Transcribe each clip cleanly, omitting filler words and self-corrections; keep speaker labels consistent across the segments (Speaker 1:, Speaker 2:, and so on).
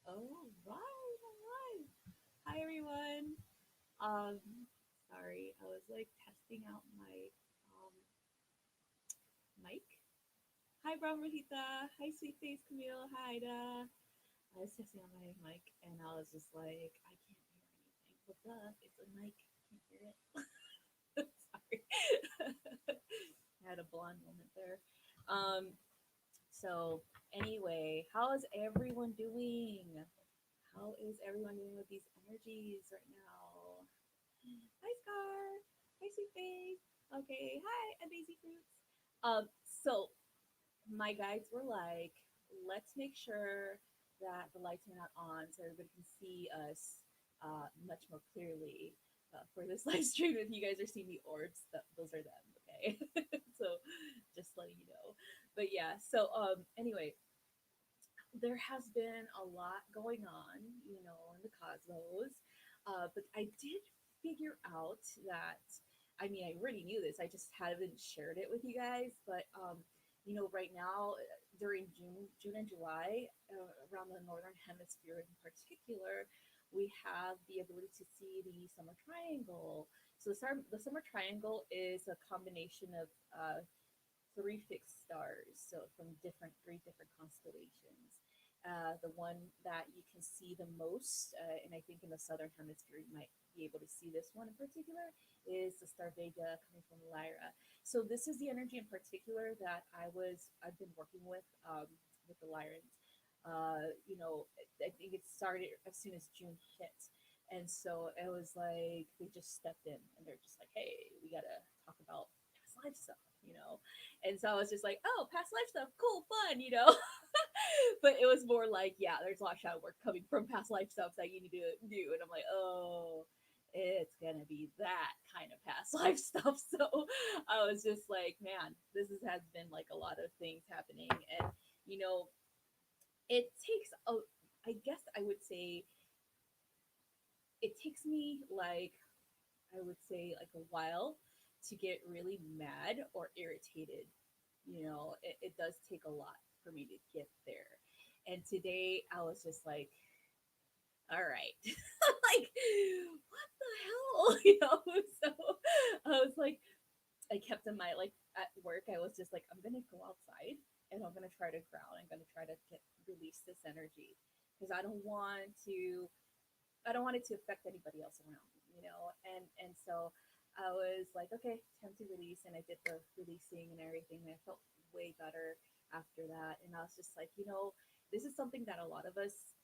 Speaker 1: All right, all right. Hi everyone. Um, sorry, I was like testing out my um mic. Hi, Brown Rosita. Hi, Sweet Face Camille. Hi, Da. I was testing out my mic, and I was just like, I can't hear anything. But duh, it's a mic. Can't hear it. Sorry. I had a blonde moment there. Um. So anyway, how is everyone doing? How is everyone doing with these energies right now? Hi, Scar. Hi, Sweet Face. Okay. Hi, Amazing Fruits. So my guides were like, let's make sure that the lights are not on so everybody can see us much more clearly for this live stream. If you guys are seeing the orbs, those are them. Okay. So just letting you know. But yeah. So anyway, there has been a lot going on, in the cosmos. But I did figure out that, I mean, I already knew this, I just haven't shared it with you guys. But, right now, during June and July, around the Northern Hemisphere in particular, we have the ability to see the summer triangle. So the summer triangle is a combination of three fixed stars, so from different three different constellations. The one that you can see the most, and I think in the southern hemisphere you might be able to see this one in particular, is the star Vega coming from Lyra. So this is the energy in particular that I've been working with the Lyrans. I think it started as soon as June hit. And so it was like they just stepped in and they're just like, hey, we gotta talk about past life stuff. And so I was just like, oh, past life stuff, cool, fun. But it was more like, yeah, there's a lot of shadow work coming from past life stuff that you need to do. And I'm like, oh, it's gonna be that kind of past life stuff. So I was just like, man, has been like a lot of things happening. And, you know, it takes I guess I would say it takes me like, I would say like a while to get really mad or irritated. It does take a lot for me to get there. And today I was just like, all right, like, what the hell? So I was like, I kept in my, like, at work, I was just like, I'm going to go outside and I'm going to try to ground. I'm going to try to release this energy because I don't want it to affect anybody else around me. And so I was like, okay, time to release, and I did the releasing and everything, and I felt way better after that. And I was just like, this is something that a lot of us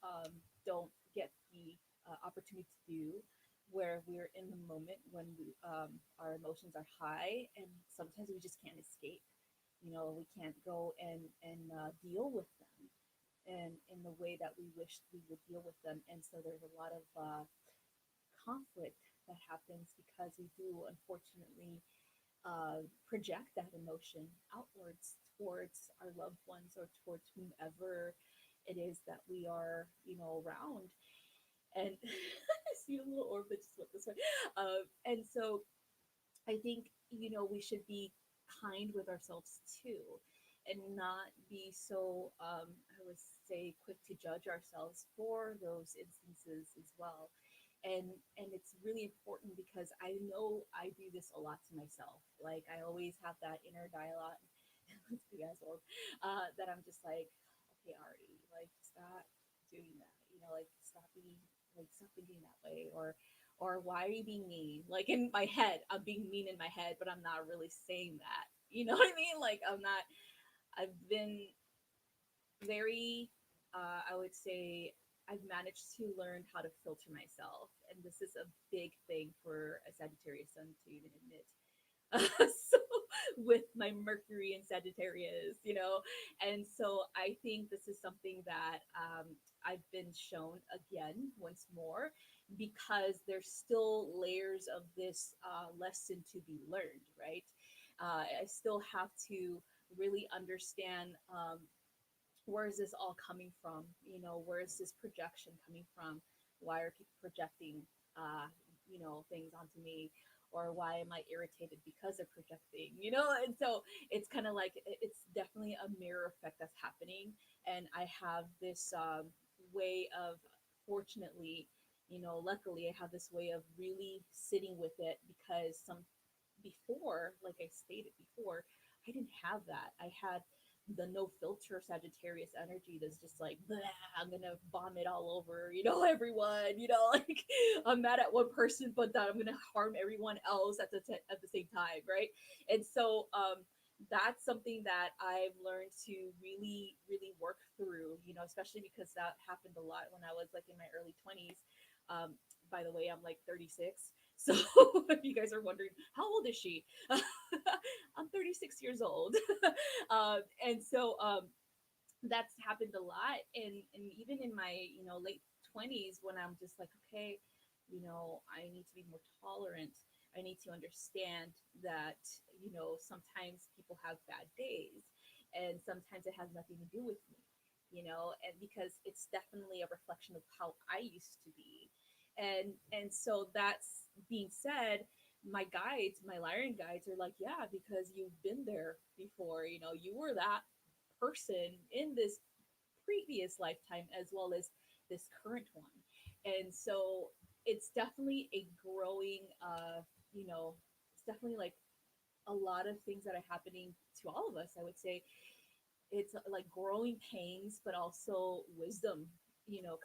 Speaker 1: don't get the opportunity to do, where we're in the moment when our emotions are high, and sometimes we just can't escape. We can't go and deal with them and in the way that we wish we would deal with them. And so there's a lot of conflict that happens because we do unfortunately project that emotion outwards towards our loved ones or towards whomever it is that we are, around. And I see a little orb that just went this way. And so I think, we should be kind with ourselves too, and not be so, I would say, quick to judge ourselves for those instances as well. And it's really important because I know I do this a lot to myself. Like, I always have that inner dialogue, let's be as old, that I'm just like, okay, Ari, like, stop doing that. Like, stop thinking that way, or why are you being mean? Like, in my head, I'm being mean in my head, but I'm not really saying that. You know what I mean? Like, I'm not. I've been very, I would say, I've managed to learn how to filter myself, and this is a big thing for a Sagittarius sun to even admit. So with my Mercury in Sagittarius, and so I think this is something that I've been shown again once more, because there's still layers of this lesson to be learned, right? I still have to really understand, where is this all coming from? Where is this projection coming from? Why are people projecting, things onto me? Or why am I irritated because they're projecting? And so it's kind of like, it's definitely a mirror effect that's happening. And I have this way of, fortunately, luckily, I have this way of really sitting with it, because before, like I stated before, I didn't have that. I had the no filter Sagittarius energy that's just like, "Blah, I'm gonna vomit all over, everyone, like I'm mad at one person, but that I'm gonna harm everyone else at the same time, right? And so that's something that I've learned to really, really work through, especially because that happened a lot when I was like in my early 20s. Um, by the way, I'm like 36. So if you guys are wondering, how old is she? I'm 36 years old. And so that's happened a lot. And even in my, late 20s, when I'm just like, okay, I need to be more tolerant. I need to understand that, sometimes people have bad days, and sometimes it has nothing to do with me, and because it's definitely a reflection of how I used to be. And so that's being said, my guides, my Lyran guides are like, yeah, because you've been there before, you were that person in this previous lifetime as well as this current one. And so it's definitely a growing, it's definitely like a lot of things that are happening to all of us, I would say. It's like growing pains, but also wisdom,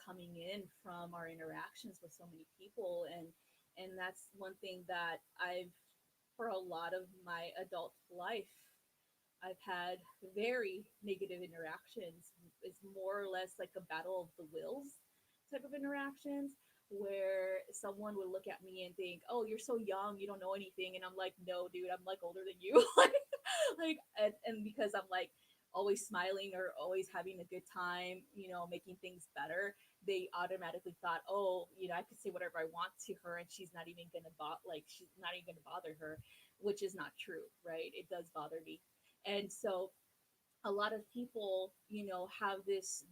Speaker 1: coming in from our interactions with so many people. And that's one thing that I've, for a lot of my adult life, I've had very negative interactions. It's more or less like a battle of the wills type of interactions, where someone would look at me and think, "Oh, you're so young, you don't know anything," and I'm like, "No, dude, I'm like older than you." Like, and because I'm like always smiling or always having a good time, making things better, they automatically thought, "Oh, I could say whatever I want to her, and she's not even gonna she's not even gonna bother her," which is not true, right? It does bother me. And so a lot of people, have this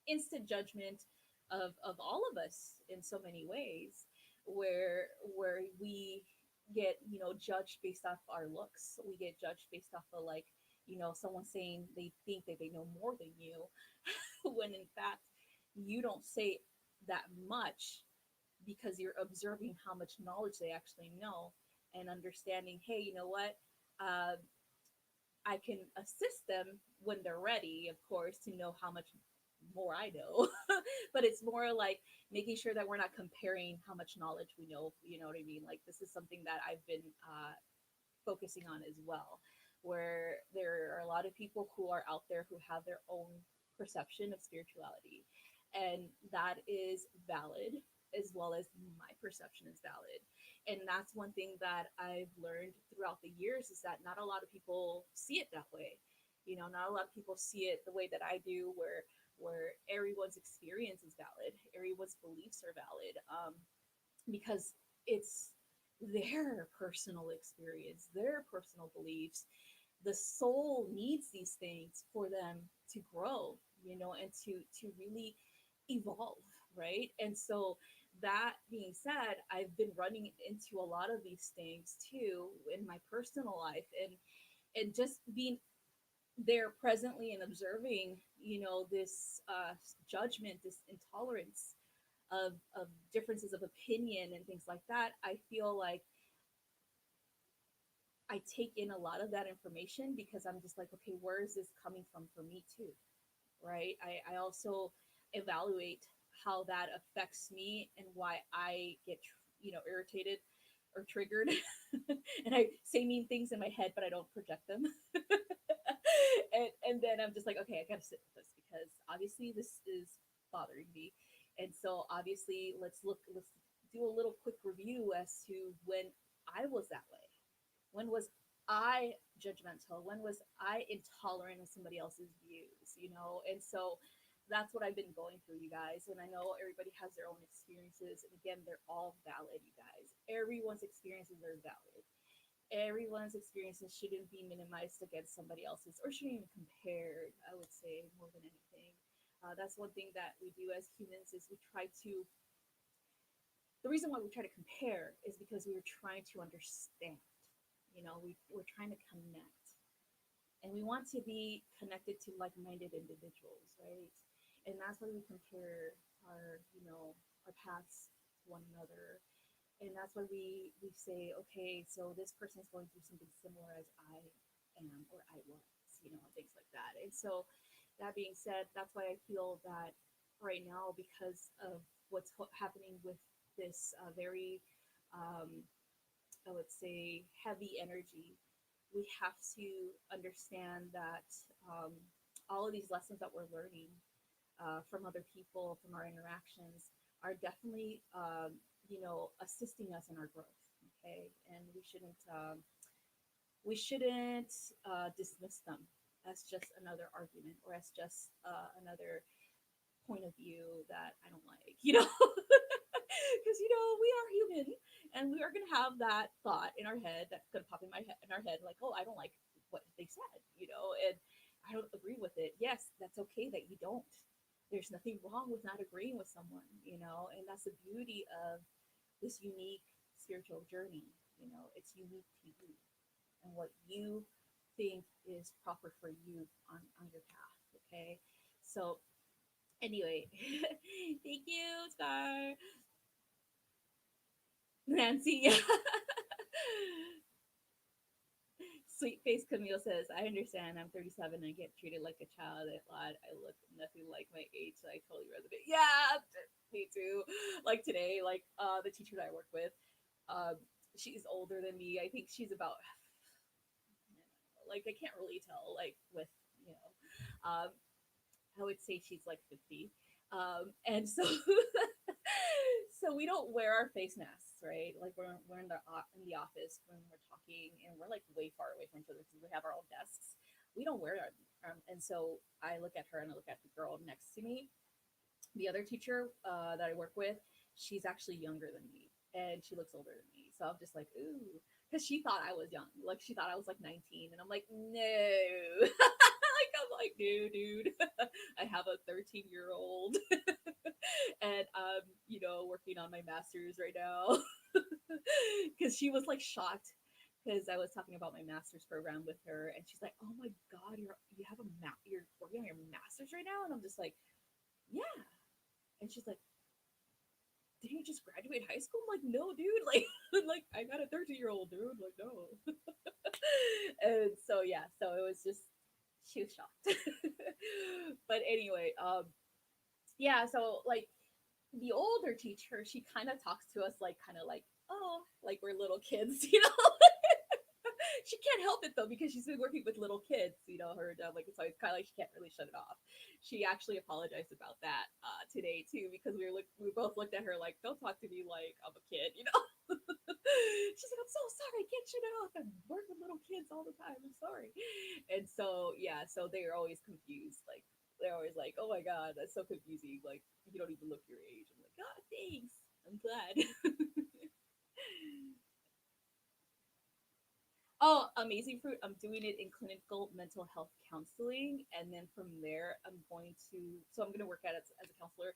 Speaker 1: instant judgment of all of us in so many ways, where we get, judged based off our looks. We get judged based off of, like, someone saying they think that they know more than you, when in fact you don't say that much, because you're observing how much knowledge they actually know, and understanding, hey, you know what, uh, I can assist them when they're ready, of course, to know how much more I know. But it's more like making sure that we're not comparing how much knowledge we know. You know what I mean? Like, this is something that I've been focusing on as well, where there are a lot of people who are out there who have their own perception of spirituality, and that is valid, as well as my perception is valid. And that's one thing that I've learned throughout the years, is that not a lot of people see it that way. Not a lot of people see it the way that I do, where everyone's experience is valid, everyone's beliefs are valid, because it's their personal experience, their personal beliefs. The soul needs these things for them to grow, and to really evolve, right? And so, that being said, I've been running into a lot of these things too in my personal life, and just being there presently and observing, this judgment, this intolerance of differences of opinion and things like that. I feel like I take in a lot of that information, because I'm just like, okay, where is this coming from for me too, right? I also evaluate how that affects me, and why I get, irritated or triggered, and I say mean things in my head, but I don't project them. And then I'm just like, okay, I gotta sit with this, because obviously this is bothering me. And so obviously, let's do a little quick review as to when I was that way. When was I judgmental? When was I intolerant of somebody else's views? And so that's what I've been going through, you guys. And I know everybody has their own experiences. And again, they're all valid, you guys. Everyone's experiences are valid. Everyone's experiences shouldn't be minimized against somebody else's, or shouldn't even compared, I would say, more than anything. That's one thing that we do as humans, is we try to, the reason why we try to compare is because we were trying to understand. We're trying to connect, and we want to be connected to like-minded individuals, right? And that's why we compare our, our paths to one another. And that's why we say, okay, so this person's going through something similar as I am or I was, things like that. And so that being said, that's why I feel that right now, because of what's happening with this very, um, I would say, heavy energy, we have to understand that all of these lessons that we're learning from other people, from our interactions, are definitely, assisting us in our growth. Okay, and we shouldn't dismiss them as just another argument or as just another point of view that I don't like, because we are human and we are going to have that thought in our head that's going to pop in our head like, oh, I don't like what they said, and I don't agree with it. Yes, that's okay that you don't. There's nothing wrong with not agreeing with someone, and that's the beauty of this unique spiritual journey. It's unique to you and what you think is proper for you on your path. Okay, so anyway, thank you, Scar. Nancy. Sweet Face Camille says, I understand. I'm 37 and I get treated like a child a lot. I look nothing like my age, so I totally resonate. Yeah, me too. Like today, like the teacher that I work with, um, she's older than me. I think she's about, like, I can't really tell, like, with, you know, um, I would say she's like 50. And so so we don't wear our face masks, right? Like we're in the office when we're talking and we're like way far away from each other because we have our own desks. We don't wear our and so I look at her and I look at the girl next to me, the other teacher that I work with. She's actually younger than me and she looks older than me. So I'm just like, ooh, because she thought I was young. Like she thought I was like 19, and I'm like, no. Like I'm like, no, dude. I have a 13-year-old, and working on my master's right now. Because she was like shocked because I was talking about my master's program with her, and she's like, "Oh my god, you're working on your master's right now," and I'm just like, "Yeah," and she's like, "Did you just graduate high school?" I'm like, "No, dude, like, like I got a 13-year-old, dude, like no." And so yeah, so it was just she was shocked. But anyway, yeah, so like the older teacher, she kind of talks to us like kind of like, oh, like we're little kids, you know. She can't help it though because she's been working with little kids, her job, like, so it's kind of like she can't really shut it off. She actually apologized about that today too because we both looked at her like, don't talk to me like I'm a kid, you know. She's like, I'm so sorry, I can't shut it off. I work with little kids all the time. I'm sorry. And so yeah, so they're always confused, like they're always like, oh my god, that's so confusing, like you don't even look your age. I'm like, god, thanks, I'm glad. Oh, amazing fruit. I'm doing it in clinical mental health counseling. And then from there, I'm going to work at it as a counselor.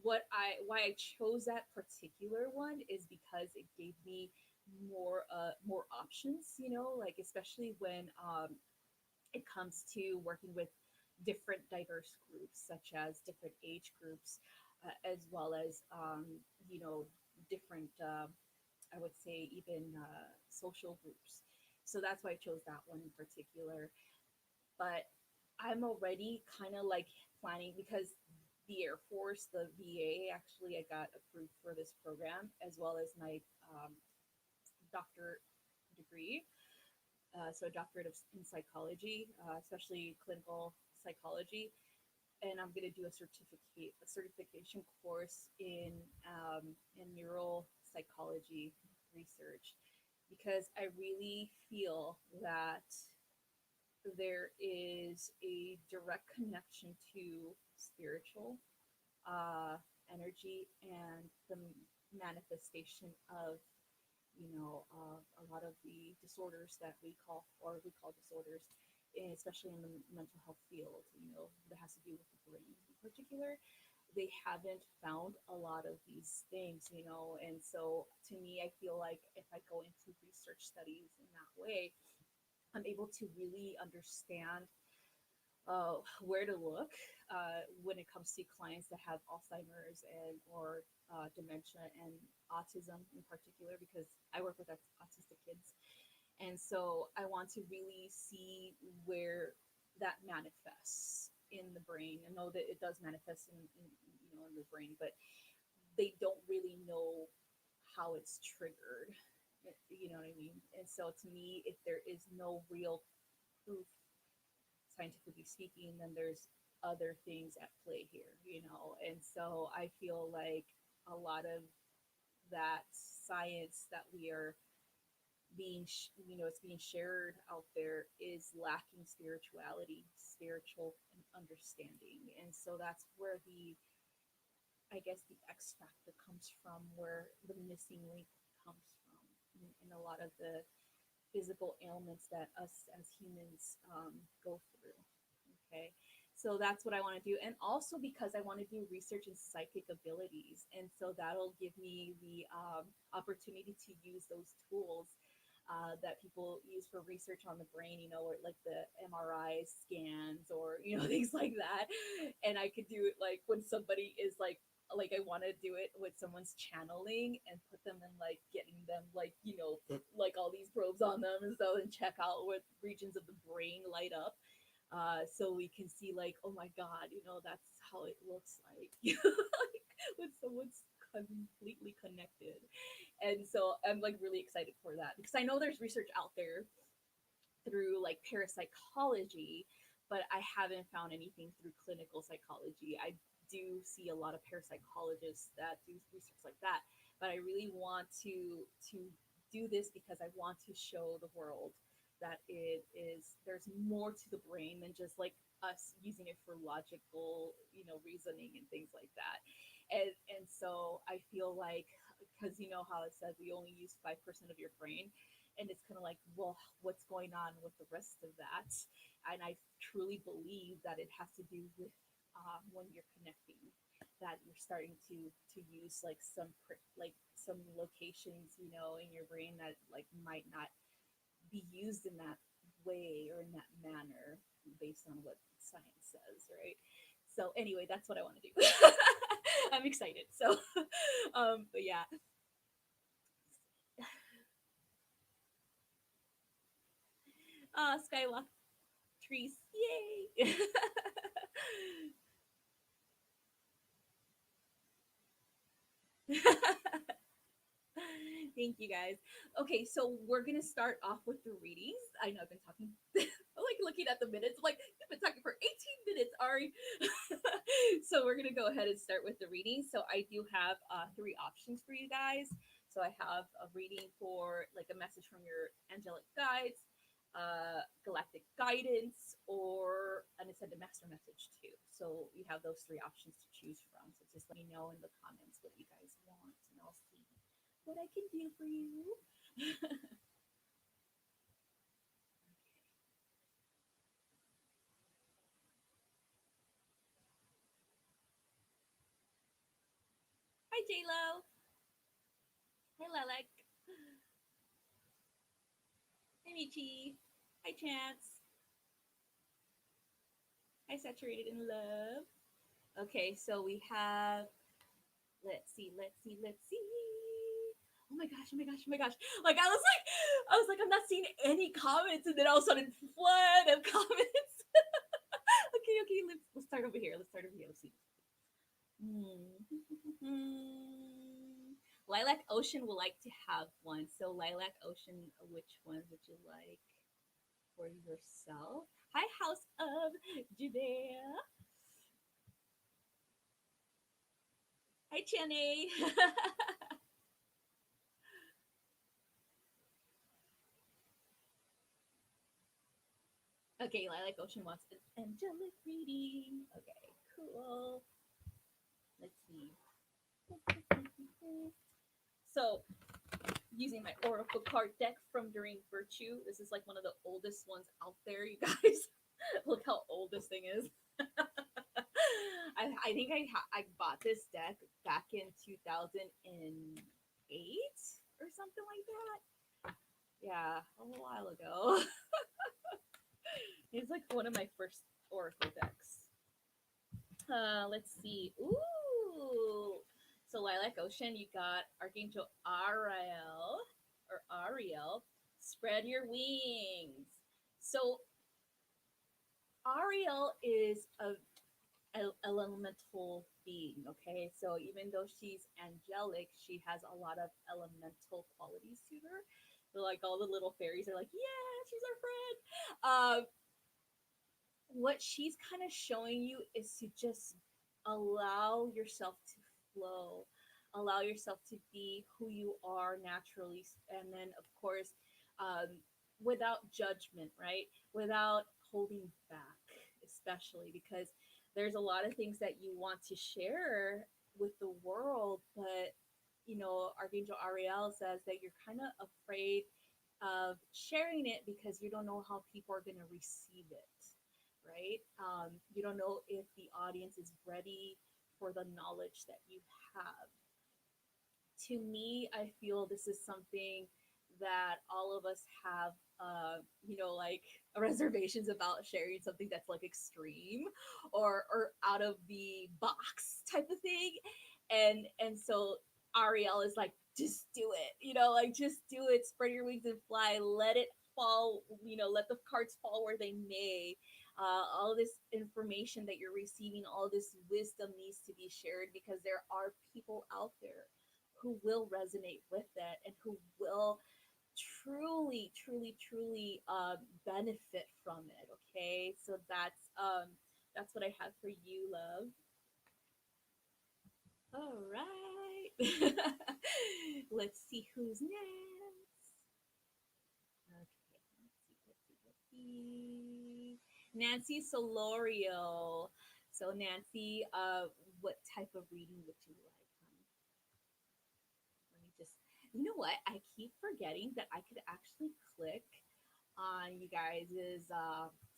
Speaker 1: Why I chose that particular one is because it gave me more options, like especially when it comes to working with different diverse groups, such as different age groups, as well as, different, I would say, even social groups. So that's why I chose that one in particular. But I'm already kind of like planning because the Air Force, the VA, actually, I got approved for this program as well as my doctor degree. So, a doctorate in psychology, especially clinical psychology, and I'm going to do a certification course in neural psychology research because I really feel that there is a direct connection to spiritual uh, energy and the manifestation of a lot of the disorders that we call disorders, especially in the mental health field, that has to do with the brain in particular. They haven't found a lot of these things, and so to me, I feel like if I go into research studies in that way, I'm able to really understand where to look when it comes to clients that have Alzheimer's and or dementia and autism in particular, because I work with autistic kids, and so I want to really see where that manifests in the brain. I know that it does manifest in the brain, but they don't really know how it's triggered. You know what I mean? And so to me, if there is no real proof, scientifically speaking, then there's other things at play here. And so I feel like a lot of that science that we are it's being shared out there is lacking spirituality, spiritual understanding. And so that's where I guess the X factor comes from, where the missing link comes from, in a lot of the physical ailments that us as humans go through. Okay. So that's what I want to do. And also because I want to do research in psychic abilities. And so that'll give me the opportunity to use those tools that people use for research on the brain, or like the MRI scans or things like that. And I could do it like when somebody is like I want to do it with someone's channeling and put them in like getting them like all these probes on them and stuff, and check out what regions of the brain light up, so we can see like, oh my god, that's how it looks like like when someone's completely connected. And so I'm like really excited for that, because I know there's research out there through like parapsychology, but I haven't found anything through clinical psychology. I do see a lot of parapsychologists that do research like that, but I really want to do this because I want to show the world that there's more to the brain than just like us using it for logical, reasoning and things like that. And so I feel like, because how it says we only use 5% of your brain, and it's kind of like, well, what's going on with the rest of that? And I truly believe that it has to do with when you're connecting, that you're starting to use like some locations, in your brain that like might not be used in that way or in that manner based on what science says, right? So anyway, that's what I want to do. I'm excited. So, but yeah. Skywalk trees, yay! Thank you guys. Okay, so we're gonna start off with the readings. I know I've been talking, I'm like looking at the minutes, I'm like, you've been talking for 18 minutes, Ari. So we're gonna go ahead and start with the readings. So I do have three options for you guys. So I have a reading for like a message from your angelic guides, galactic guidance, or an ascended master message too. So you have those three options to choose from. So just let me know in the comments what you guys want, and I'll see what I can do for you. Hi, J-Lo. Hi, Lilac. Hi, Michi. Hi, Chance. Hi, Saturated in Love. Okay, so we have, let's see. Oh my gosh, oh my gosh, oh my gosh. Like, I was like, I'm not seeing any comments, and then all of a sudden, flood of comments. Okay, let's start over here. Let's start over here. Let's see. Lilac Ocean would like to have one. So Lilac Ocean, which one would you like for yourself? Hi, House of Judea. Hi, Chenny. Okay, Lilac Ocean wants an angelic reading. Okay, cool. Let's see. So, using my Oracle card deck from during Virtue. This is like one of the oldest ones out there, you guys. Look how old this thing is. I think I bought this deck back in 2008 or something like that. Yeah, a while ago. It's like one of my first
Speaker 2: oracle decks. Let's see. Ooh. So Lilac Ocean, you got Archangel Ariel or Ariel. Spread your wings. So Ariel is a elemental being. Okay, so even though she's angelic, she has a lot of elemental qualities to her. So like all the little fairies are like, yeah, she's our friend. What she's kind of showing you is to just allow yourself to flow, allow yourself to be who you are naturally, and then of course, um, without judgment, right? Without holding back, especially because there's a lot of things that you want to share with the world, but Archangel Ariel says that you're kind of afraid of sharing it because you don't know how people are going to receive it, right? You don't know if the audience is ready for the knowledge that you have. To me, I feel this is something that all of us have, like reservations about sharing something that's like extreme or out of the box type of thing, and so Ariel is like, just do it, like just do it, spread your wings and fly, let it fall, let the cards fall where they may. All this information that you're receiving, all this wisdom needs to be shared because there are people out there who will resonate with it and who will truly, truly, truly benefit from it. Okay, so that's what I have for you, love. All right. Let's see who's next. Okay, let's see. Nancy Solorio. So Nancy, what type of reading would you like, honey? Let me just, you know what? I keep forgetting that I could actually click on you guys'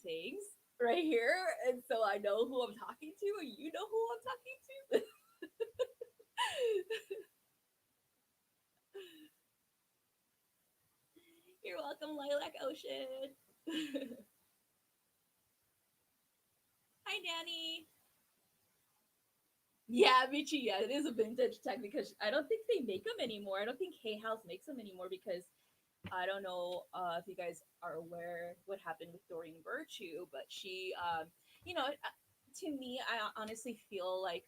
Speaker 2: things right here. And so I know who I'm talking to, and you know who I'm talking to. You're welcome, Lilac Ocean. Hi, Danny. Yeah, Michi, yeah, it is a vintage tech because I don't think they make them anymore. I don't think Hay House makes them anymore because I don't know if you guys are aware what happened with Doreen Virtue, but she, to me, I honestly feel like,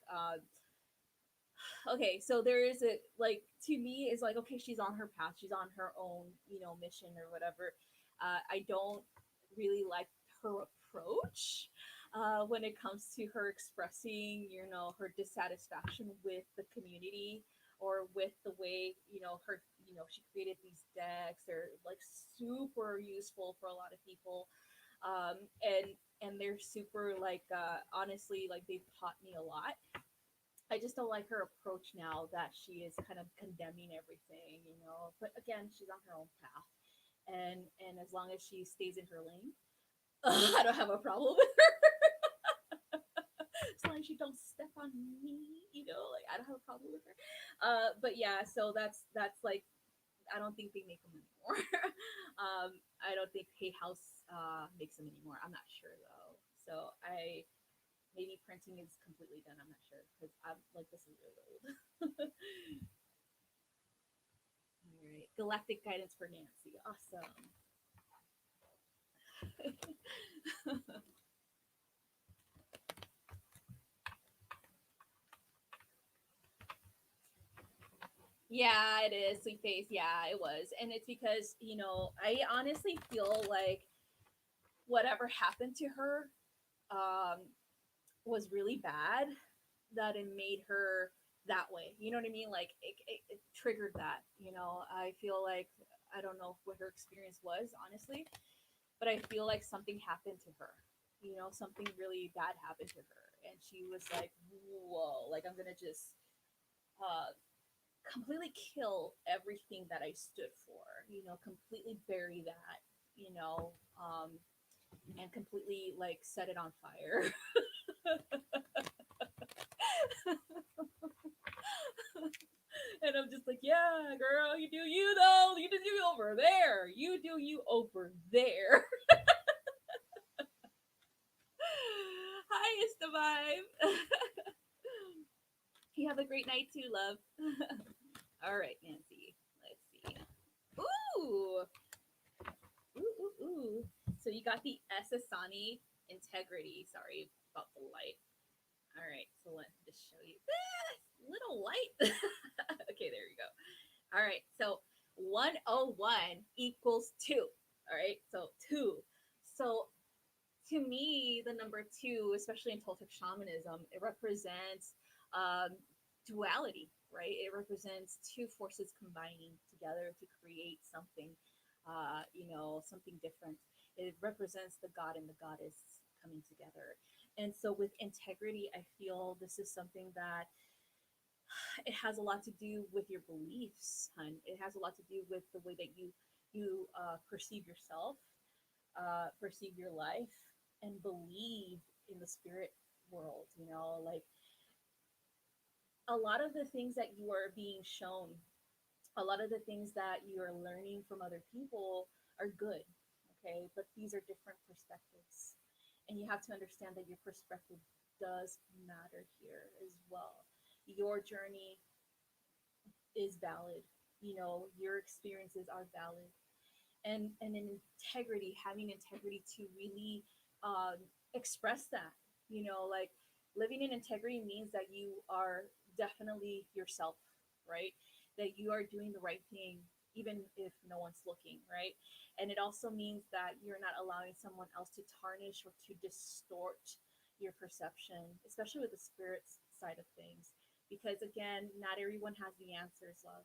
Speaker 2: okay, so there is a, like, to me, is like, okay, she's on her path, she's on her own, mission or whatever. I don't really like her approach when it comes to her expressing, her dissatisfaction with the community or with the way, she created these decks. They're like super useful for a lot of people. And they're super like, honestly, like they've taught me a lot. I just don't like her approach now that she is kind of condemning everything. But again, she's on her own path, and as long as she stays in her lane, I don't have a problem with her. As long as she don't step on me, like I don't have a problem with her. But yeah, so that's like, I don't think they make them anymore. I don't think Hay House makes them anymore. I'm not sure though. So maybe printing is completely done. I'm not sure because I'm like, this is really old. All right, Galactic Guidance for Nancy. Awesome. Yeah, it is sweet face. Yeah, it was, and it's because I honestly feel like whatever happened to her um, was really bad. That it made her that way. You know what I mean? Like it triggered that. I feel like, I don't know what her experience was honestly, but I feel like something happened to her. Something really bad happened to her, and she was like, "Whoa! Like I'm gonna just uh, completely kill everything that I stood for. Completely bury that. You know, um, and completely like set it on fire." And I'm just like, "Yeah, girl, you do you though. You do you over there. You do you over there." the vibe. You have a great night too, love. All right, Nancy. Let's see. Ooh, ooh. So you got the Esasani integrity. Sorry about the light. All right, so let me just show you this little light. Okay, there you go. All right, so 101 equals 2. All right, so 2. So to me, the number 2, especially in Toltec shamanism, it represents um, duality, right? It represents two forces combining together to create something, something different. It represents the god and the goddess coming together. And so with integrity, I feel this is something that it has a lot to do with your beliefs, hun. It has a lot to do with the way that you perceive yourself, perceive your life, and believe in the spirit world. Like a lot of the things that you are being shown, a lot of the things that you are learning from other people are good, okay? But these are different perspectives. And you have to understand that your perspective does matter here as well. Your journey is valid. Your experiences are valid. And in integrity, having integrity to really um, express that, like living in integrity means that you are definitely yourself, right? That you are doing the right thing even if no one's looking, right? And it also means that you're not allowing someone else to tarnish or to distort your perception, especially with the spirits side of things, because again, not everyone has the answers, love.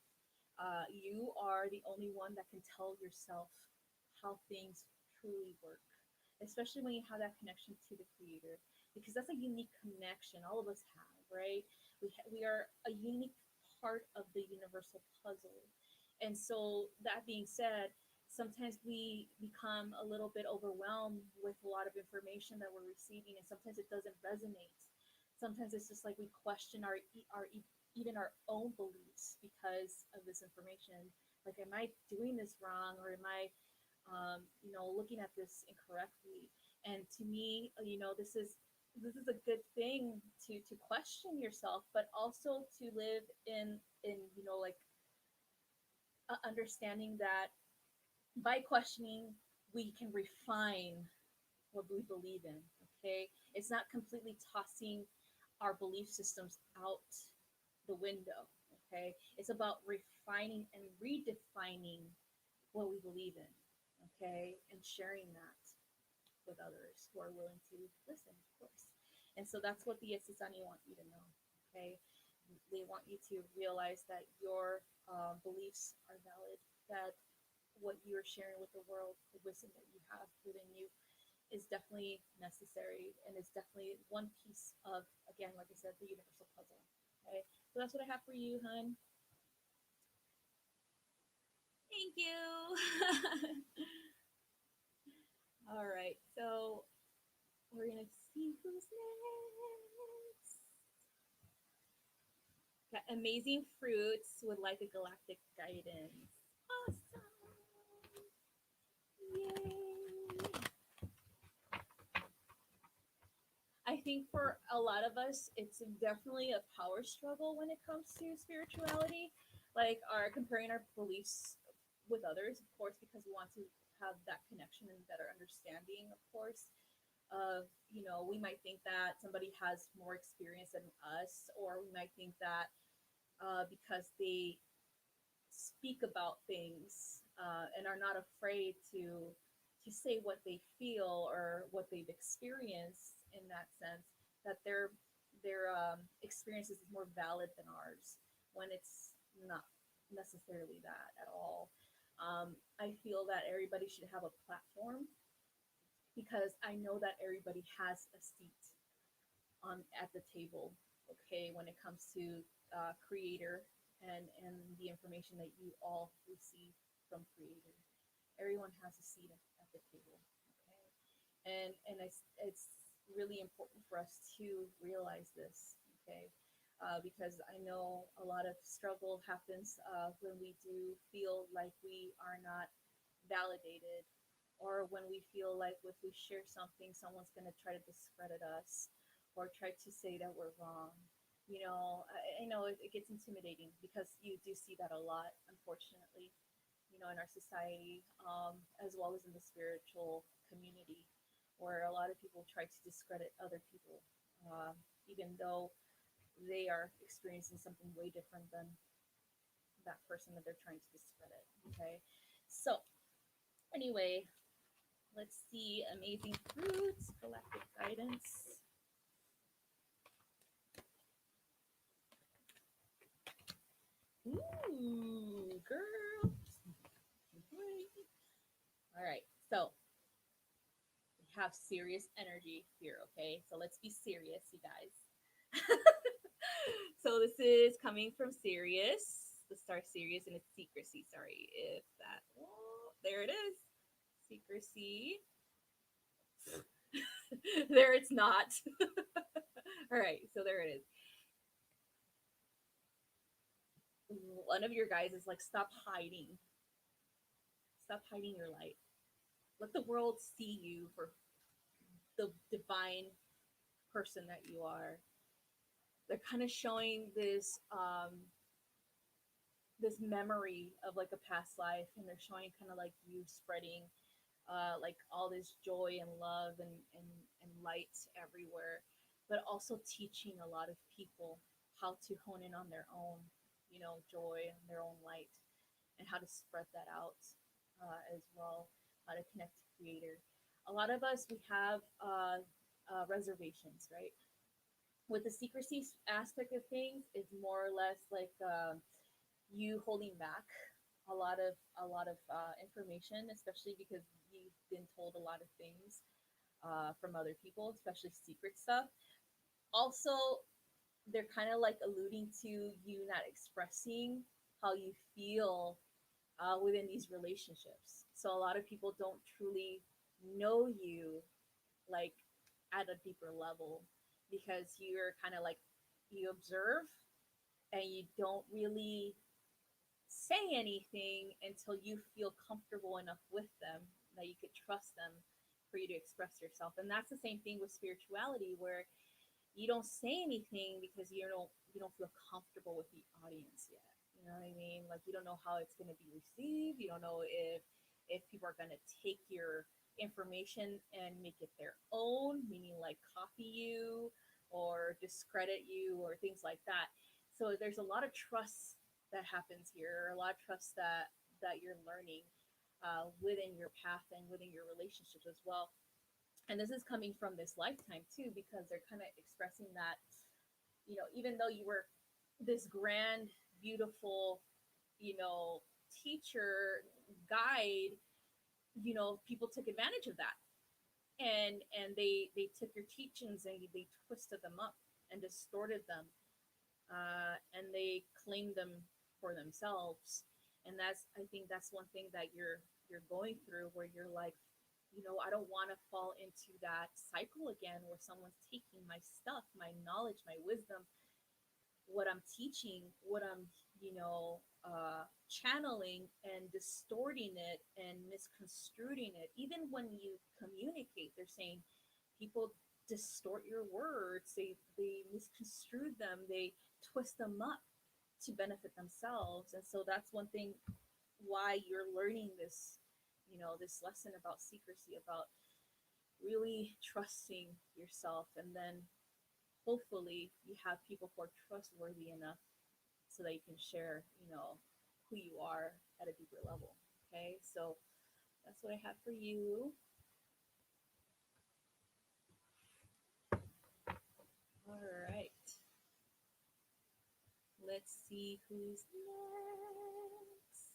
Speaker 2: You are the only one that can tell yourself how things truly work, especially when you have that connection to the creator, because that's a unique connection all of us have, right? We are a unique part of the universal puzzle. And so, that being said, sometimes we become a little bit overwhelmed with a lot of information that we're receiving, and sometimes it doesn't resonate. Sometimes it's just like we question even our own beliefs because of this information. Like, am I doing this wrong, or am I, looking at this incorrectly? And to me, this is a good thing to question yourself, but also to live in like understanding that by questioning we can refine what we believe in. Okay, it's not completely tossing our belief systems out the window. Okay, it's about refining and redefining what we believe in. Okay, and sharing that with others who are willing to listen, of course. And so that's what the Yesasani want you to know. Okay, they want you to realize that your beliefs are valid, that what you're sharing with the world, the wisdom that you have within you, is definitely necessary, and is definitely one piece of, again, like I said, the universal puzzle. Okay, so that's what I have for you, hun. Thank you. All right, so we're gonna see who's next. Got amazing fruits with like a galactic guidance. Awesome! Yay! I think for a lot of us, it's definitely a power struggle when it comes to spirituality, like our comparing our beliefs with others, of course, because we want to have that connection and better understanding, of course. We might think that somebody has more experience than us, or we might think that because they speak about things and are not afraid to say what they feel or what they've experienced in that sense, that their experiences is more valid than ours, when it's not necessarily that at all. I feel that everybody should have a platform, because I know that everybody has a seat on at the table. Okay, when it comes to creator and the information that you all receive from creator, everyone has a seat at the table. Okay, and it's really important for us to realize this. Okay, because I know a lot of struggle happens when we do feel like we are not validated, or when we feel like if we share something, someone's going to try to discredit us, or try to say that we're wrong. I know it gets intimidating because you do see that a lot, unfortunately, in our society, as well as in the spiritual community, where a lot of people try to discredit other people, even though they are experiencing something way different than that person that they're trying to discredit. Okay, so anyway, let's see. Amazing fruits, galactic guidance. Ooh, girl. All right, so we have serious energy here. Okay, so let's be serious, you guys. So this is coming from Sirius, the star Sirius, and it's secrecy. Sorry if that. Oh, there it is. Secrecy. There it's not. All right, so there it is. One of your guys is like, stop hiding. Stop hiding your light. Let the world see you for the divine person that you are. They're kind of showing this memory of like a past life, and they're showing kind of like you spreading like all this joy and love and light everywhere, but also teaching a lot of people how to hone in on their own, joy and their own light, and how to spread that out as well, how to connect to Creator. A lot of us, we have reservations, right? With the secrecy aspect of things, it's more or less like you holding back a lot of information, especially because you've been told a lot of things from other people, especially secret stuff. Also, they're kind of like alluding to you not expressing how you feel within these relationships. So a lot of people don't truly know you like at a deeper level because you're kind of like you observe and you don't really say anything until you feel comfortable enough with them that you could trust them for you to express yourself. And that's the same thing with spirituality, where you don't say anything because you don't feel comfortable with the audience yet. You know what I mean? Like, you don't know how it's going to be received. You don't know if people are going to take your information and make it their own, meaning like copy you or discredit you or things like that. So there's a lot of trust that happens here, a lot of trust that you're learning within your path and within your relationships as well. And this is coming from this lifetime too, because they're kind of expressing that, even though you were this grand, beautiful, teacher, guide, people took advantage of that, and they took your teachings and they twisted them up and distorted them, and they claimed them for themselves. And I think that's one thing that you're going through, where you're like, I don't want to fall into that cycle again where someone's taking my stuff, my knowledge, my wisdom, what I'm teaching, what I'm, channeling, and distorting it and misconstruing it. Even when you communicate, they're saying people distort your words, they misconstrue them, they twist them up to benefit themselves. And so that's one thing why you're learning this lesson about secrecy, about really trusting yourself. And then hopefully you have people who are trustworthy enough so that you can share, who you are at a deeper level. Okay, so that's what I have for you. All right, let's see who's next.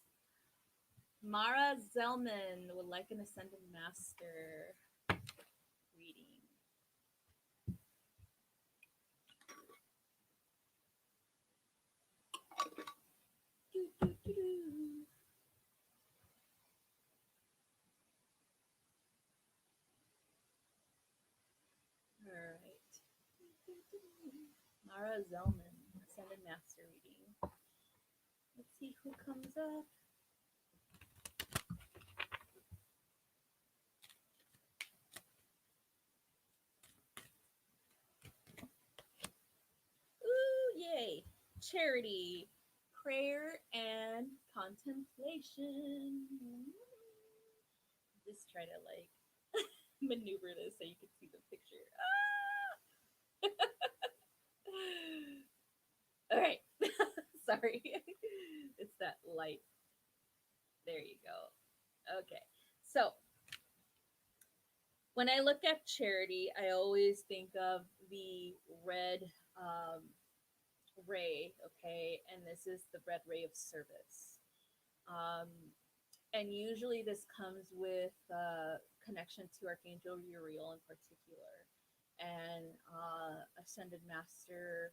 Speaker 2: Mara Zellman would like an Ascended Master reading. Doo, doo, doo, doo. All right. Mara Zellman, Ascended Master reading. Let's see who comes up. charity, prayer, and contemplation. Just try to like maneuver this so you can see the picture. All right. Sorry. It's that light. There you go. Okay. So when I look at charity, I always think of the red um, ray, okay? And this is the red ray of service. Um, and usually this comes with connection to Archangel Uriel in particular. And Ascended Master,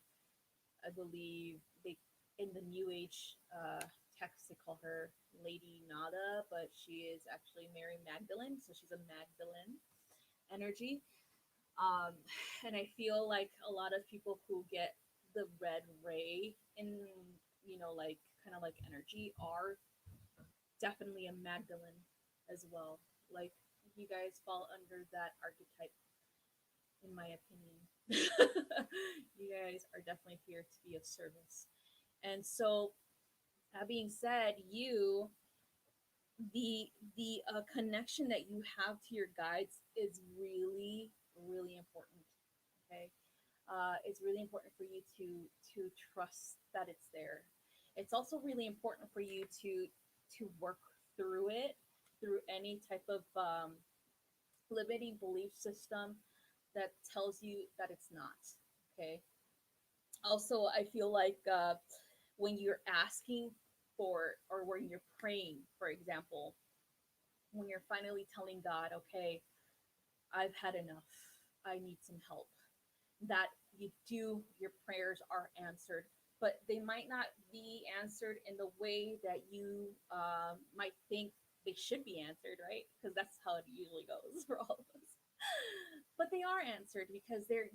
Speaker 2: I believe they in the New Age text they call her Lady Nada, but she is actually Mary Magdalene, so she's a Magdalene energy. Um, and I feel like a lot of people who get the red ray in, like kind of like energy are definitely a Magdalene as well. Like you guys fall under that archetype, in my opinion. You guys are definitely here to be of service. And so, that being said, the connection that you have to your guides is really really important. Okay, it's really important for you to trust that it's there. It's also really important for you to work through it, through any type of limiting belief system that tells you that it's not. Okay. Also, I feel like when you're asking for, or when you're praying, for example, when you're finally telling God, okay, I've had enough, I need some help, that your prayers are answered, but they might not be answered in the way that you might think they should be answered, right? Because that's how it usually goes for all of us. But they are answered because they're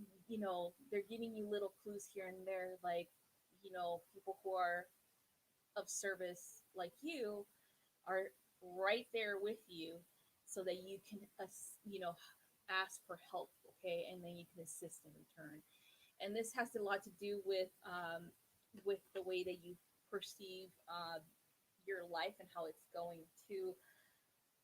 Speaker 2: giving you little clues here and there, like people who are of service like you are right there with you, so that you can ask for help, okay, and then you can assist in return. And this has a lot to do with the way that you perceive your life and how it's going to.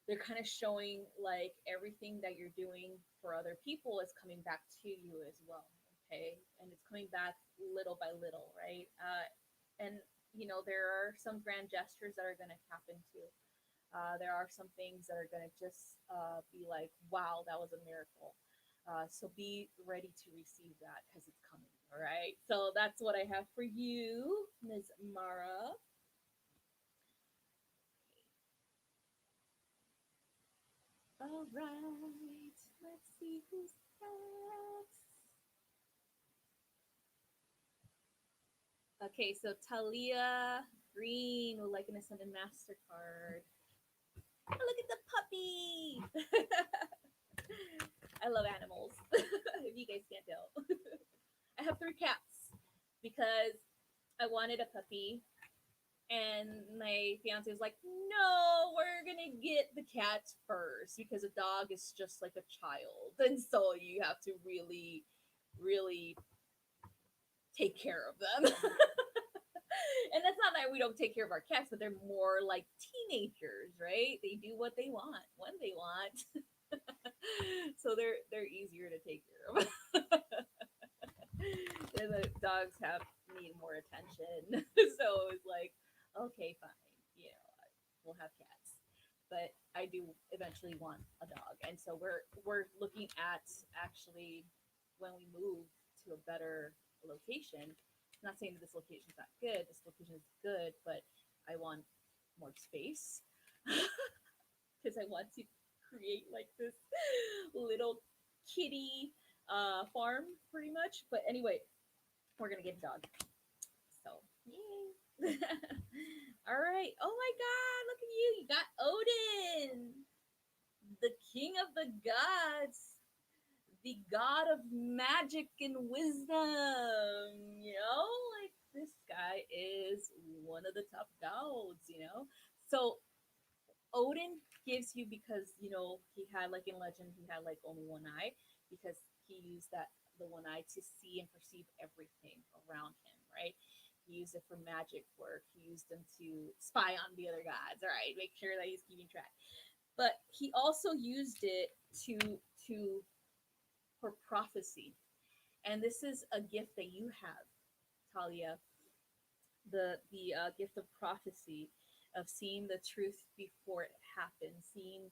Speaker 2: They're kind of showing like everything that you're doing for other people is coming back to you as well, okay, and it's coming back little by little, right? And there are some grand gestures that are going to happen too. There are some things that are going to just be like, wow, that was a miracle. So be ready to receive that because it's coming. All right. So that's what I have for you, Ms. Mara. All right. Let's see who's next. Okay, so Talia Green would like an Ascended MasterCard. Oh, look at the puppy. I love animals. If you guys can't tell, I have three cats because I wanted a puppy, and my fiance was like, "No, we're gonna get the cats first because a dog is just like a child, and so you have to really, really take care of them." And that's not that we don't take care of our cats, but they're more like teenagers, right? They do what they want when they want, so they're easier to take care of. And the dogs have need more attention, so it's like, okay, fine, we'll have cats. But I do eventually want a dog, and so we're looking at actually when we move to a better location. I'm not saying that this location is not good. This location is good, but I want more space because I want to create like this little kitty farm, pretty much. But anyway, we're gonna get a dog. So yay! All right. Oh my God! Look at you. You got Odin, the king of the gods, the god of magic and wisdom. Like this guy is one of the top gods. So Odin gives you, because he had, like in legend, he had like only one eye, because he used the one eye to see and perceive everything around him, right? He used it for magic work. He used them to spy on the other gods. All right, make sure that he's keeping track. But he also used it to for prophecy, and this is a gift that you have, Talia, the gift of prophecy, of seeing the truth before it happens, seeing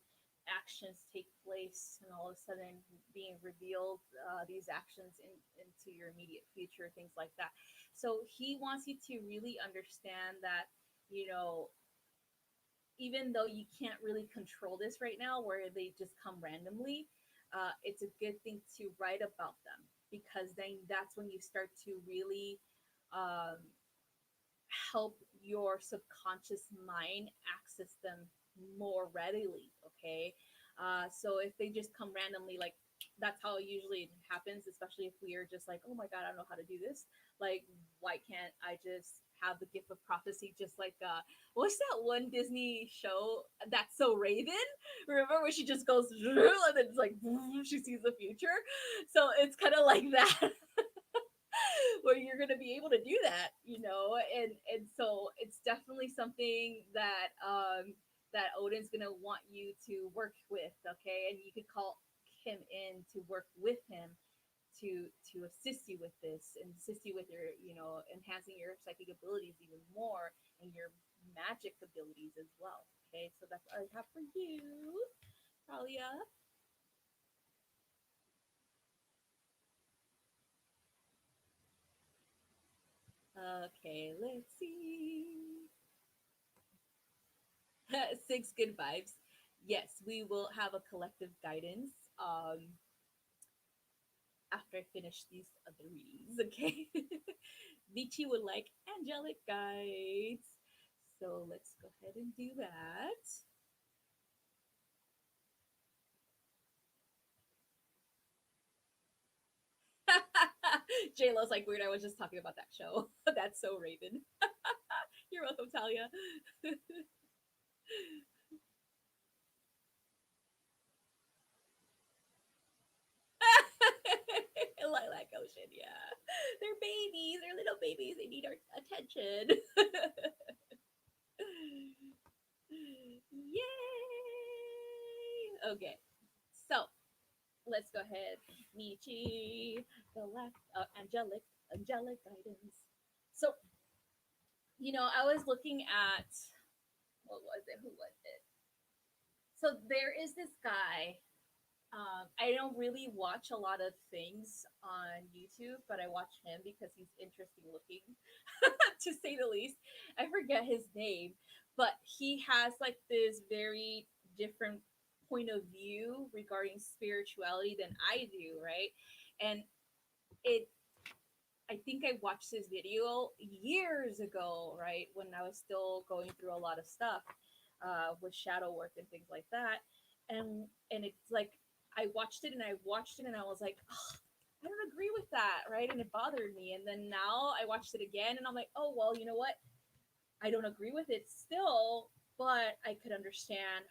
Speaker 2: actions take place, and all of a sudden being revealed, these actions into your immediate future, things like that. So he wants you to really understand that, you know, even though you can't really control this right now, where they just come randomly, it's a good thing to write about them, because then that's when you start to really um, help your subconscious mind access them more readily. Okay, so if they just come randomly, like that's how it usually happens, especially if we are just like, oh my god, I don't know how to do this. Like, why can't I just have the gift of prophecy? Just like, what's that one Disney show, That's So Raven? Remember where she just goes and then it's like she sees the future. So it's kind of like that. Where you're going to be able to do that, and so it's definitely something that that Odin's going to want you to work with. Okay, and you could call him in to work with him to assist you with this, and assist you with your, enhancing your psychic abilities even more, and your magic abilities as well. Okay, so that's what I have for you, Talia. Okay, let's see. Six good vibes. Yes, we will have a collective guidance after I finish these other readings. Okay. Vici would like angelic guides. So let's go ahead and do that. J Lo's like, weird. I was just talking about that show. That's so Raven. You're welcome, Talia. Lilac Ocean, yeah. They're babies. They're little babies. They need our attention. Yay! Okay, so let's go ahead. Michi, angelic guidance. So, I was looking at, what was it? Who was it? So there is this guy. I don't really watch a lot of things on YouTube, but I watch him because he's interesting looking, to say the least. I forget his name, but he has like this very different point of view regarding spirituality than I do, right? And it I think I watched this video years ago, right, when I was still going through a lot of stuff, with shadow work and things like that, and it's like I watched it and I watched it and I was like, oh, I don't agree with that, right, and it bothered me. And then now I watched it again and I'm like, oh well, you know what? I don't agree with it still, but I could understand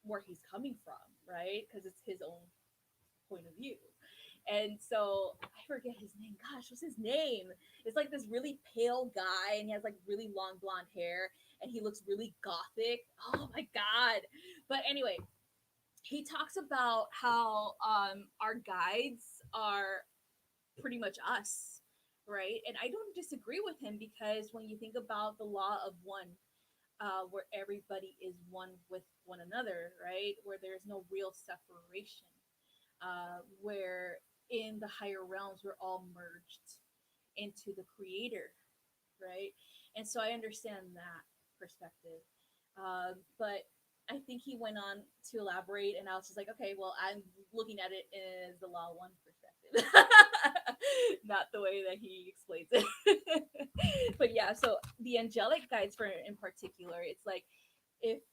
Speaker 2: where he's coming from, right? Because it's his own point of view. And so I forget his name. Gosh, what's his name? It's like this really pale guy, and he has like really long blonde hair, and he looks really gothic. Oh my god! But anyway, he talks about how our guides are pretty much us, right? And I don't disagree with him, because when you think about the law of one, where everybody is one with one another, right? Where there's no real separation, where in the higher realms we're all merged into the creator, right? And so I understand that perspective. But I think he went on to elaborate, and I was just like, okay, well, I'm looking at it as the law one perspective, not the way that he explains it. But yeah, so the angelic guides, for in particular, it's like, if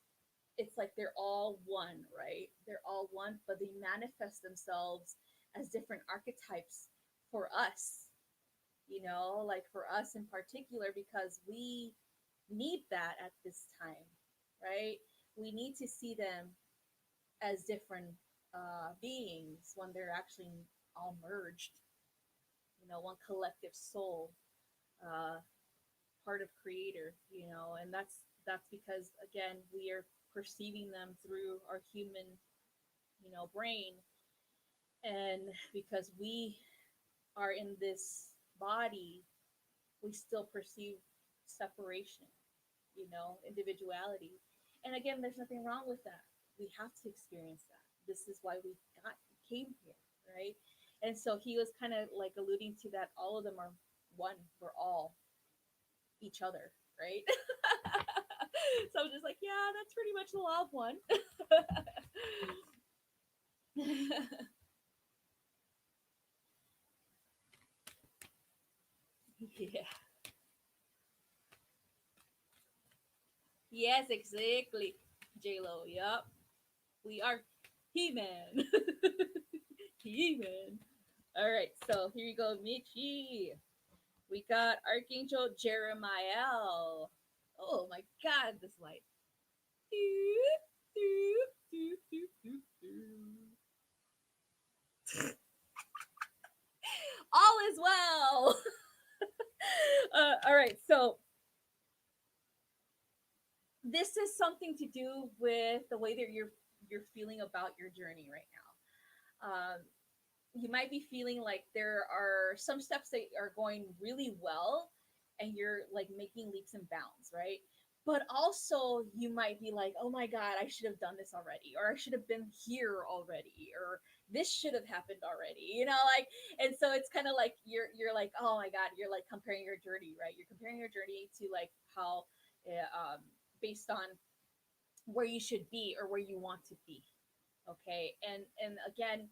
Speaker 2: it's like they're all one, right? They're all one, but they manifest themselves as different archetypes for us, like for us in particular, because we need that at this time, right? We need to see them as different beings when they're actually all merged, one collective soul. Uh, part of creator, and that's because again we are perceiving them through our human, brain, and because we are in this body, we still perceive separation, individuality. And again, there's nothing wrong with that. We have to experience that. This is why came here, right? And so he was kind of like alluding to that all of them are one. We're all each other, right? So I'm just like, yeah, that's pretty much the law of one. Yeah. Yes, exactly. J Lo. Yup. We are He Man. He Man. All right. So here you go, Michi. We got Archangel Jeremiah. Oh my God, this light. All is well. All right. So this is something to do with the way that you're feeling about your journey right now. You might be feeling like there are some steps that are going really well and you're like making leaps and bounds, right? But also you might be like, oh my God, I should have done this already, or I should have been here already, or this should have happened already, like. And so it's kind of like you're like, oh my God, you're like comparing your journey, right? You're comparing your journey to like how based on where you should be or where you want to be. Okay. And again,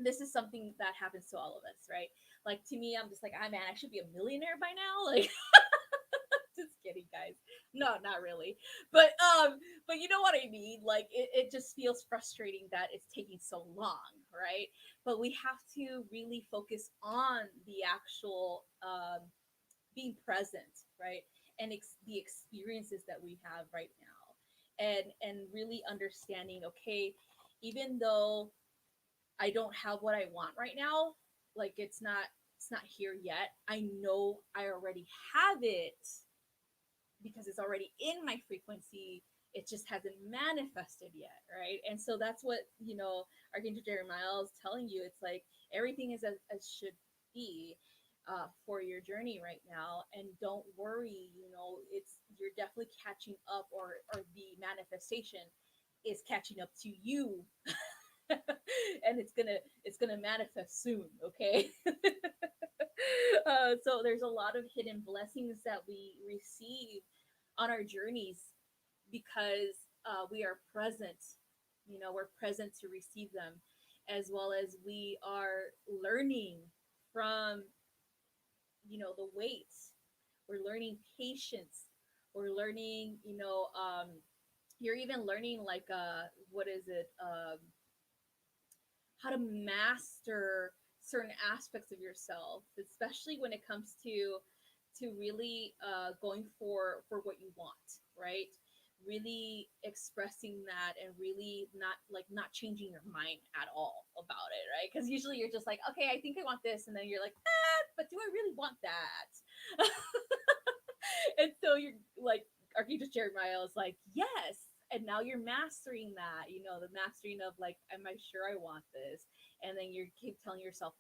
Speaker 2: this is something that happens to all of us, right? Like to me, I'm just like, ah man, I should be a millionaire by now. Like just kidding, guys. No, not really. But you know what I mean? Like it just feels frustrating that it's taking so long, right? But we have to really focus on the actual being present, right? And the experiences that we have right now. And really understanding, okay, even though I don't have what I want right now. Like it's not here yet. I know I already have it because it's already in my frequency. It just hasn't manifested yet, right? And so that's what, Archangel Jeremiah is telling you. It's like everything is as should be for your journey right now. And don't worry, you're definitely catching up, or the manifestation is catching up to you. And it's gonna manifest soon, okay. So there's a lot of hidden blessings that we receive on our journeys because we are present. We're present to receive them, as well as we are learning from the weights. We're learning patience. We're learning, you're even learning like what is it, how to master certain aspects of yourself, especially when it comes to really going for what you want, right? Really expressing that, and really not changing your mind at all about it, right? Because usually you're just like, okay, I think I want this, and then you're like, but do I really want that? And so you're like, Archangel Jeremiah is like, yes. And now you're mastering that, the mastering of like, am I sure I want this? And then you keep telling yourself,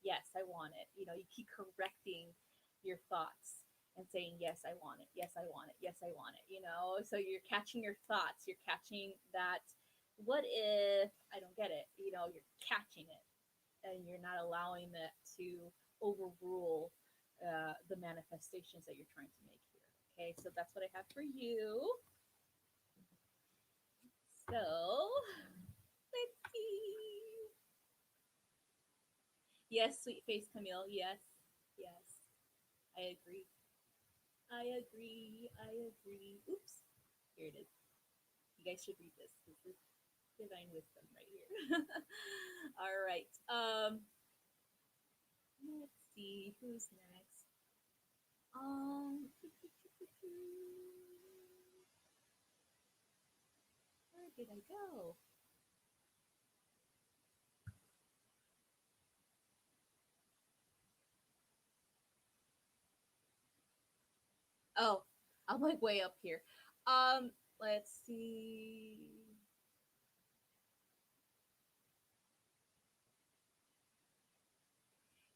Speaker 2: yes, I want it. You keep correcting your thoughts and saying, yes, I want it. Yes, I want it. Yes, I want it. So you're catching your thoughts. You're catching that. What if I don't get it? You're catching it, and you're not allowing that to overrule the manifestations that you're trying to make here. Okay, so that's what I have for you. So let's see. Yes, sweet face Camille. Yes, yes, I agree. I agree. I agree. Oops, here it is. You guys should read this. This is divine wisdom right here. All right. Let's see who's next. Where did I go? Oh, I'm like way up here. Let's see.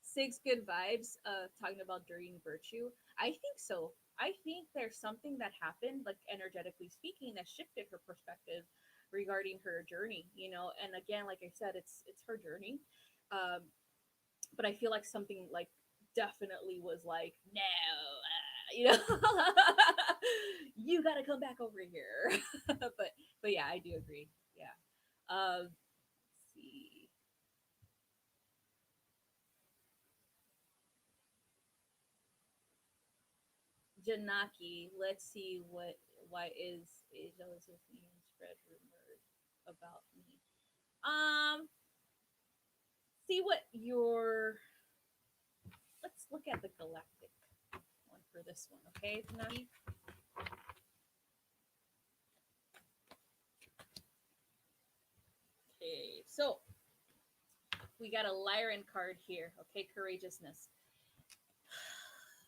Speaker 2: Six good vibes. Talking about dirty and virtue. I think so. I think there's something that happened, like energetically speaking, that shifted her perspective regarding her journey. And again, like I said, it's her journey. Um, but I feel like something like definitely was like, no, you got to come back over here. But yeah, I do agree. Yeah. Let's see. Janaki. Let's see why is jealous of me and spread rumors about me. See what your let's look at the galactic one for this one, okay, Janaki? Okay, so we got a Lyran card here, okay, courageousness.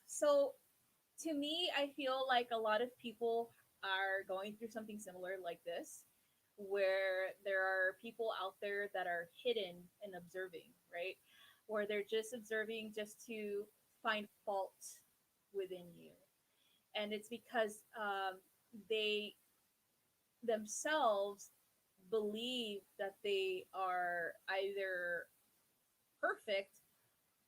Speaker 2: So to me, I feel like a lot of people are going through something similar like this, where there are people out there that are hidden and observing, right? Where they're just observing just to find fault within you. And it's because they themselves believe that they are either perfect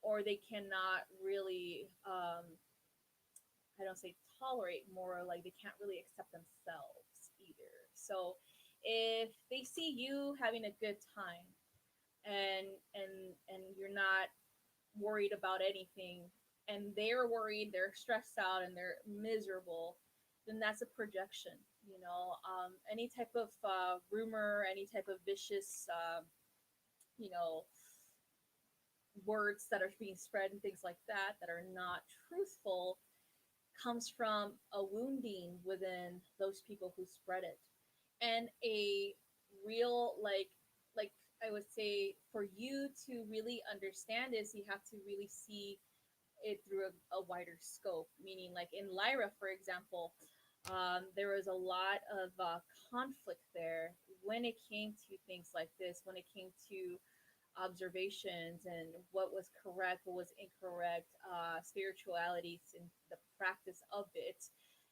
Speaker 2: or they cannot really I don't say tolerate, more like they can't really accept themselves either. So if they see you having a good time and you're not worried about anything and they're worried, they're stressed out and they're miserable, then that's a projection. Any type of rumor, any type of vicious you know words that are being spread and things like that that are not truthful comes from a wounding within those people who spread it, and a real like I would say, for you to really understand this, you have to really see it through a wider scope. Meaning, like in Lyra, for example, there was a lot of conflict there when it came to things like this, when it came to observations and what was correct, what was incorrect, spirituality and the practice of it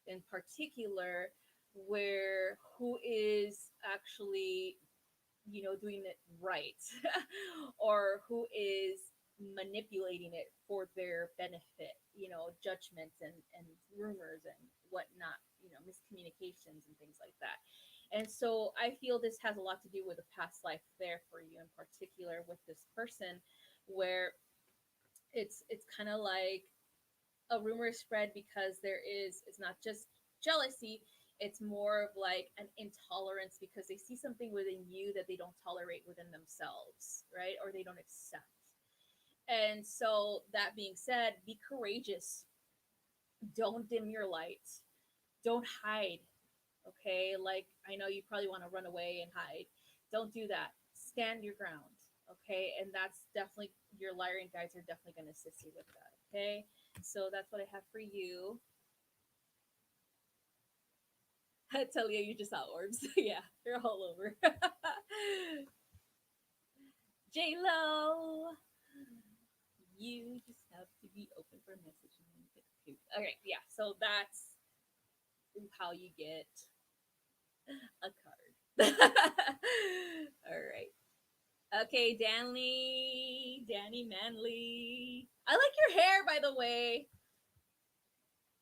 Speaker 2: in particular, where who is actually, doing it right or who is manipulating it for their benefit, judgments and rumors and whatnot, miscommunications and things like that. And so I feel this has a lot to do with a past life there for you in particular with this person, where it's kind of like a rumor is spread because it's not just jealousy, it's more of like an intolerance because they see something within you that they don't tolerate within themselves, right? Or they don't accept. And so that being said, be courageous. Don't dim your light. Don't hide. Okay? Like, I know you probably want to run away and hide. Don't do that. Stand your ground. Okay? And that's definitely, your Lyrian guides are definitely going to assist you with that. Okay? So that's what I have for you. Tell you just saw orbs. Yeah, they're all over. J Lo, you just have to be open for a message and then pick two. Okay, yeah. So that's how you get a card. All right. Okay, Danny Manley. I like your hair, by the way.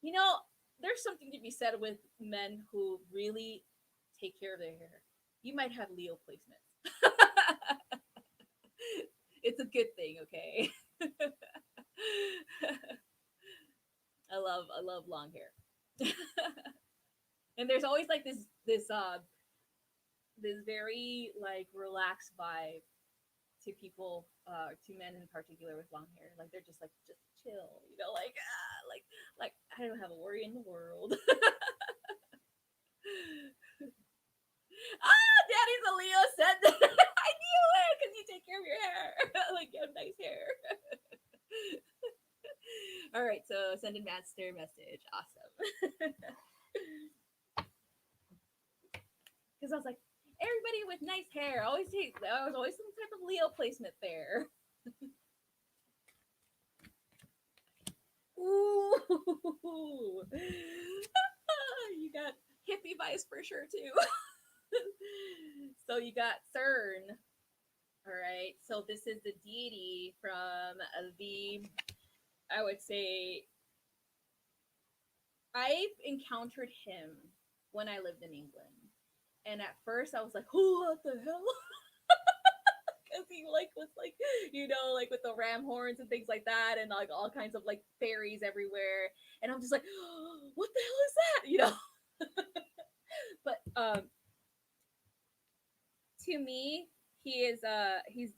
Speaker 2: You know, there's something to be said with men who really take care of their hair. You might have Leo placements. It's a good thing, okay? I love long hair. And there's always like this very like relaxed vibe to people, to men in particular with long hair. Like they're just chill, like I don't have a worry in the world. Daddy's a Leo said that. I knew it because you take care of your hair. Like you have nice hair. All right, so send a master message. Awesome. Because I was like, everybody with nice hair. There was always some type of Leo placement there. Ooh. You got hippie vibes for sure too. So you got Cern. All right. So this is the deity from the, I would say, I've encountered him when I lived in England. And at first I was like, oh, what the hell? Because he like was like, like with the ram horns and things like that, and like all kinds of like fairies everywhere. And I'm just like, oh, what the hell is that? But to me, he's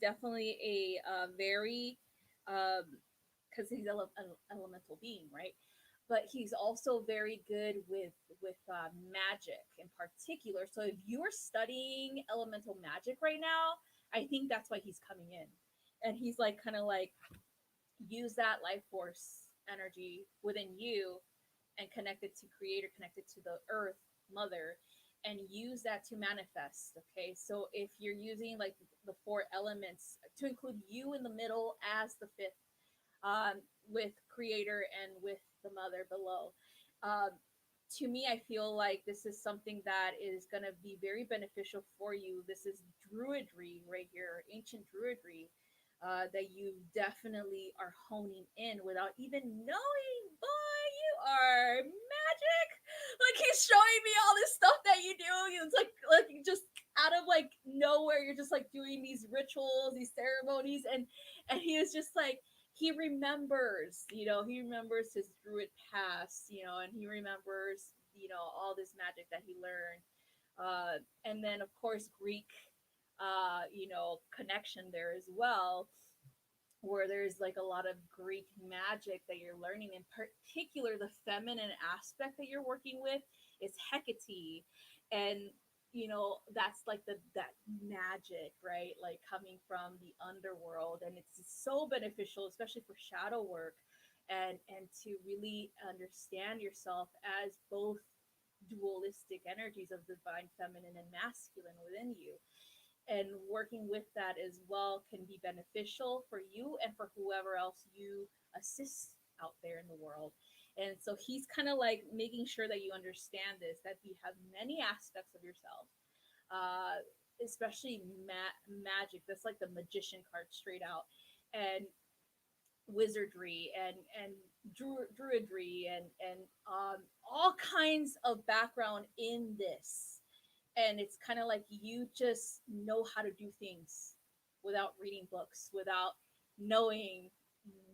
Speaker 2: definitely a very because he's an elemental being, right? But he's also very good with magic in particular. So if you're studying elemental magic right now, I think that's why he's coming in, and he's like kind of like use that life force energy within you and connect it to creator, connect it to the earth mother, and use that to manifest. Okay, so if you're using like the four elements to include you in the middle as the fifth, with creator and with the mother below, um, to me, I feel like this is something that is going to be very beneficial for you. This is druidry right here, ancient druidry, that you definitely are honing in without even knowing. Boy, you are magic. Like he's showing me all this stuff that you do. It's like just out of like nowhere, you're just like doing these rituals, these ceremonies, and he is just like he remembers his druid past, and he remembers, all this magic that he learned. And then, of course, Greek, connection there as well, where there's like a lot of Greek magic that you're learning. In particular, the feminine aspect that you're working with is Hecate, and that's like that magic, right? Like coming from the underworld, and it's so beneficial, especially for shadow work, and to really understand yourself as both dualistic energies of divine feminine and masculine within you, and working with that as well can be beneficial for you and for whoever else you assist out there in the world. And so he's kind of like making sure that you understand this, that you have many aspects of yourself, uh, especially magic. That's like the magician card straight out, and wizardry and druidry and all kinds of background in this. And it's kind of like you just know how to do things without reading books, without knowing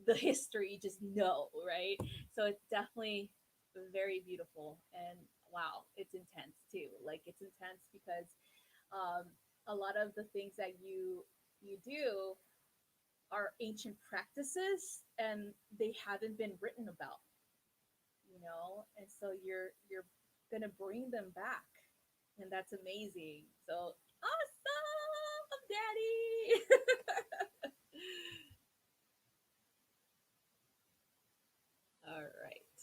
Speaker 2: the history. You just know, right? So it's definitely very beautiful, and wow, it's intense too. Like it's intense because um, a lot of the things that you do are ancient practices and they haven't been written about, and so you're gonna bring them back, and that's amazing. So awesome, daddy. All right.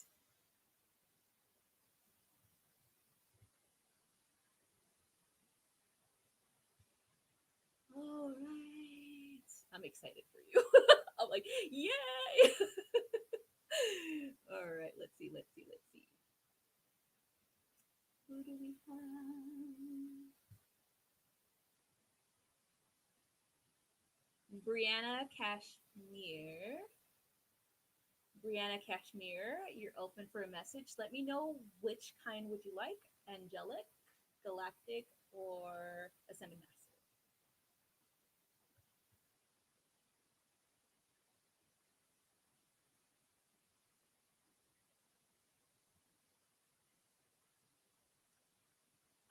Speaker 2: All right, I'm excited for you. I'm like, yay. All right, let's see. Who do we have? Brianna Cashmere. Brianna Cashmere, you're open for a message. Let me know which kind would you like, angelic, galactic, or ascended master.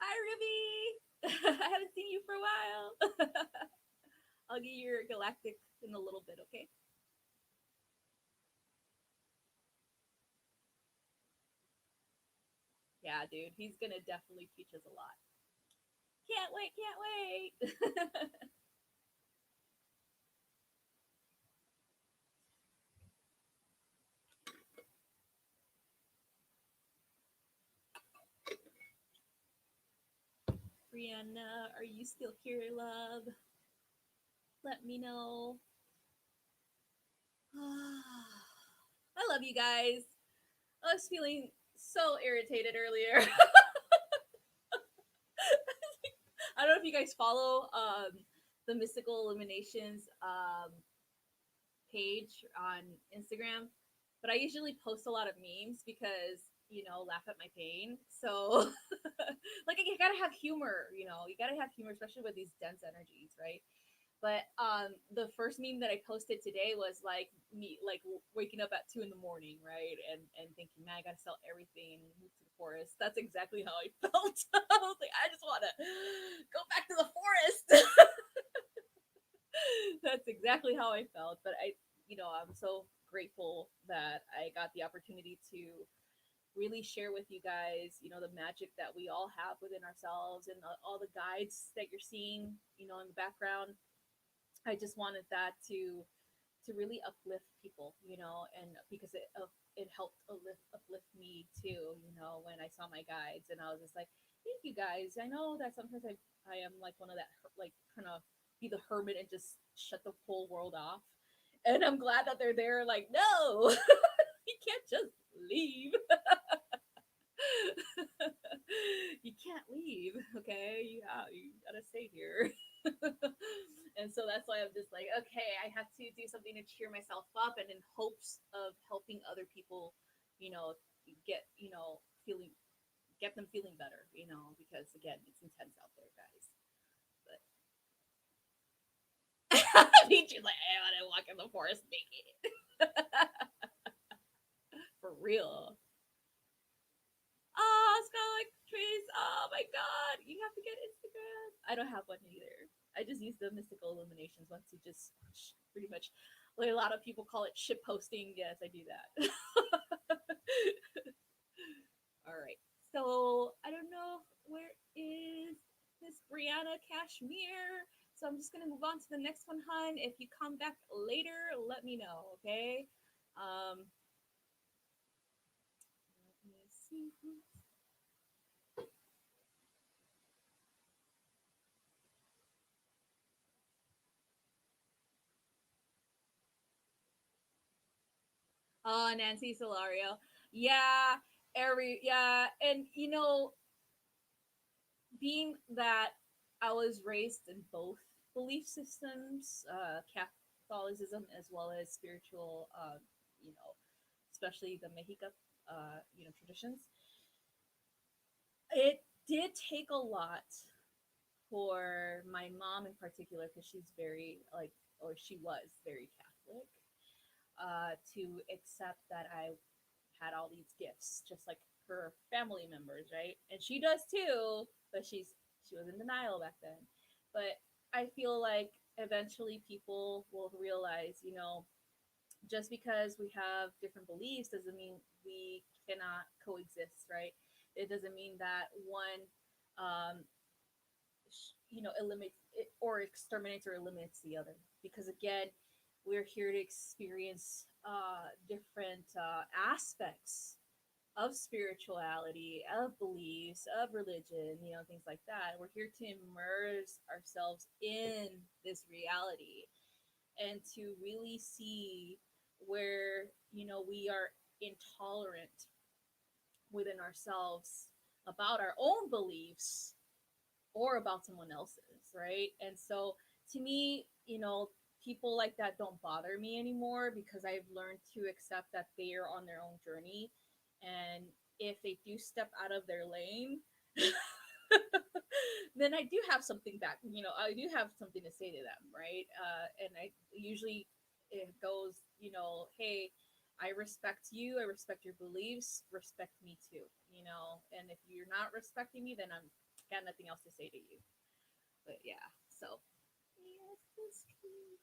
Speaker 2: Hi, Ruby. I haven't seen you for a while. I'll get your galactic in a little bit, okay? Yeah, dude, he's gonna definitely teach us a lot. Can't wait, can't wait. Brianna, are you still here, love? Let me know. I love you guys. I was feeling so irritated earlier. I don't know if you guys follow the Mystical Illuminations page on Instagram, but I usually post a lot of memes because laugh at my pain. So like you gotta have humor. You gotta have humor, especially with these dense energies, right? But the first meme that I posted today was like me like waking up at 2 in the morning, right? And thinking, man, I gotta sell everything and move to the forest. That's exactly how I felt. I was like, I just wanna go back to the forest. That's exactly how I felt. But I'm so grateful that I got the opportunity to really share with you guys, the magic that we all have within ourselves and all the guides that you're seeing, in the background. I just wanted that to really uplift people, and because it helped uplift me too, when I saw my guides, and I was just like, thank you guys. I know that sometimes I am like one of that like kind of be the hermit and just shut the whole world off, and I'm glad that they're there. Like, no, you can't just leave. You can't leave, okay? You gotta stay here. And so that's why I'm just like, okay, I have to do something to cheer myself up, and in hopes of helping other people, you know, get feeling get them feeling better, because again, it's intense out there, guys. But Peach is like, I want to walk in the forest naked. For real. Oh, Skylight Trees. Oh my god. You have to get Instagram. I don't have one either. I just use the Mystical Illuminations one to just pretty much, like a lot of people call it ship posting. Yes, I do that. All right. So I don't know where is Miss Brianna Cashmere. So I'm just gonna move on to the next one, hun. If you come back later, let me know, okay? Um, let me see. Oh, Nancy Solario. Yeah, and being that I was raised in both belief systems, Catholicism as well as spiritual, you know, especially the Mexica, traditions. It did take a lot for my mom in particular, because she's very or she was very Catholic, to accept that I had all these gifts, just like her family members, right? And she does too, but she was in denial back then. But I feel like eventually people will realize, just because we have different beliefs doesn't mean we cannot coexist, right? It doesn't mean that one, um, eliminates it or exterminates or eliminates the other. Because again, we're here to experience different aspects of spirituality, of beliefs, of religion, things like that. We're here to immerse ourselves in this reality and to really see where, we are intolerant within ourselves about our own beliefs or about someone else's, right? And so to me, people like that don't bother me anymore, because I've learned to accept that they are on their own journey. And if they do step out of their lane, then I do have something back. I do have something to say to them, right? And I usually it goes, hey, I respect you. I respect your beliefs. Respect me too. And if you're not respecting me, then I'm got nothing else to say to you. But yeah, so yes, that's true.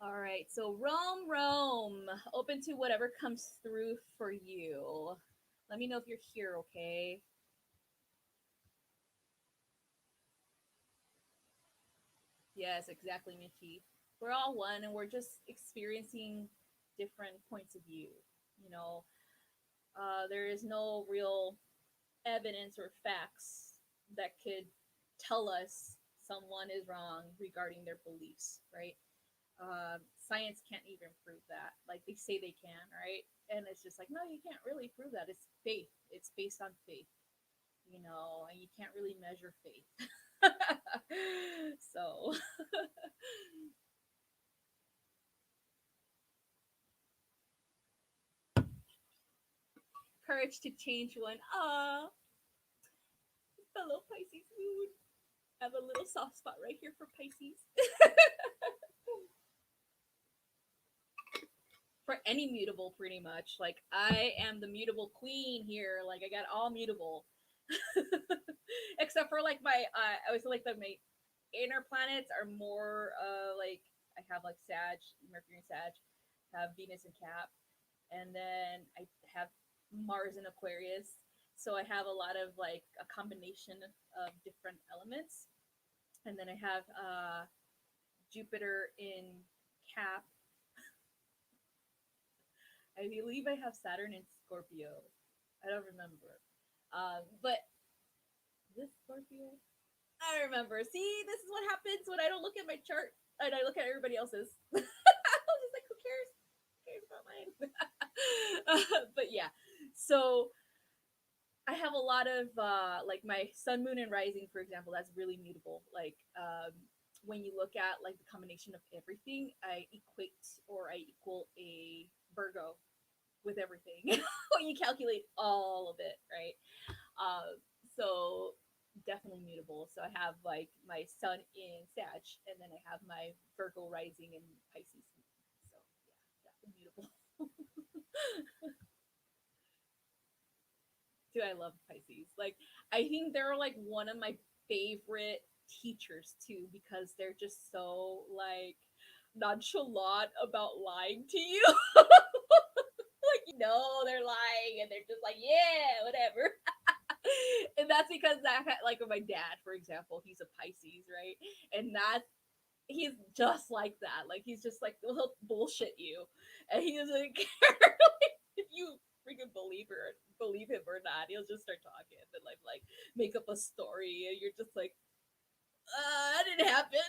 Speaker 2: All right, so Rome, open to whatever comes through for you. Let me know if you're here, okay? Yes, exactly, Michi. We're all one, and we're just experiencing different points of view. You know, there is no real. evidence or facts that could tell us someone is wrong regarding their beliefs, right? Science can't even prove that. Like they say they can, right? And it's just like, no, you can't really prove that. It's faith. It's based on faith, and you can't really measure faith. So, courage to change one. Fellow Pisces moon. I have a little soft spot right here for Pisces. For any mutable, pretty much. Like, I am the mutable queen here. Like, I got all mutable. Except for, like, I was like, my inner planets are more, like, I have, like, Sag, Mercury and Sag, have Venus and Cap, and then I have Mars in Aquarius. So I have a lot of, like, a combination of different elements. And then I have Jupiter in Cap. I believe I have Saturn in Scorpio. I don't remember. But this Scorpio? I don't remember. See, this is what happens when I don't look at my chart and I look at everybody else's. I'm just like, who cares? Who cares about mine? But yeah, so I have a lot of like my sun, moon, and rising, for example. That's really mutable. Like when you look at like the combination of everything, I equate or I equal a Virgo with everything when you calculate all of it, right? So definitely mutable. So I have like my sun in Sag, and then I have my Virgo rising in Pisces. So yeah, definitely mutable. Do I love Pisces? Like, I think they're like one of my favorite teachers too, because they're just so like nonchalant about lying to you. Like, they're lying and they're just like, yeah, whatever. And that's because that, like, with my dad, for example, he's a Pisces, right? And that's he's just like that. Like, he's just like, he'll bullshit you, and he doesn't care if you freaking believe him or not. He'll just start talking and like make up a story, and you're just like, that didn't happen.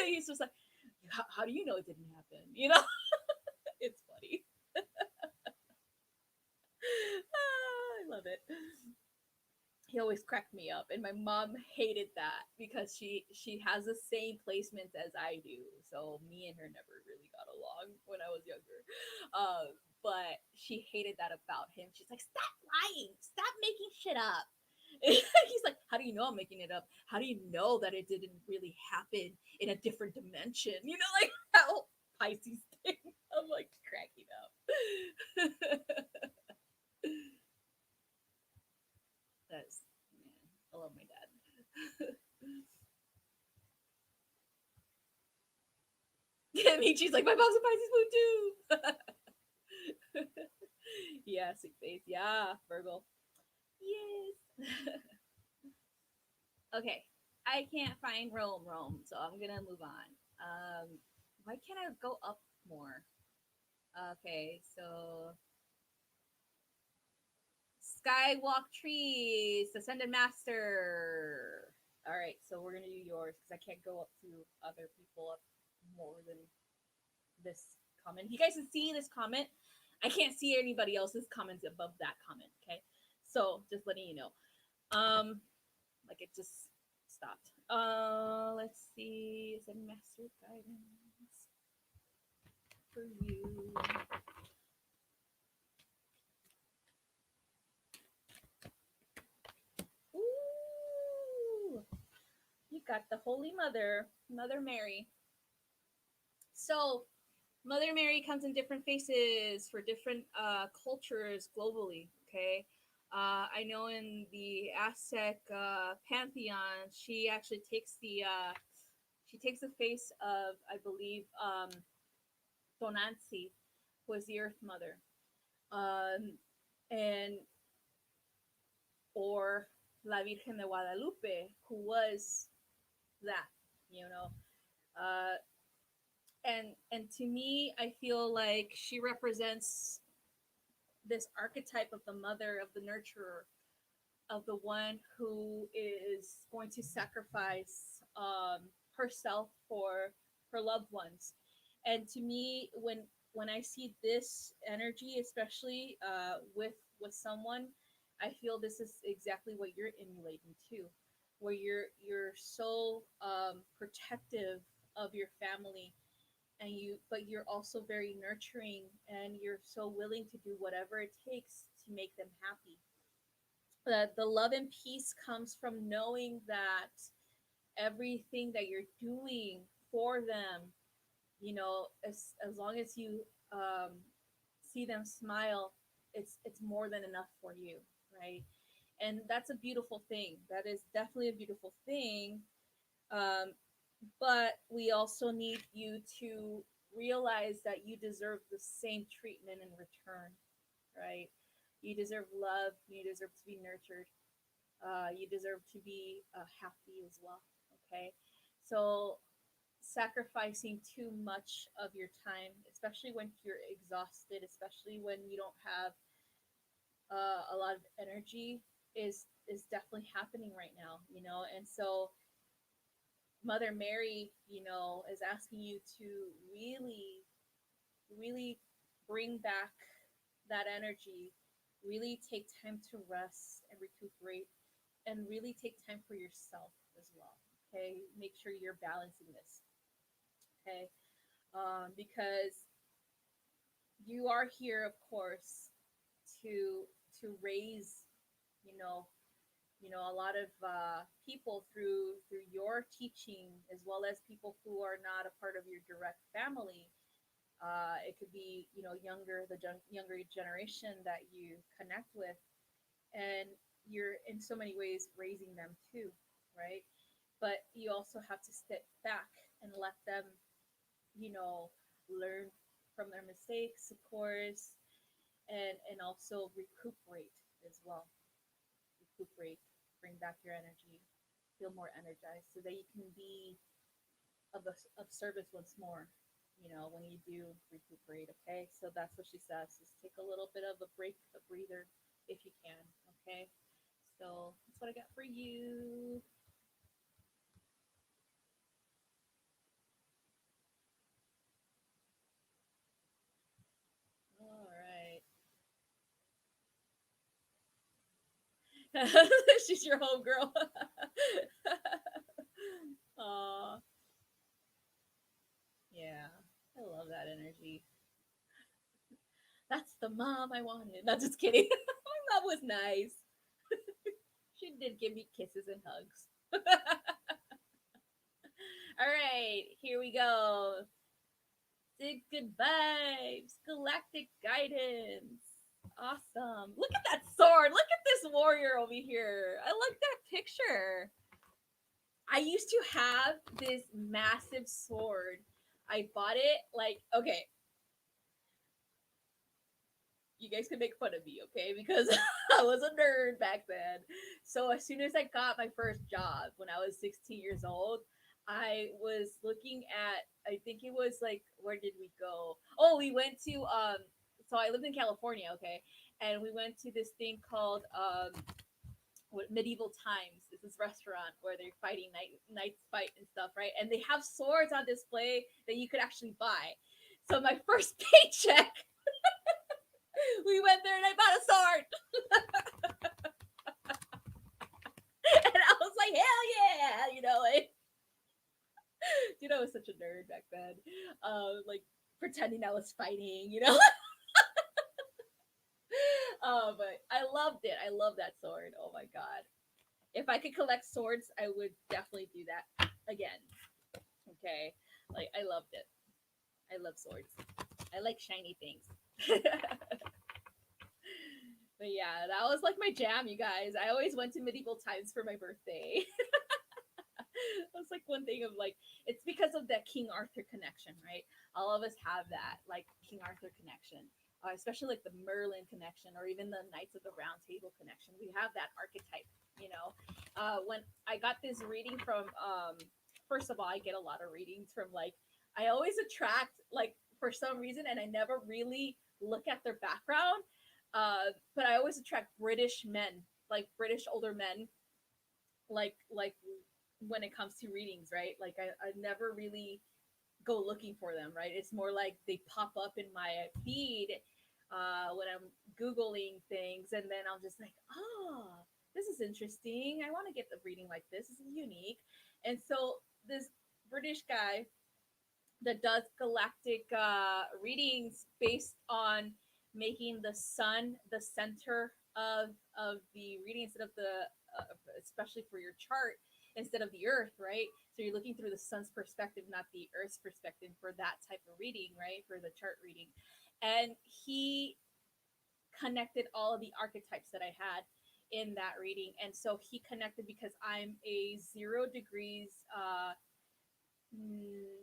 Speaker 2: He's just like, how do you know it didn't happen? It's funny. I love it. He always cracked me up, and my mom hated that because she has the same placements as I do, so me and her never really got along when I was younger. But she hated that about him. She's like, stop lying, stop making shit up. He's like, how do you know I'm making it up? How do you know that it didn't really happen in a different dimension? Like that whole Pisces thing. I'm like cracking up. That's, man, I love my dad. Yeah, Michi's like, my mom's a Pisces moon too. Yeah, sweet face. Yeah, Virgo. Yes. Okay, I can't find Rome, so I'm gonna move on. Why can't I go up more? Okay, so Skywalk Trees, Ascended Master. All right, so we're gonna do yours because I can't go up to other people up more than this comment. If you guys can see this comment, I can't see anybody else's comments above that comment. Okay, so just letting you know. Like it just stopped. Let's see. Is it Master Guidance for you? Ooh, you got the Holy Mother, Mother Mary. So, Mother Mary comes in different faces for different cultures globally. Okay, I know in the Aztec pantheon, she takes the face of, I believe, Tonanzi, who is the Earth Mother, um, and or La Virgen de Guadalupe, who was that, you know. Uh, and to me, I feel like she represents this archetype of the mother, of the nurturer, of the one who is going to sacrifice herself for her loved ones. And to me, when I see this energy, especially with someone, I feel this is exactly what you're emulating too, where you're so protective of your family, and but you're also very nurturing, and you're so willing to do whatever it takes to make them happy. The love and peace comes from knowing that everything that you're doing for them, as long as you see them smile, it's more than enough for you, right? And that's a beautiful thing. That is definitely a beautiful thing. um, but we also need you to realize that you deserve the same treatment in return, right? You deserve love, you deserve to be nurtured, you deserve to be happy as well. Okay, so sacrificing too much of your time, especially when you're exhausted, especially when you don't have a lot of energy, is definitely happening right now. And so Mother Mary, is asking you to really, really bring back that energy, really take time to rest and recuperate, and really take time for yourself as well. Okay, make sure you're balancing this. Okay, because you are here, of course, to raise, you know, a lot of people through your teaching, as well as people who are not a part of your direct family. It could be, younger generation that you connect with, and you're in so many ways raising them too, right? But you also have to step back and let them, learn from their mistakes, of course, and also recuperate as well. Recuperate, bring back your energy, feel more energized, so that you can be of service once more. When you do recuperate. Okay, so that's what she says: is take a little bit of a break, a breather, if you can. Okay, so that's what I got for you. All right. She's your home girl. Aw, yeah. I love that energy. That's the mom I wanted. Not just kidding. My mom was nice. She did give me kisses and hugs. All right, here we go. Dig good vibes. Galactic Guidance. Awesome. Look at that sword. Look at this warrior over here. I like that picture. I used to have this massive sword. I bought it like, okay, you guys can make fun of me, okay? Because I was a nerd back then. So as soon as I got my first job when I was 16 years old, I was looking at, I think it was like, where did we go? Oh, we went to so I lived in California, okay? And we went to this thing called medieval times. It's this restaurant where they're fighting knights fight and stuff, right? And they have swords on display that you could actually buy. So my first paycheck, we went there and I bought a sword. And I was like, hell yeah, I was such a nerd back then. Like pretending I was fighting, but I loved it. I love that sword. Oh my god. If I could collect swords, I would definitely do that again. Okay. Like I loved it. I love swords. I like shiny things. But yeah, that was like my jam, you guys. I always went to medieval times for my birthday. That's like one thing of like, it's because of that King Arthur connection, right? All of us have that like King Arthur connection, especially like the Merlin connection, or even the Knights of the Round Table connection. We have that archetype, when I got this reading from, first of all, I get a lot of readings from like, I always attract like, for some reason, and I never really look at their background, but I always attract British men, like British older men, like when it comes to readings, right? Like I never really go looking for them, right? It's more like they pop up in my feed when I'm Googling things, and then I'm just like, oh, this is interesting. I want to get the reading like this. This is unique. And so this British guy that does galactic readings based on making the sun the center of the reading instead of the especially for your chart instead of the earth, right? So you're looking through the sun's perspective, not the earth's perspective for that type of reading, right? For the chart reading. And he connected all of the archetypes that I had in that reading. And so he connected because I'm a 0 degrees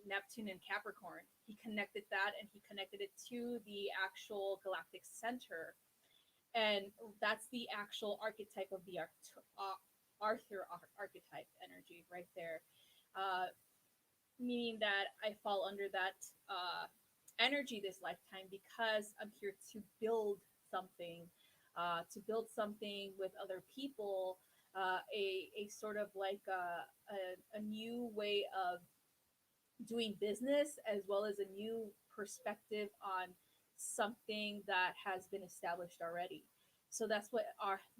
Speaker 2: Neptune and Capricorn. He connected that and he connected it to the actual galactic center. And that's the actual archetype of the Arthur archetype energy right there. Uh, Meaning that I fall under that energy this lifetime because I'm here to build something with other people, a sort of like a new way of doing business as well as a new perspective on something that has been established already. So that's what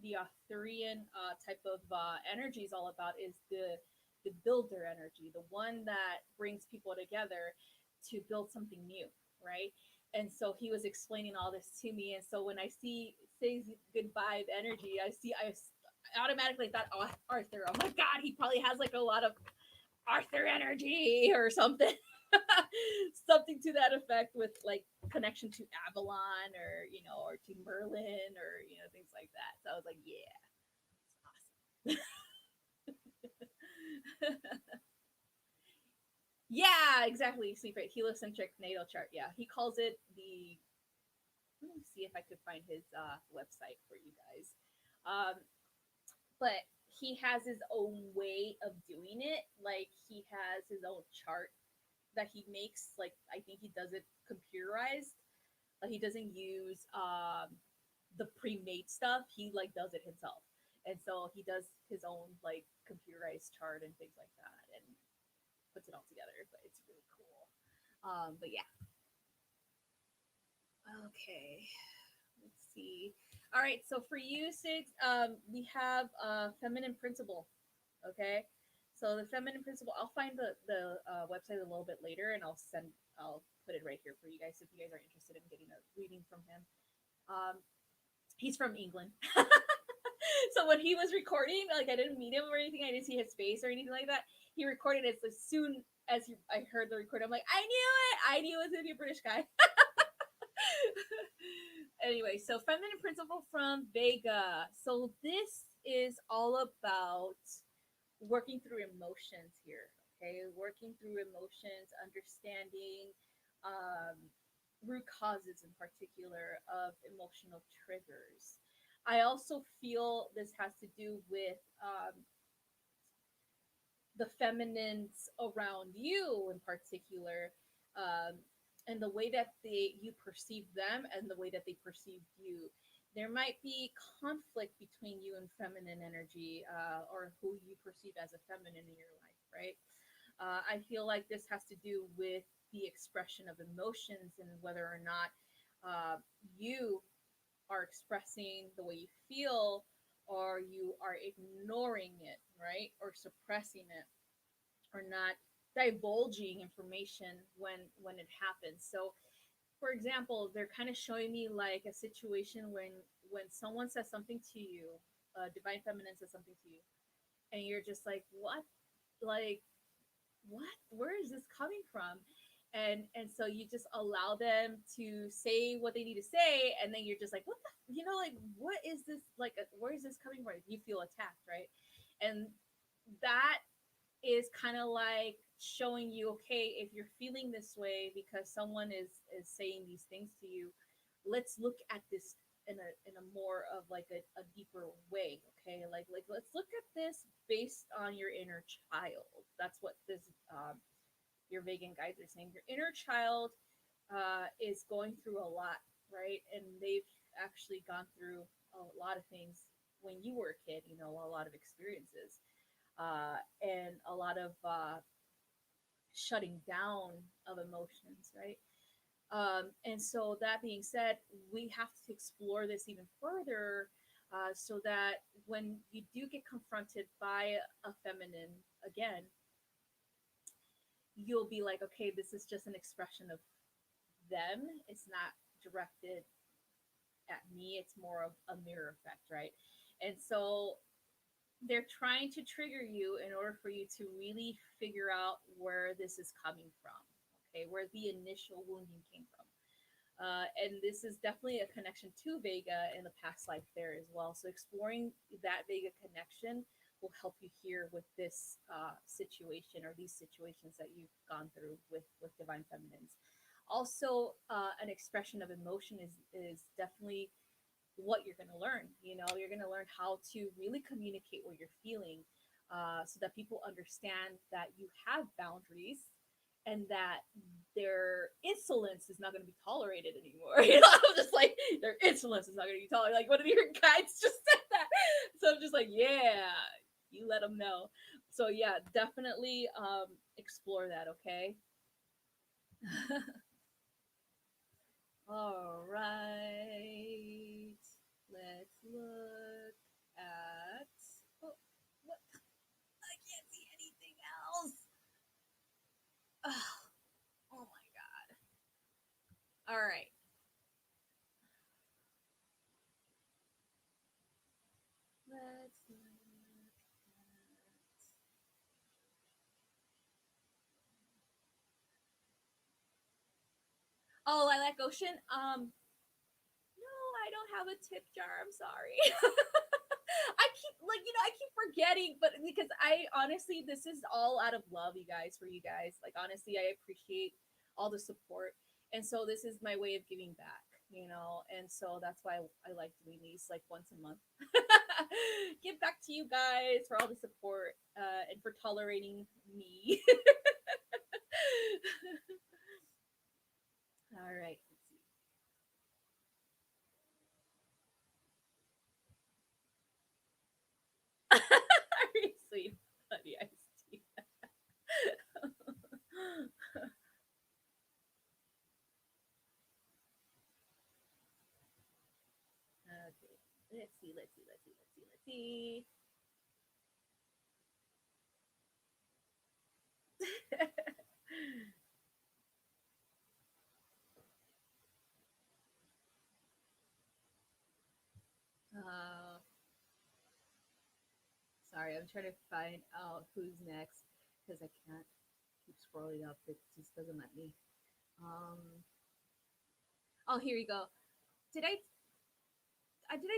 Speaker 2: the Arthurian type of energy is all about, is the builder energy, the one that brings people together to build something new, right? And so he was explaining all this to me, and so when I see say good vibe energy, I automatically thought, oh, Arthur. Oh my God, he probably has like a lot of Arthur energy or something. Something to that effect with like connection to Avalon or or to Merlin or things like that. So I was like, yeah, awesome. Yeah, exactly. Sleep rate, heliocentric natal chart. Yeah, he calls it the. Let me see if I could find his website for you guys. Um, but he has his own way of doing it. Like he has his own chart that he makes. Like I think he does it computerized. Like he doesn't use the pre-made stuff. He like does it himself, and so he does his own like computerized chart and things like that, and puts it all together. But it's really cool. But yeah. Okay. Let's see. All right. So for you, Six, we have feminine principle. Okay. So the feminine principle, I'll find the website a little bit later, and I'll put it right here for you guys if you guys are interested in getting a reading from him. Um, he's from England. So when he was recording, like I didn't meet him or anything, I didn't see his face or anything like that. He recorded it as soon as I heard the record. I'm like, I knew it. I knew it was gonna be a British guy. Anyway, so feminine principle from Vega. So this is all about working through emotions here. Okay, working through emotions, understanding root causes in particular of emotional triggers. I also feel this has to do with the feminines around you in particular, um, and the way that you perceive them and the way that they perceive you. There might be conflict between you and feminine energy, or who you perceive as a feminine in your life, right? I feel like this has to do with the expression of emotions and whether or not you are expressing the way you feel or you are ignoring it, right? Or suppressing it or not divulging information when it happens. So for example, they're kind of showing me like a situation when someone says something to you, divine feminine says something to you, and you're just like, what? Like, what? Where is this coming from? And so you just allow them to say what they need to say, and then you're just like, what the, like, what is this, like, where is this coming from? You feel attacked, right? And that is kind of like showing you, okay, if you're feeling this way because someone is saying these things to you, let's look at this in a more of like a deeper way. Okay, like let's look at this based on your inner child. That's what this your vegan guides are saying. Your inner child is going through a lot, right? And they've actually gone through a lot of things when you were a kid, a lot of experiences, and a lot of shutting down of emotions, right? And so, that being said, we have to explore this even further, so that when you do get confronted by a feminine again, you'll be like, okay, this is just an expression of them. It's not directed at me, it's more of a mirror effect, right? And so, they're trying to trigger you in order for you to really figure out where this is coming from, okay, where the initial wounding came from. And this is definitely a connection to Vega in the past life there as well. So exploring that Vega connection will help you here with this situation, or these situations that you've gone through with divine feminines. Also, an expression of emotion is definitely what you're going to learn. You're going to learn how to really communicate what you're feeling, so that people understand that you have boundaries, and that their insolence is not going to be tolerated anymore. I'm just like, their insolence is not going to be tolerated. Like, one of your guides just said that. So I'm just like, yeah, you let them know. So yeah, definitely explore that, okay? All right. Let's look at. Oh, what? I can't see anything else. Oh, oh my god. All right. Let's look at. Oh, Lilac Ocean. No, I don't have a tip jar. I'm sorry. I keep forgetting, but because I honestly, this is all out of love, you guys, for you guys. Like, honestly, I appreciate all the support, and so this is my way of giving back, and so that's why I like doing these like once a month. Give back to you guys for all the support, and for tolerating me. All right, let's see. Sweet, buddy, I see. Okay, let's see, let's see, let's see, let's see, let's see. uh, Sorry, I'm trying to find out who's next because I can't keep scrolling up. It just doesn't let me. Um, oh, here you go. Did I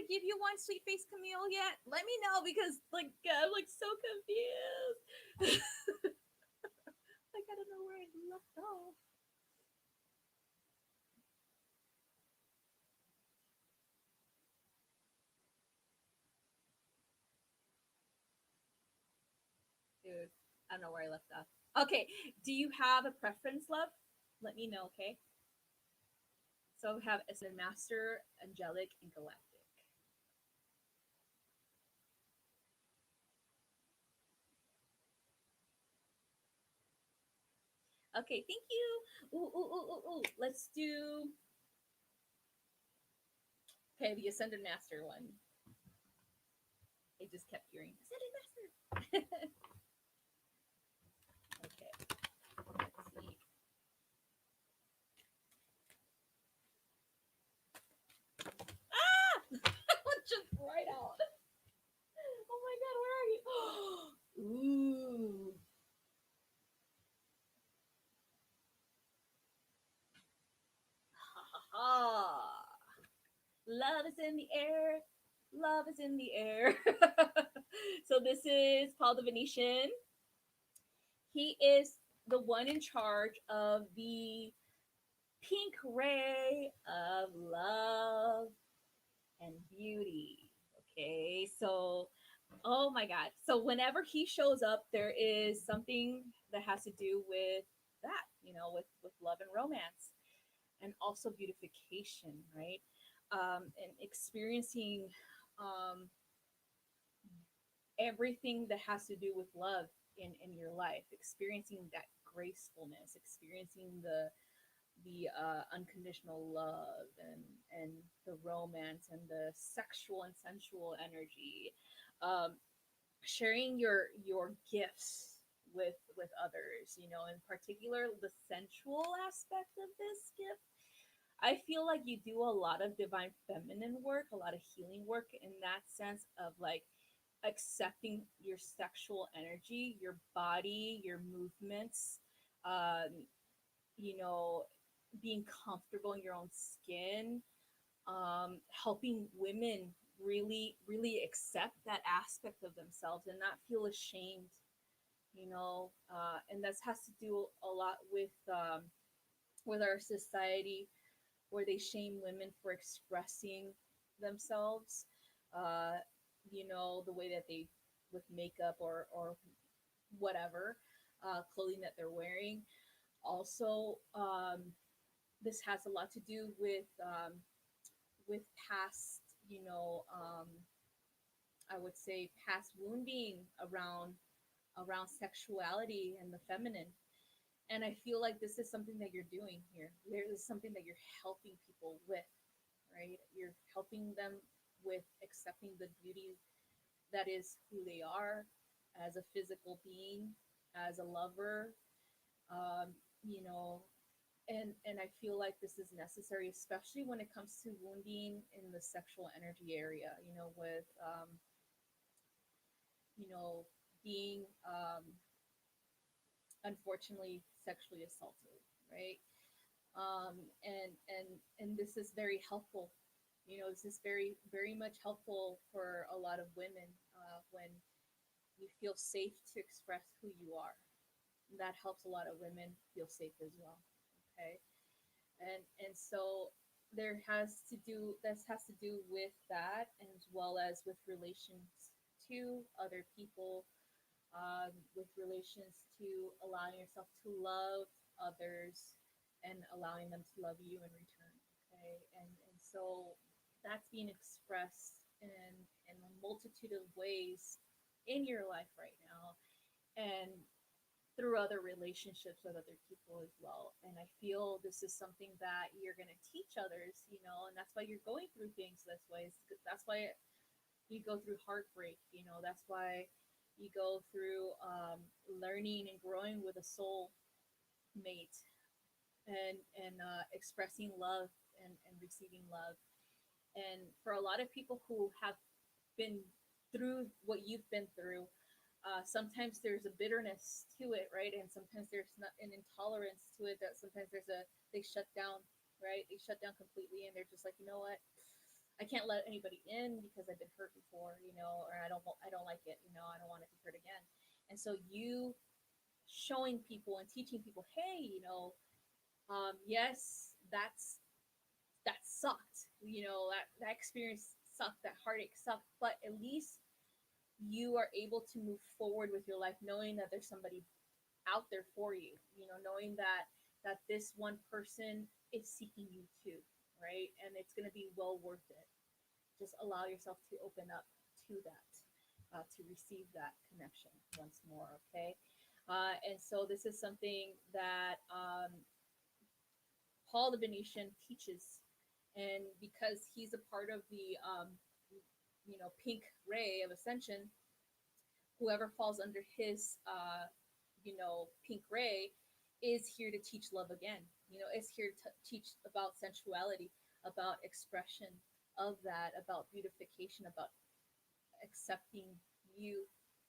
Speaker 2: give you one, Sweet Face Camille, yet? Let me know, because like I'm like so confused. Like, I don't know where I left off. Dude, I don't know where I left off. Okay, do you have a preference, love? Let me know, okay? So we have Ascended Master, Angelic, and Galactic. Okay, thank you. Ooh, ooh, ooh, ooh, ooh. Let's do, okay, the Ascended Master one. I just kept hearing Ascended Master. Okay, let's see. Ah! Just right out. Oh my god, where are you? Ooh. Ha ha ha. Love is in the air. Love is in the air. So this is Paul the Venetian. He is the one in charge of the pink ray of love and beauty. Okay, so oh my god. So whenever he shows up, there is something that has to do with that, with love and romance, and also beautification, right? And experiencing, um, everything that has to do with love in your life, experiencing that gracefulness, experiencing the unconditional love and the romance and the sexual and sensual energy, um, sharing your gifts with others, in particular the sensual aspect of this gift. I feel like you do a lot of divine feminine work, a lot of healing work in that sense of like accepting your sexual energy, your body, your movements, um, you know, being comfortable in your own skin, helping women really accept that aspect of themselves and not feel ashamed, and that has to do a lot with our society where they shame women for expressing themselves, uh, the way that they with makeup or whatever clothing that they're wearing. Also, this has a lot to do with past, I would say past wounding around sexuality and the feminine. And I feel like this is something that you're doing here. There is something that you're helping people with, right? You're helping them with accepting the beauty that is who they are as a physical being, as a lover, um, you know, and I feel like this is necessary, especially when it comes to wounding in the sexual energy area. With you know being unfortunately sexually assaulted, right? And this is very helpful. This is very much helpful for a lot of women when you feel safe to express who you are. That helps a lot of women feel safe as well. Okay, and so this has to do with that, as well as with relations to other people, with relations to allowing yourself to love others and allowing them to love you in return. Okay, and so that's being expressed in a multitude of ways in your life right now, and through other relationships with other people as well. And I feel this is something that you're going to teach others, and that's why you're going through things this way. That's why you go through heartbreak, that's why you go through learning and growing with a soul mate, and expressing love and receiving love. And for a lot of people who have been through what you've been through, sometimes there's a bitterness to it, right? And sometimes there's not an intolerance to it. That sometimes they shut down, right? They shut down completely, and they're just like, you know what? I can't let anybody in because I've been hurt before, or I don't like it, I don't want to be hurt again. And so you showing people and teaching people, hey, yes, that sucked, that experience sucked, that heartache sucked, but at least you are able to move forward with your life knowing that there's somebody out there for you, knowing that this one person is seeking you too, right? And it's going to be well worth it. Just allow yourself to open up to that, to receive that connection once more. Okay, and so this is something that Paul the Venetian teaches, and because he's a part of the pink ray of ascension, whoever falls under his pink ray is here to teach love again. Is here to teach about sensuality, about expression of that, about beautification, about accepting you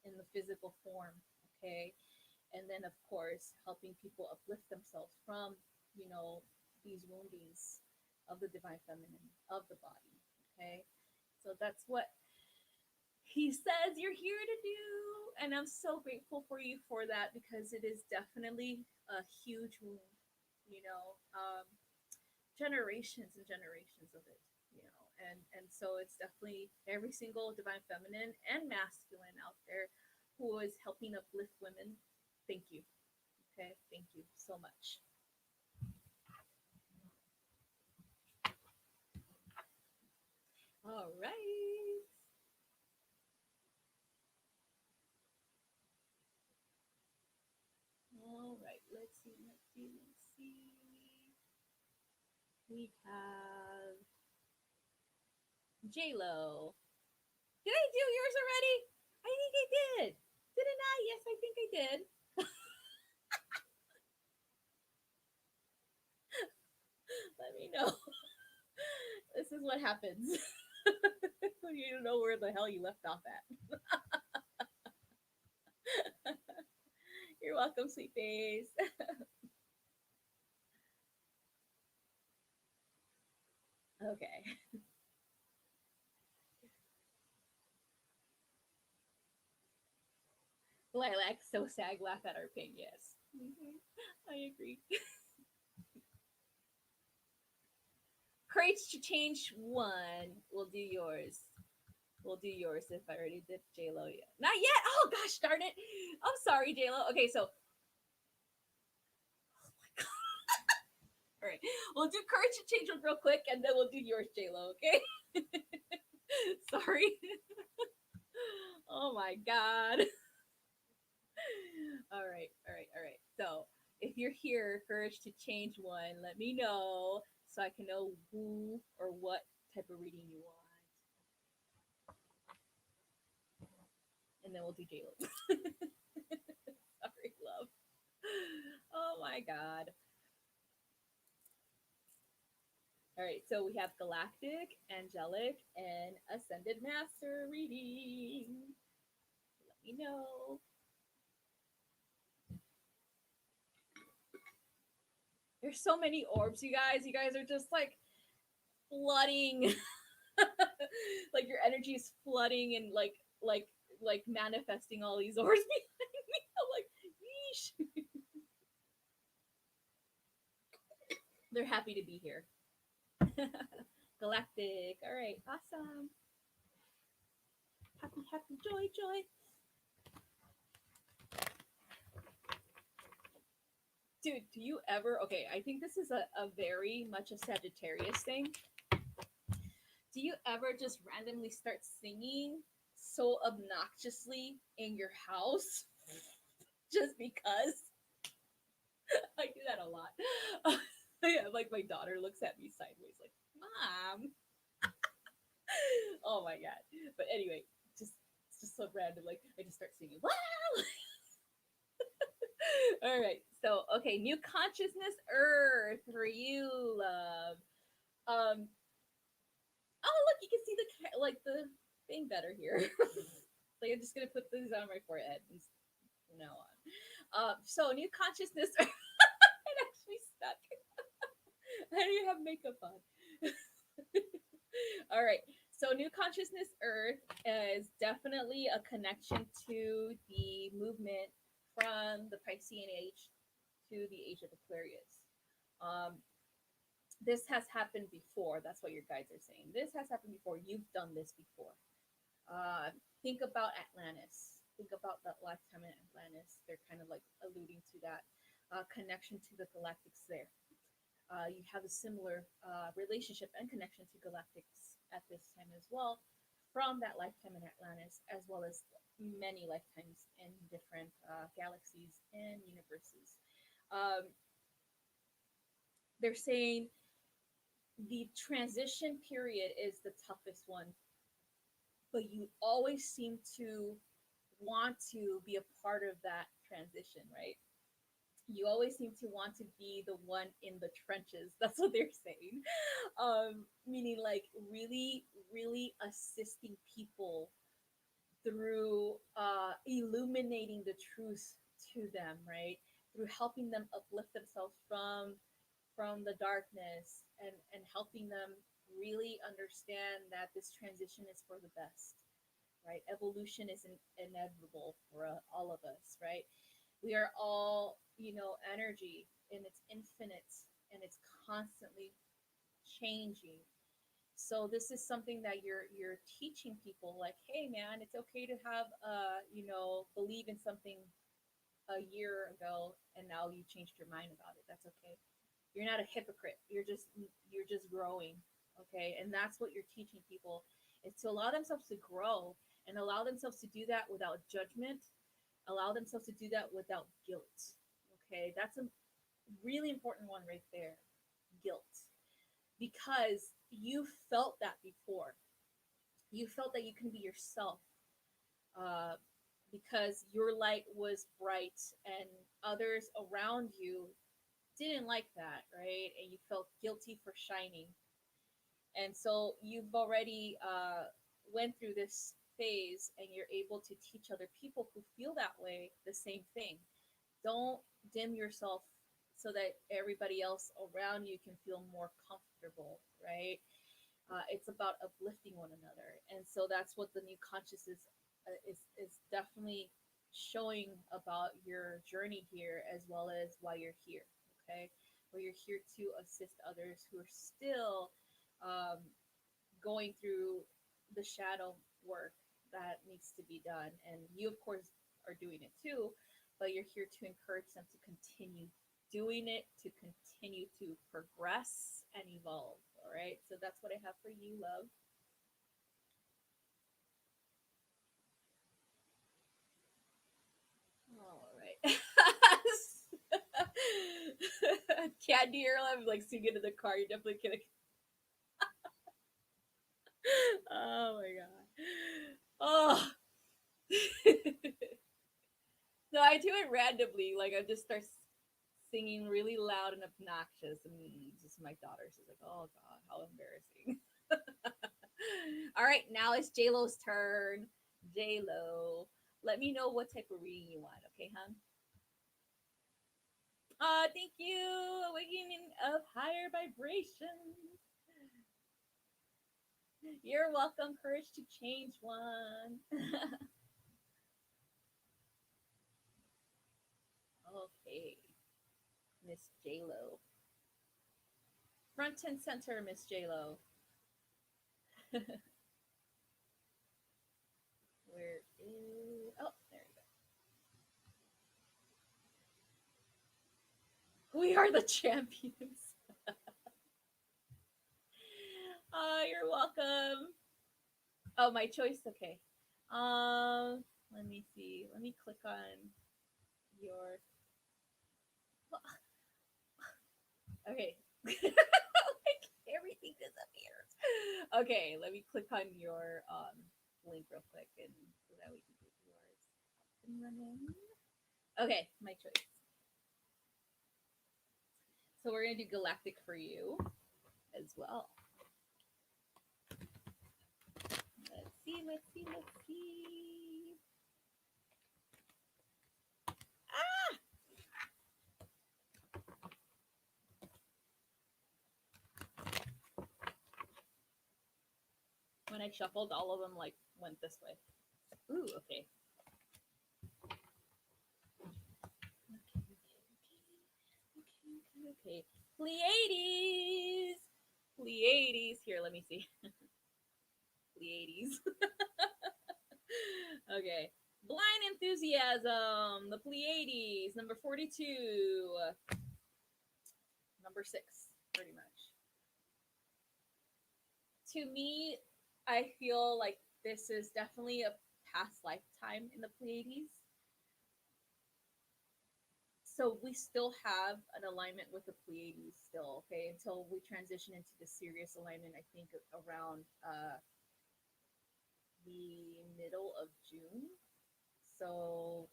Speaker 2: in the physical form. Okay, and then of course helping people uplift themselves from you know these woundings of the divine feminine of the body. Okay, so that's what he says you're here to do, and I'm so grateful for you for that, because it is definitely a huge wound, you know um, generations and generations of it, and so it's definitely every single divine feminine and masculine out there who is helping uplift women. Thank you. Okay, thank you so much. All right. let's see, let's see. We have J Lo. Did I do yours already? I think I did. Didn't I? Yes, I think I did. Let me know. This is what happens when you don't know where the hell you left off at. You're welcome, sweet face. Okay. Lilac, so sag, laugh at our pain. Yes. I agree. Courage to change one. We'll do yours. We'll do yours if I already did J Lo yet. Not yet. Oh gosh, darn it. I'm sorry, J Lo. Okay, so all right, we'll do courage to change one real quick, and then we'll do yours, J Lo. Okay. Sorry. Oh my god. All right, all right, all right. So if you're here, courage to change one, let me know so I can know who or what type of reading you want, and then we'll do J Lo. Sorry, love. Oh my god. All right, so we have Galactic, Angelic, and Ascended Master reading. Let me know. There's so many orbs, you guys. You guys are just like flooding, like your energy is flooding and like manifesting all these orbs behind me. I'm like, yeesh. They're happy to be here. Galactic. All right, awesome. Happy, happy, joy, joy. Dude, do you ever? Okay, I think this is a very much a Sagittarius thing. Do you ever just randomly start singing so obnoxiously in your house just because? I do that a lot. Yeah, like my daughter looks at me sideways, like, "Mom." Oh my god! But anyway, just it's just so random. Like I just start singing. Wow! All right. So okay, new consciousness Earth for you, love. Um. Oh look, you can see like the thing better here. Like I'm just gonna put these on my forehead from now on. So new consciousness. It actually stuck. I don't even have makeup on. All right. So new consciousness Earth is definitely a connection to the movement from the Piscean age to the age of Aquarius. Um, this has happened before. That's what your guides are saying. This has happened before. You've done this before. Think about Atlantis. Think about that lifetime in Atlantis. They're kind of like alluding to that connection to the galactics there. You have a similar relationship and connection to galactics at this time as well from that lifetime in Atlantis, as well as many lifetimes in different galaxies and universes. Um, they're saying the transition period is the toughest one, but you always seem to want to be a part of that transition, right? You always seem to want to be the one in the trenches. That's what they're saying. Meaning like really, really assisting people through illuminating the truth to them, right? Through helping them uplift themselves from the darkness and helping them really understand that this transition is for the best, right? Evolution is inevitable for all of us, right? We are all, energy, and it's infinite, and it's constantly changing. So this is something that you're teaching people, like, hey man, it's okay to have believe in something a year ago and now you changed your mind about it. That's okay. You're not a hypocrite. You're just growing. Okay. And that's what you're teaching people, is to allow themselves to grow and allow themselves to do that without judgment, allow themselves to do that without guilt. Okay. That's really important one right there, guilt. Because you felt that before. You felt that you can be yourself, uh, because your light was bright and others around you didn't like that, right? And you felt guilty for shining. And so you've already went through this phase, and you're able to teach other people who feel that way the same thing. Don't dim yourself so that everybody else around you can feel more comfortable, right? It's about uplifting one another, and so that's what the new consciousness is definitely showing about your journey here, as well as why you're here. Okay, where you're here to assist others who are still um, going through the shadow work that needs to be done, and you of course are doing it too, but you're here to encourage them to continue doing it, to continue to progress and evolve. All right, so that's what I have for you, love. All right. Candy Earl, I'm like singing in the car. You're definitely gonna. Oh my god. Oh. No, I do it randomly. Like I just start singing really loud and obnoxious, and just my daughter's just like, "Oh God, how embarrassing!" All right, now it's J Lo's turn. J Lo, let me know what type of reading you want, okay, hon? Thank you. Awakening of higher vibrations. You're welcome. Courage to change one. Okay, Miss J Lo. Front and center, Miss J Lo. Where is? Oh, there you go. We are the champions. You're welcome. Oh, my choice. Okay. Let me see. Let me click on your. Okay. Like everything disappears. Okay, let me click on your link real quick, and so that we can get yours up and running. Okay, my choice. So we're gonna do galactic for you as well. Let's see, let's see, let's see. Ah! When I shuffled, all of them like went this way. Ooh, okay. Okay. Pleiades! Pleiades. Here, let me see. Pleiades. Okay. Blind Enthusiasm, the Pleiades, number 42. Number 6, pretty much. To me, I feel like this is definitely a past lifetime in the Pleiades. So we still have an alignment with the Pleiades still, okay, until we transition into the Sirius alignment, I think around the middle of June. So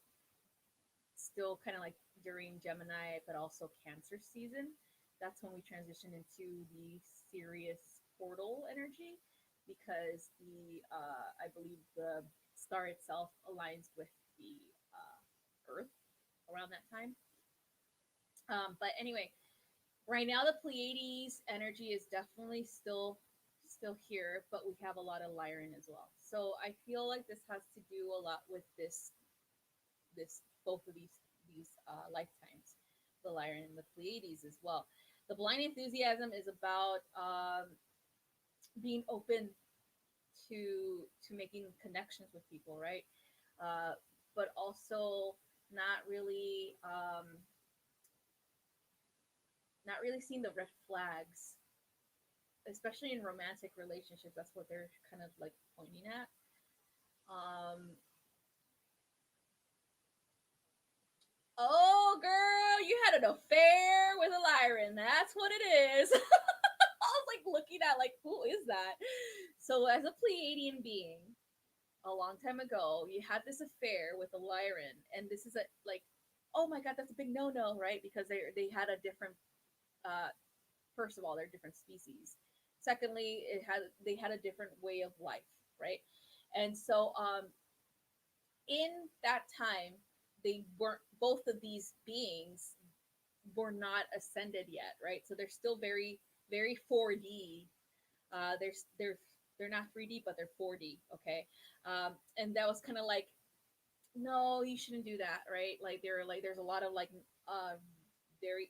Speaker 2: still kind of like during Gemini, but also Cancer season. That's when we transition into the Sirius portal energy, because the I believe the star itself aligns with the Earth around that time. But anyway, right now the Pleiades energy is definitely still here, but we have a lot of Lyran as well. So I feel like this has to do a lot with this both of these lifetimes, the Lyran and the Pleiades as well. The blind enthusiasm is about being open to making connections with people, right? Uh, but also not really not really seeing the red flags, especially in romantic relationships. That's what they're kind of like pointing at. Um, oh, girl, you had an affair that's what it is. I was like looking at like, who is that? So as a Pleiadian being, a long time ago, you had this affair with a Lyran, and this is a like, oh my god, that's a big no-no, right? Because they had a different, uh, first of all, they're different species. Secondly, they had a different way of life, right? And so, in that time, they weren't both of these beings were not ascended yet, right? So they're still very 4D. They're not 3D, but they're 4D. Okay, and that was kind of like, no, you shouldn't do that, right? Like there's a lot of like very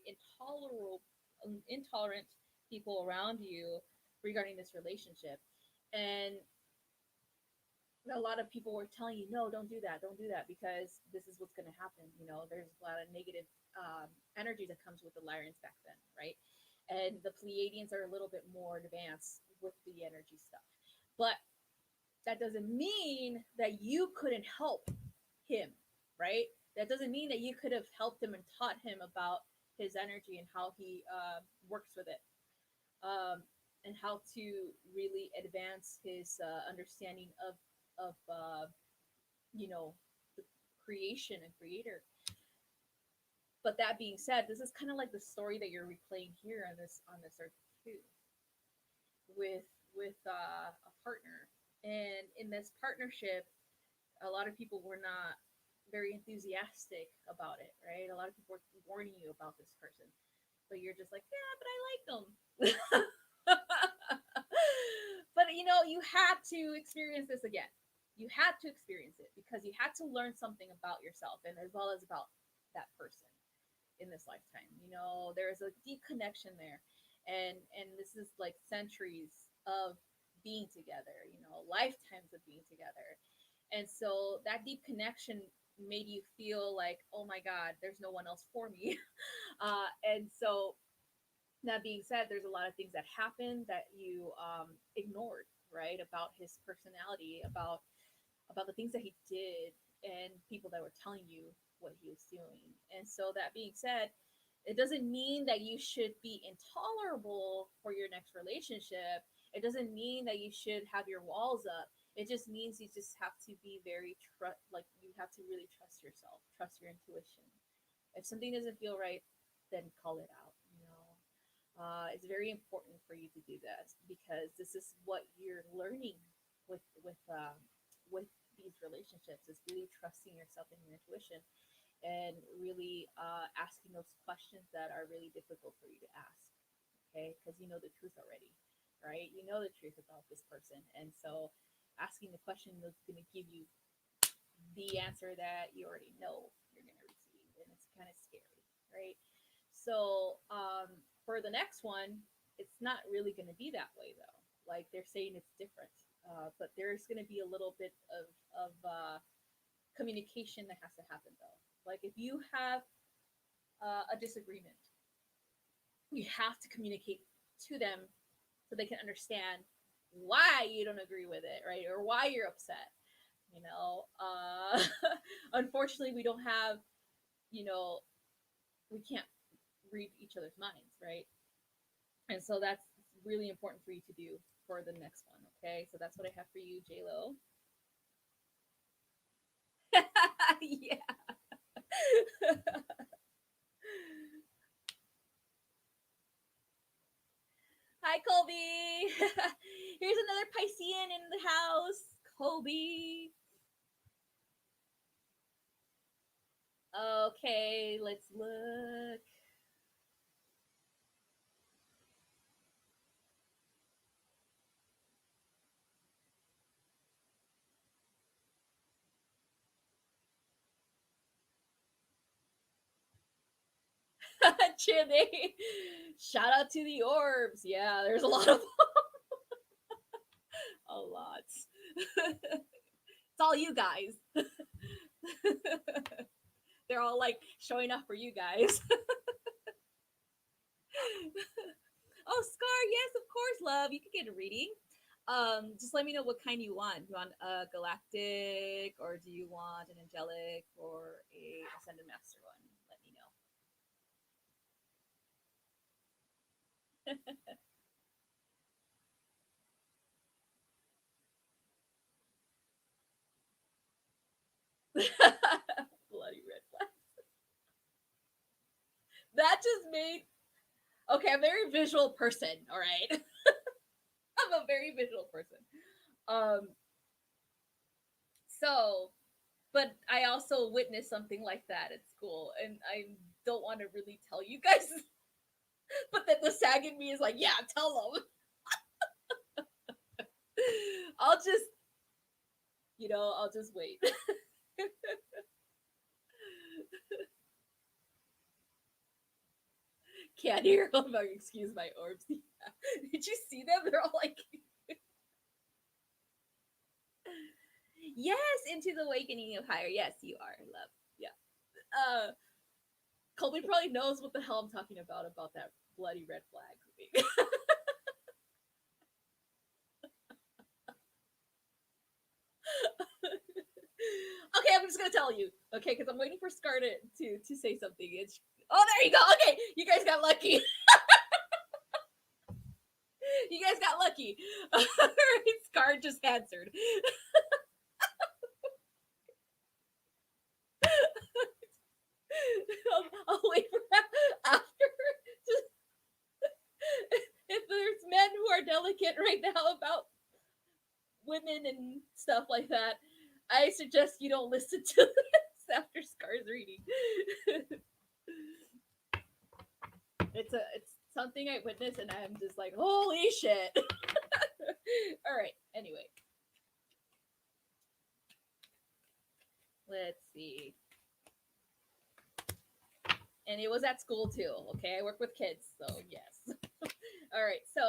Speaker 2: intolerant people around you regarding this relationship, and a lot of people were telling you, no, don't do that, because this is what's going to happen. You know, there's a lot of negative energy that comes with the Lyrans back then, right? And the Pleiadians are a little bit more advanced with the energy stuff, but that doesn't mean that you couldn't help him, right? That doesn't mean that you could have helped him and taught him about his energy and how he works with it, and how to really advance his understanding of you know, the creation and creator. But that being said, this is kind of like the story that you're replaying here on this earth too, with a partner. And in this partnership, a lot of people were not very enthusiastic about it, right? A lot of people were warning you about this person, but you're just like, yeah, but I like them. But you know, you had to experience this again. You had to experience it because you had to learn something about yourself and as well as about that person in this lifetime. You know, there's a deep connection there, and this is like centuries of being together. You know, lifetimes of being together, and so that deep connection made you feel like, oh my god, there's no one else for me. And so that being said, there's a lot of things that happened that you ignored, right? About his personality, about the things that he did, and people that were telling you what he was doing. And so that being said, it doesn't mean that you should be intolerable for your next relationship. It doesn't mean that you should have your walls up. It just means you just have to be like you have to really trust yourself, trust your intuition. If something doesn't feel right, then call it out. You know, it's very important for you to do this because this is what you're learning with these relationships is really trusting yourself and your intuition and really asking those questions that are really difficult for you to ask. Okay, because you know the truth already, right? You know the truth about this person, and so asking the question that's going to give you the answer that you already know you're going to receive, and it's kind of scary, right? So for the next one, it's not really going to be that way though. Like they're saying it's different, but there's going to be a little bit of communication that has to happen though. Like if you have a disagreement, you have to communicate to them so they can understand why you don't agree with it, right? Or why you're upset. You know, unfortunately, we don't have, you know, we can't read each other's minds, right? And so that's really important for you to do for the next one. Okay, so that's what I have for you, J Lo. Yeah. Hi, Colby. Here's another Piscean in the house, Colby. Okay, let's look. Chimney. Shout out to the orbs. Yeah, there's a lot of a lot. It's all you guys. They're all like showing up for you guys. Oh, Scar, yes, of course, love. You can get a reading. Just let me know what kind you want. Do you want a galactic, or do you want an angelic, or a ascended master one? Let me know. Bloody red flag. That just made. Okay, I'm a very visual person, alright? I'm a very visual person. Um, so, but I also witnessed something like that at school, and I don't want to really tell you guys. But then the sag in me is like, yeah, tell them. I'll just, I'll just wait. Can't hear them. Excuse my orbs. Did you see them? They're all like, yes, into the awakening of higher. Yes, you are, love. Yeah. Colby probably knows what the hell I'm talking about that bloody red flag. Okay, I'm just gonna tell you. Okay, because I'm waiting for Scar to say something. Oh, there you go. Okay, you guys got lucky. You guys got lucky. Scar just answered. I'll wait for that after. If there's men who are delicate right now about women and stuff like that, I suggest you don't listen to this after Scar's reading. It's something I witnessed, and I'm just like, holy shit. All right. Anyway, let's see. And it was at school too. Okay, I work with kids, so yes. All right. So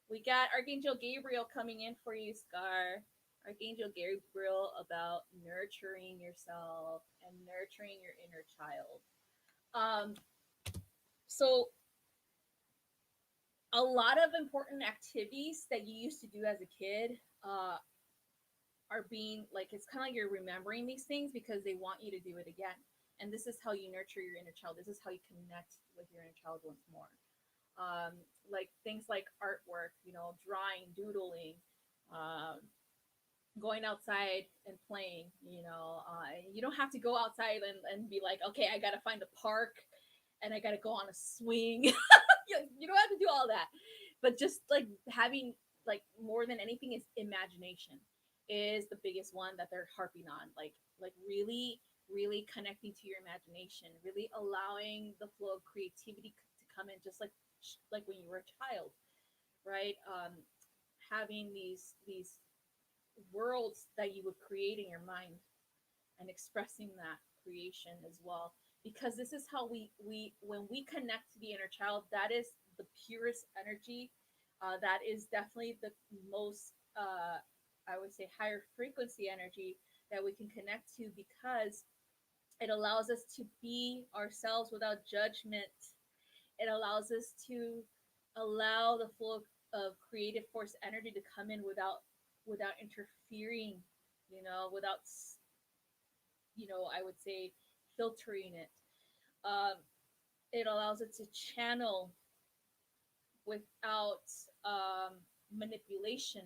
Speaker 2: we got Archangel Gabriel coming in for you, Scar. Archangel Gabriel about nurturing yourself and nurturing your inner child. Um, so a lot of important activities that you used to do as a kid are being like, it's kind of like you're remembering these things because they want you to do it again. And this is how you nurture your inner child. This is how you connect with your inner child once more. Like things like artwork, drawing, doodling, um, going outside and playing. You don't have to go outside and be like, okay, I gotta find a park and I gotta go on a swing. You don't have to do all that, but just like having, like, more than anything is imagination is the biggest one that they're harping on. Like really, really connecting to your imagination, really allowing the flow of creativity to come in, just like when you were a child, right? Having these worlds that you would create in your mind and expressing that creation as well, because this is how we when we connect to the inner child, that is the purest energy. That is definitely the most, I would say, higher frequency energy that we can connect to, because it allows us to be ourselves without judgment. It allows us to allow the flow of creative force energy to come in without interfering, without, I would say, filtering it. Um, it allows it to channel without manipulation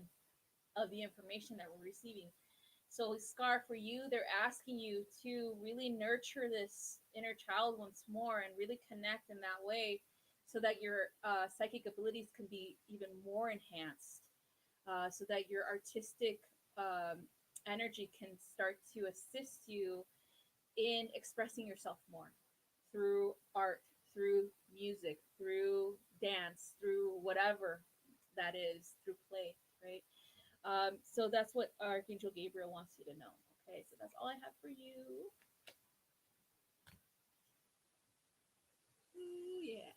Speaker 2: of the information that we're receiving. So, Scar, for you, they're asking you to really nurture this inner child once more and really connect in that way, so that your psychic abilities can be even more enhanced, so that your artistic energy can start to assist you in expressing yourself more through art, through music, through dance, through whatever that is, through play, right? So that's what Archangel Gabriel wants you to know. Okay, so that's all I have for you. Ooh, yeah.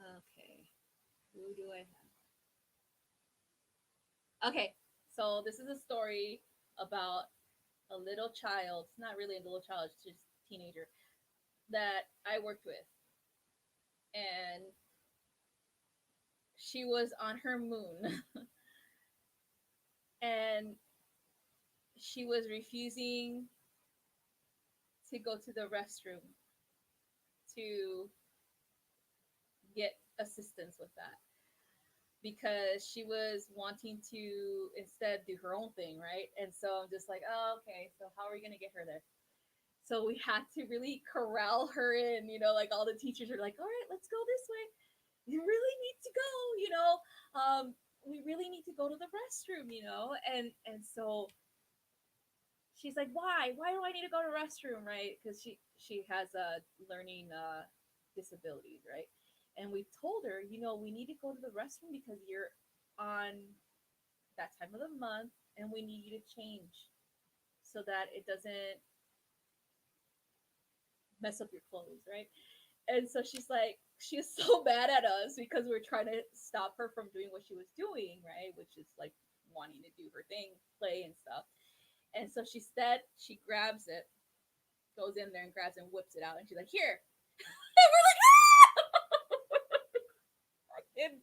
Speaker 2: Okay, who do I have? Okay, so this is a story about a little child. It's not really a little child; it's just a teenager that I worked with, and she was on her moon, and she was refusing to go to the restroom to get assistance with that because she was wanting to instead do her own thing, right? And so I'm just like, oh, okay, so how are we gonna get her there? So we had to really corral her in, like all the teachers are like, all right, let's go this way. You really need to go, we really need to go to the restroom, and so she's like, why do I need to go to the restroom, right? Because she has a learning disabilities, right? And we told her, we need to go to the restroom because you're on that time of the month and we need you to change so that it doesn't mess up your clothes, right? And so she's like, she is so mad at us because we're trying to stop her from doing what she was doing, right? Which is like wanting to do her thing, play and stuff. And so she grabs it, goes in there and grabs and whips it out, and she's like, "Here." And we're like, "Ah!" And,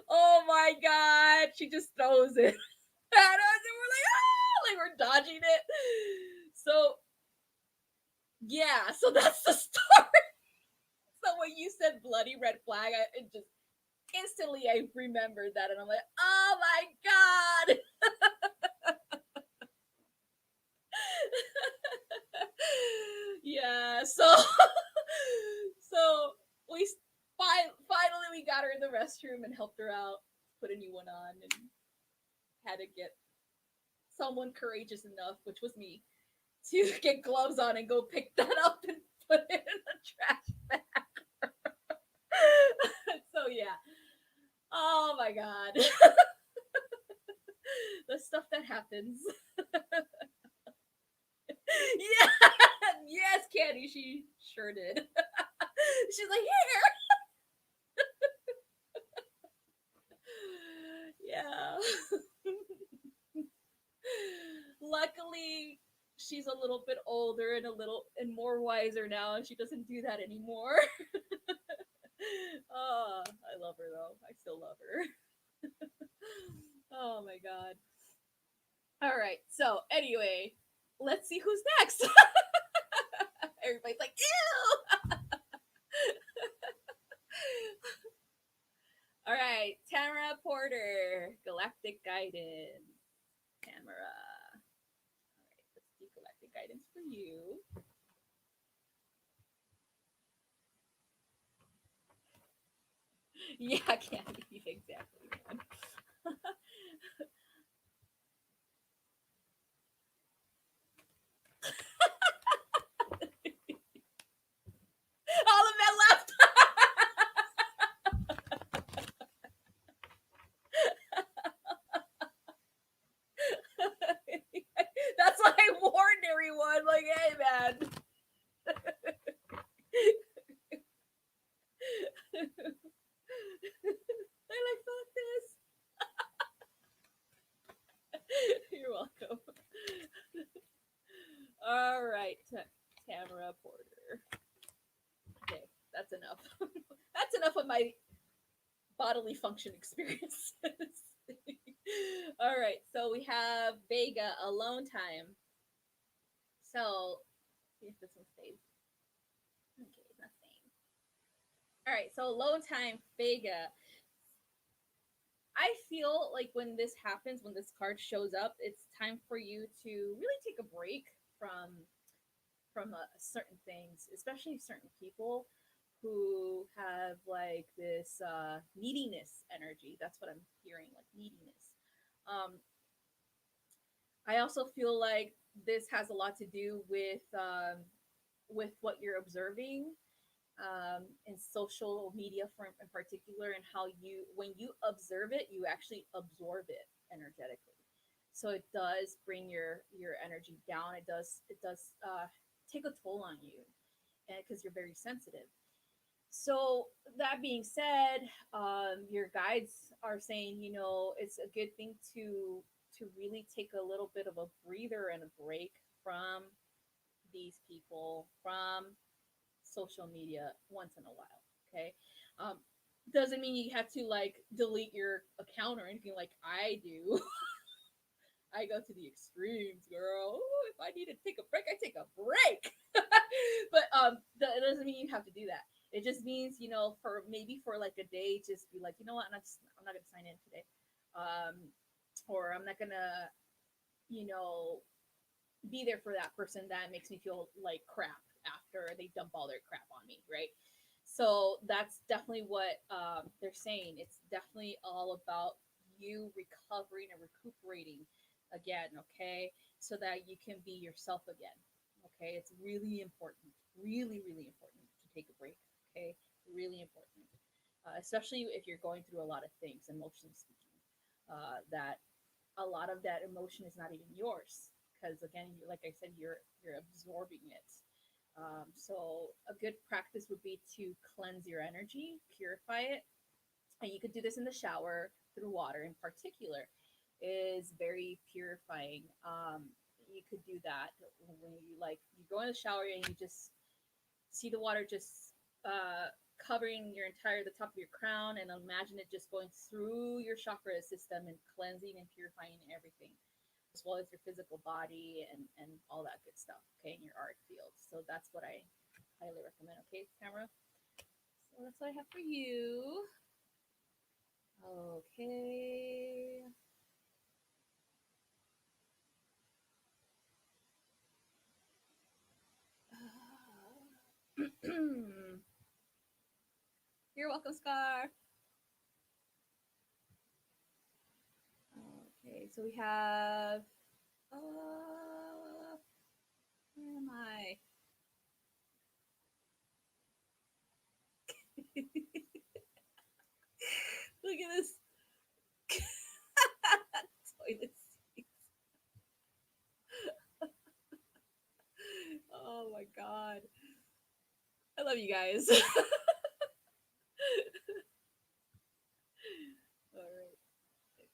Speaker 2: oh my god! She just throws it at us, and we're like, "Ah!" Like we're dodging it. So yeah, so that's the story. So when you said bloody red flag, it just instantly I remembered that, and I'm like, "Oh my god!" Yeah, so we finally we got her in the restroom and helped her out, put a new one on, and had to get someone courageous enough, which was me, to get gloves on and go pick that up and put it in the trash bag. So yeah. Oh my god. The stuff that happens. Yeah. Yes, Candy, she sure did. She's like, here. Yeah. Luckily, she's a little bit older and a little and more wiser now, and she doesn't do that anymore. Oh, I love her though. I still love her. Oh my god. All right. So anyway, let's see who's next. Everybody's like, ew. All right, Tamara Porter, Galactic Guidance. Tamara. All right, let's do Galactic Guidance for you. Yeah, Candy, exactly. Man. All of that left. That's why I warned everyone. Like, hey, man. They're like, fuck this. You're welcome. All right, Tamara Porter. Okay, that's enough. That's enough of my bodily function experiences. All right, so we have Vega alone time. So see if this one stays. Okay, nothing. All right, so alone time, Vega. I feel like when this happens, when this card shows up, it's time for you to really take a break from certain things, especially certain people who have like this neediness energy. That's what I'm hearing, like neediness. Um, I also feel like this has a lot to do with what you're observing in social media in particular, and how you when you observe it, you actually absorb it energetically. So it does bring your energy down. It does take a toll on you, and because you're very sensitive. So that being said, your guides are saying, it's a good thing to really take a little bit of a breather and a break from these people, from social media once in a while. Okay, um, doesn't mean you have to like delete your account or anything like I do. I go to the extremes, girl. Ooh, if I need to take a break, I take a break. But that doesn't mean you have to do that. It just means, for maybe for like a day, just be like, you know what, I'm not gonna sign in today, um, or I'm not gonna, you know, be there for that person that makes me feel like crap after they dump all their crap on me, right? So that's definitely what they're saying. It's definitely all about you recovering and recuperating again, okay? So that you can be yourself again, okay? It's really important, really, really important to take a break, okay? Really important, especially if you're going through a lot of things, emotionally speaking. That a lot of that emotion is not even yours because again, like I said, you're absorbing it. So a good practice would be to cleanse your energy, purify it, and you could do this in the shower through water in particular. Is very purifying. You could do that when you go in the shower and you just see the water just covering your entire the top of your crown, and imagine it just going through your chakra system and cleansing and purifying everything, as well as your physical body and all that good stuff, okay, in your art field. So that's what I highly recommend. Okay, camera. So that's what I have for you. Okay. You're welcome, Scar. Okay, so we have where am I? Look at this. Toilet seat. Oh my god. I love you guys. All right. Let's see.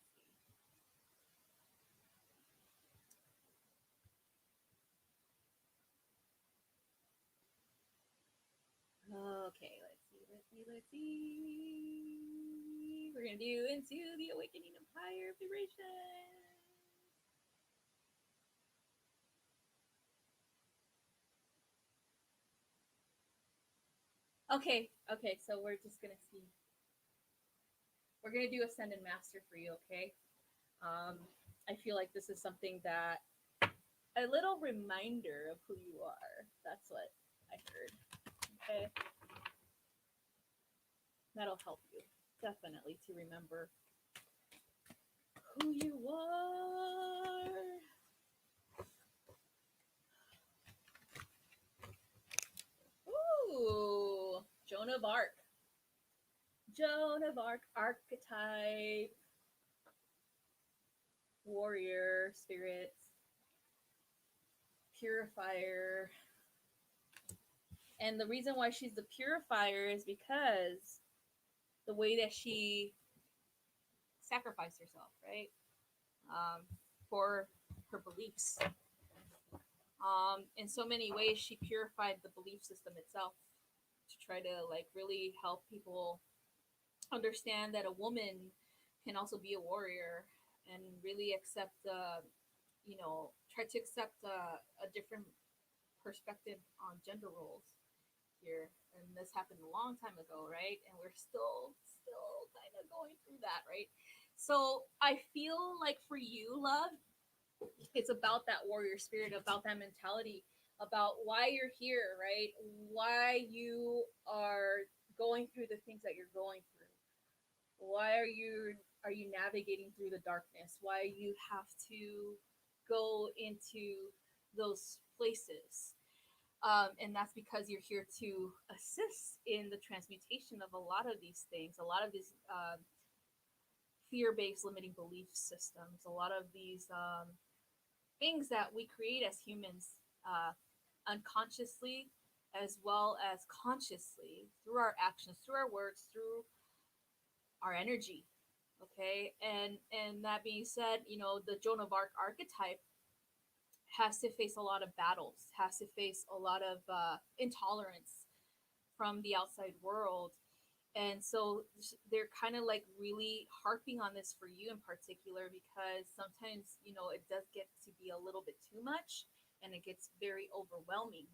Speaker 2: Okay, let's see. We're gonna do into the awakening of higher vibration. Okay, so we're just gonna see. We're gonna do Ascended Master for you, okay? Um, I feel like this is something that a little reminder of who you are. That's what I heard. Okay, that'll help you definitely to remember who you are. Ooh, Joan of Arc. Joan of Arc archetype, warrior, spirit, purifier. And the reason why she's the purifier is because the way that she sacrificed herself, right? For her beliefs. In so many ways, she purified the belief system itself to try to like really help people understand that a woman can also be a warrior and really accept, try to accept a different perspective on gender roles here. And this happened a long time ago, right? And we're still kind of going through that, right? So I feel like for you, love, it's about that warrior spirit, about that mentality, about why you're here, right? Why you are going through the things that you're going through. Why are you navigating through the darkness? Why you have to go into those places? And that's because you're here to assist in the transmutation of a lot of these things, a lot of these fear-based limiting belief systems, a lot of these things that we create as humans, unconsciously as well as consciously, through our actions, through our words, through our energy. Okay, and that being said, the Joan of Arc archetype has to face a lot of battles, has to face a lot of intolerance from the outside world. And so they're kind of like really harping on this for you in particular because sometimes, it does get to be a little bit too much and it gets very overwhelming.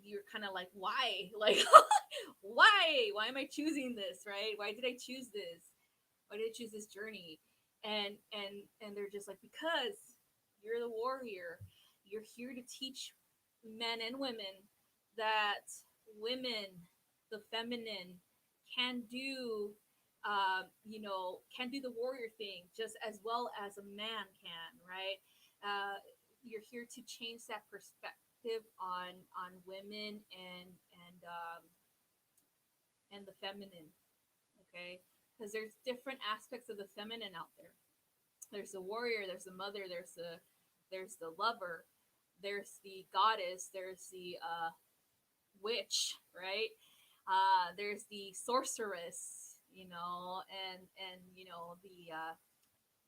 Speaker 2: you're kind of like, why? Like, why am I choosing this, right? Why did I choose this? Why did I choose this journey? And they're just like, because you're the warrior. You're here to teach men and women that women, the feminine, can do can do the warrior thing just as well as a man can, right? You're here to change that perspective on women and the feminine, okay? Because there's different aspects of the feminine out there. There's the warrior, there's the mother, there's the lover, there's the goddess, there's the witch, right? There's the sorceress, and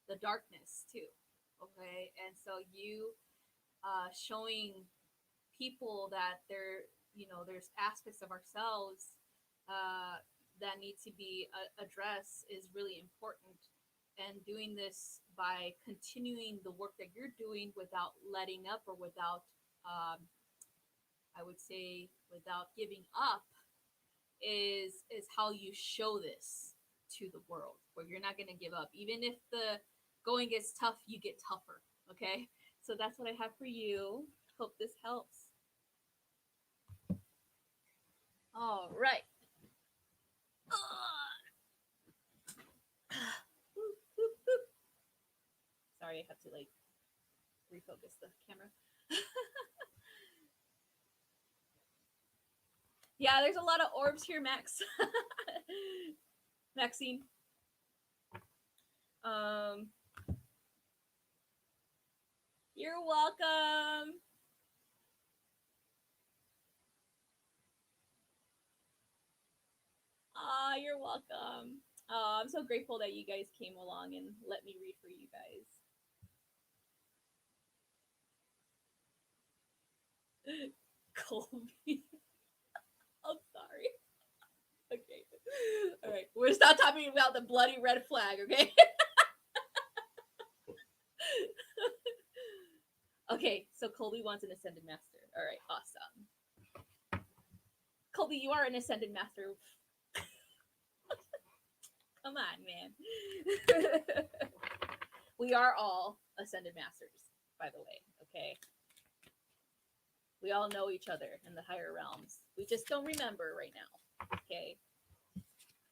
Speaker 2: the darkness too. Okay, and so you showing people that there's aspects of ourselves uh, that need to be addressed is really important. And doing this by continuing the work that you're doing without letting up or without, I would say, without giving up is how you show this to the world, where you're not going to give up. Even if the going gets tough, you get tougher. Okay? So that's what I have for you. Hope this helps. All right. Sorry, I have to like refocus the camera. Yeah, there's a lot of orbs here, Max. Maxine. Um, you're welcome. You're welcome. I'm so grateful that you guys came along and let me read for you guys. Colby. I'm sorry. Okay. All right. We're not talking about the bloody red flag, okay? Okay, so Colby wants an ascended master. All right, awesome. Colby, you are an ascended master. Come on, man. We are all ascended masters, by the way, okay? We all know each other in the higher realms. We just don't remember right now, okay?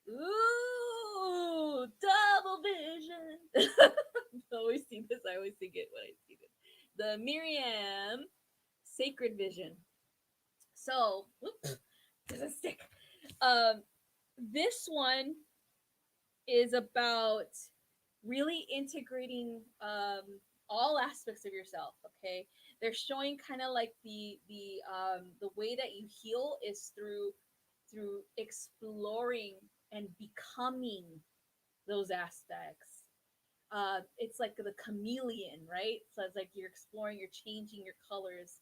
Speaker 2: Ooh, double vision. I always see this. I always think it when I see this. The Miriam Sacred Vision. So, whoops, doesn't stick. Um, this one is about really integrating all aspects of yourself. Okay, they're showing kind of like the way that you heal is through exploring and becoming those aspects. It's like the chameleon, right? So it's like you're exploring, you're changing your colors,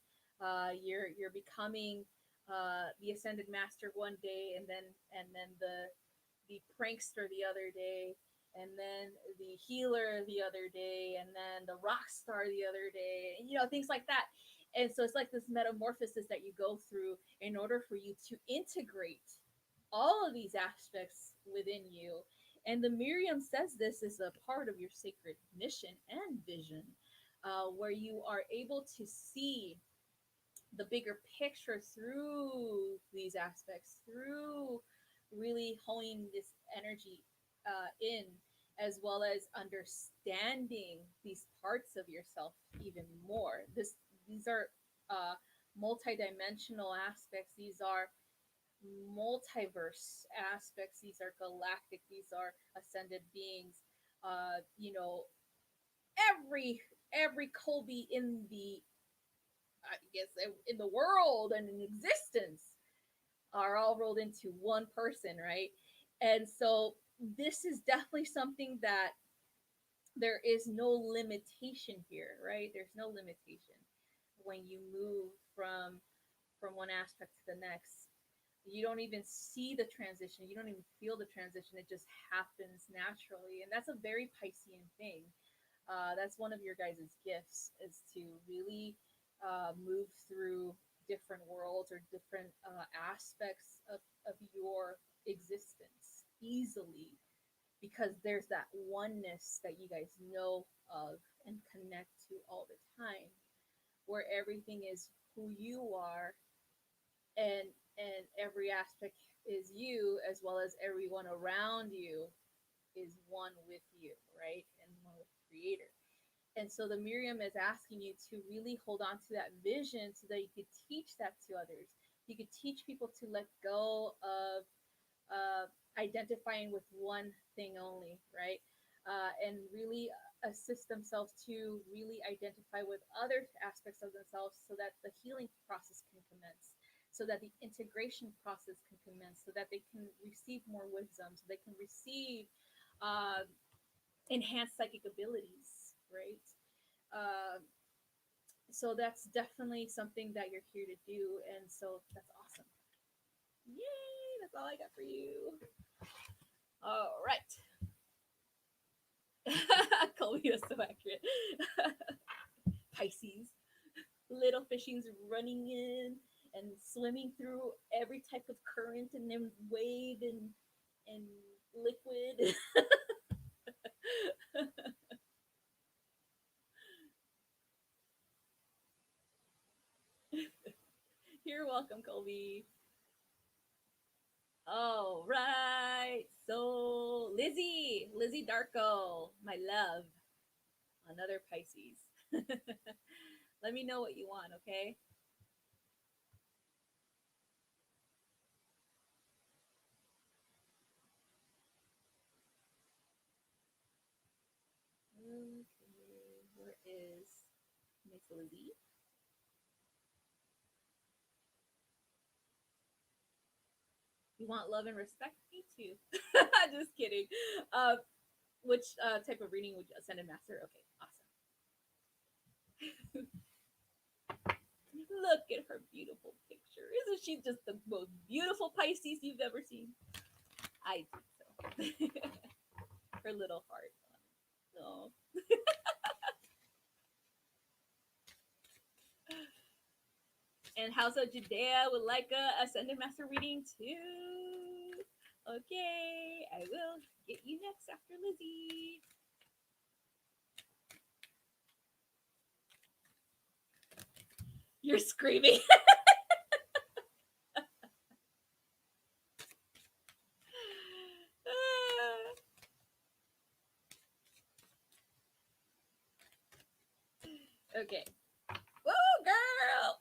Speaker 2: you're becoming the ascended master one day, and then the prankster the other day, and then the healer the other day, and then the rock star the other day, and things like that. And so it's like this metamorphosis that you go through in order for you to integrate all of these aspects within you. And the Miriam says this is a part of your sacred mission and vision, where you are able to see the bigger picture through these aspects, through really honing this energy in, as well as understanding these parts of yourself even more. These are multidimensional aspects. These are multiverse aspects. These are galactic. These are ascended beings. You know, every Colby in the I guess in the world and in existence are all rolled into one person, right? And so this is definitely something that there is no limitation here, right? There's no limitation when you move from one aspect to the next. You don't even see the transition. You don't even feel the transition. It just happens naturally, and that's a very Piscean thing. That's one of your guys' gifts, is to really move through different worlds or different aspects of your existence easily because there's that oneness that you guys know of and connect to all the time, where everything is who you are, and every aspect is you, as well as everyone around you is one with you, right? And one with the creator. And so the Miriam is asking you to really hold on to that vision so that you could teach that to others. You could teach people to let go of uh, identifying with one thing only, right? And really assist themselves to really identify with other aspects of themselves so that the healing process can commence, so that the integration process can commence, so that they can receive more wisdom, so they can receive uh, enhanced psychic abilities, right? Uh, so that's definitely something that you're here to do, and so that's awesome. Yay! That's all I got for you. All right. Colby was so accurate. Pisces, little fishings running in and swimming through every type of current and then wave and liquid. You're welcome, Colby. All right. So Lizzie Darko, my love, another Pisces. Let me know what you want, okay? Okay, where is Miss Lizzie? You want love and respect? Me too. Just kidding. Uh, which type of reading would you send a master? Okay, awesome. Look at her beautiful picture. Isn't she just the most beautiful Pisces you've ever seen? I think so. Her little heart. Oh. And House of Judea would like a Ascended Master reading too. Okay, I will get you next after Lizzie. You're screaming. Okay. Woo, girl!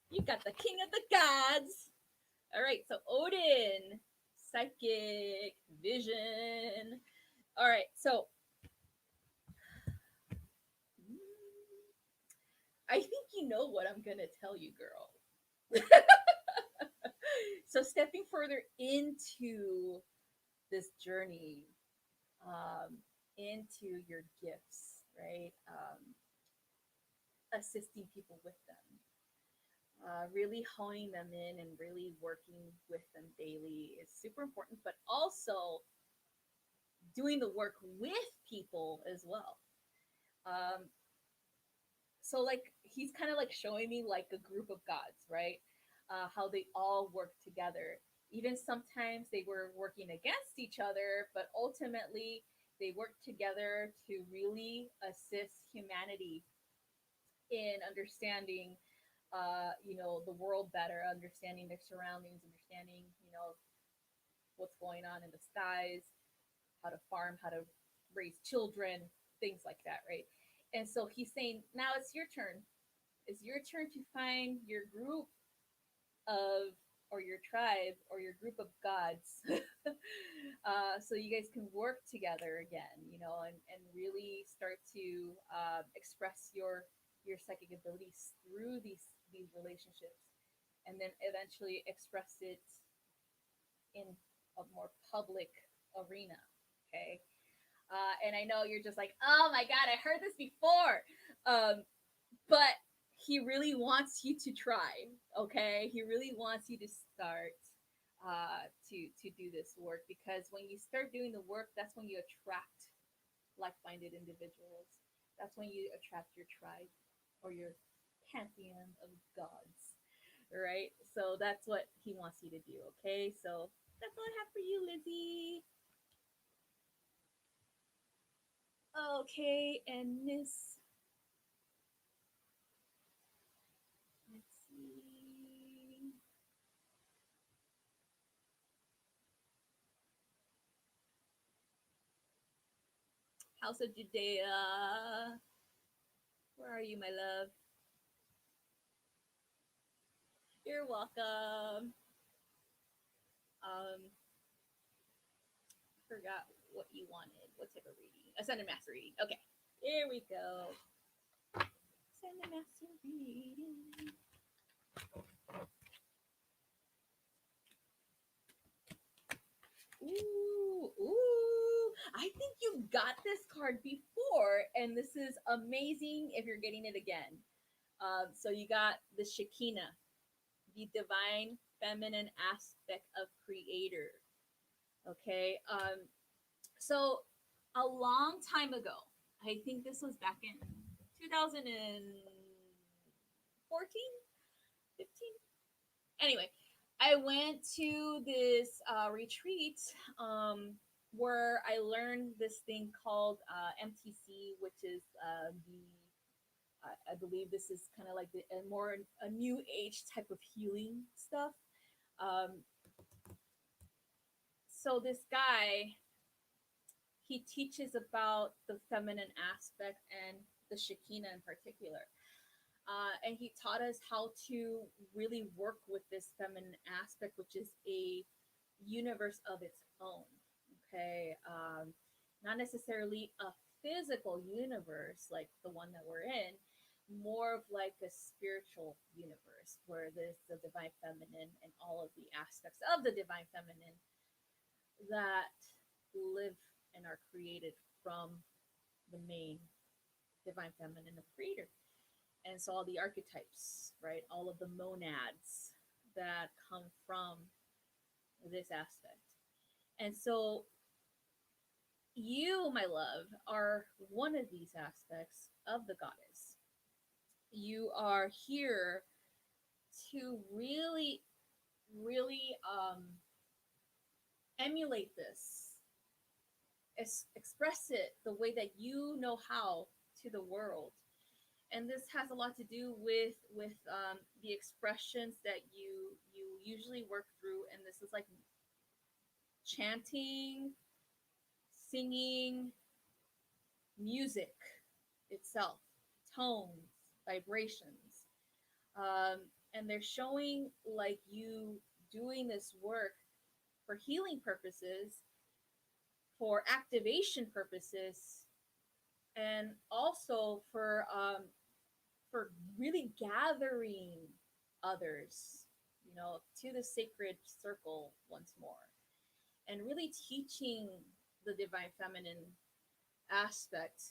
Speaker 2: You got the king of the gods. All right, so Odin, psychic, vision. All right, so I think you know what I'm gonna tell you, girl. So stepping further into this journey, um, into your gifts, right? Assisting people with them, really honing them in and really working with them daily is super important, but also doing the work with people as well. Um, so like he's kind of like showing me like a group of gods, right? How they all work together. Even sometimes they were working against each other, but ultimately they work together to really assist humanity in understanding, the world better, understanding their surroundings, understanding, what's going on in the skies, how to farm, how to raise children, things like that, right? And so he's saying, now it's your turn. It's your turn to find your group of, or your tribe, or your group of gods, so you guys can work together again, and really start to express your psychic abilities through these relationships, and then eventually express it in a more public arena. Okay. And I know you're just like, oh my God, I heard this before. But he really wants you to try. Okay. He really wants you to start to do this work, because when you start doing the work, that's when you attract like-minded individuals. That's when you attract your tribe or your pantheon of gods. right? So that's what he wants you to do, okay? So that's all I have for you, Lizzie. Okay, and Miss, let's see. House of Judea. Where are you, my love? You're welcome. Forgot what you wanted. What type of reading? A Sun and Master reading. Okay, here we go. Sun and Master reading. Ooh. I think you got this card before, and this is amazing if you're getting it again. So you got the Shekinah, the divine feminine aspect of creator. Okay. So a long time ago, I think this was back in 2014, 15. Anyway, I went to this retreat where I learned this thing called MTC, which is I believe this is kind of like a more a new age type of healing stuff. Um, so this guy, he teaches about the feminine aspect and the Shekinah in particular. And he taught us how to really work with this feminine aspect, which is a universe of its own. Okay, not necessarily a physical universe like the one that we're in, more of like a spiritual universe where there's the divine feminine and all of the aspects of the divine feminine that live and are created from the main divine feminine of creator. And so all the archetypes, right? All of the monads that come from this aspect. And so you, my love, are one of these aspects of the goddess. You are here to really, really emulate this, express it the way that you know how to the world. And this has a lot to do with the expressions that you usually work through. And this is like chanting, singing, music itself, tones, vibrations. Um, and they're showing like you doing this work for healing purposes, for activation purposes, and also for really gathering others, you know, to the sacred circle once more, and really teaching the divine feminine aspect,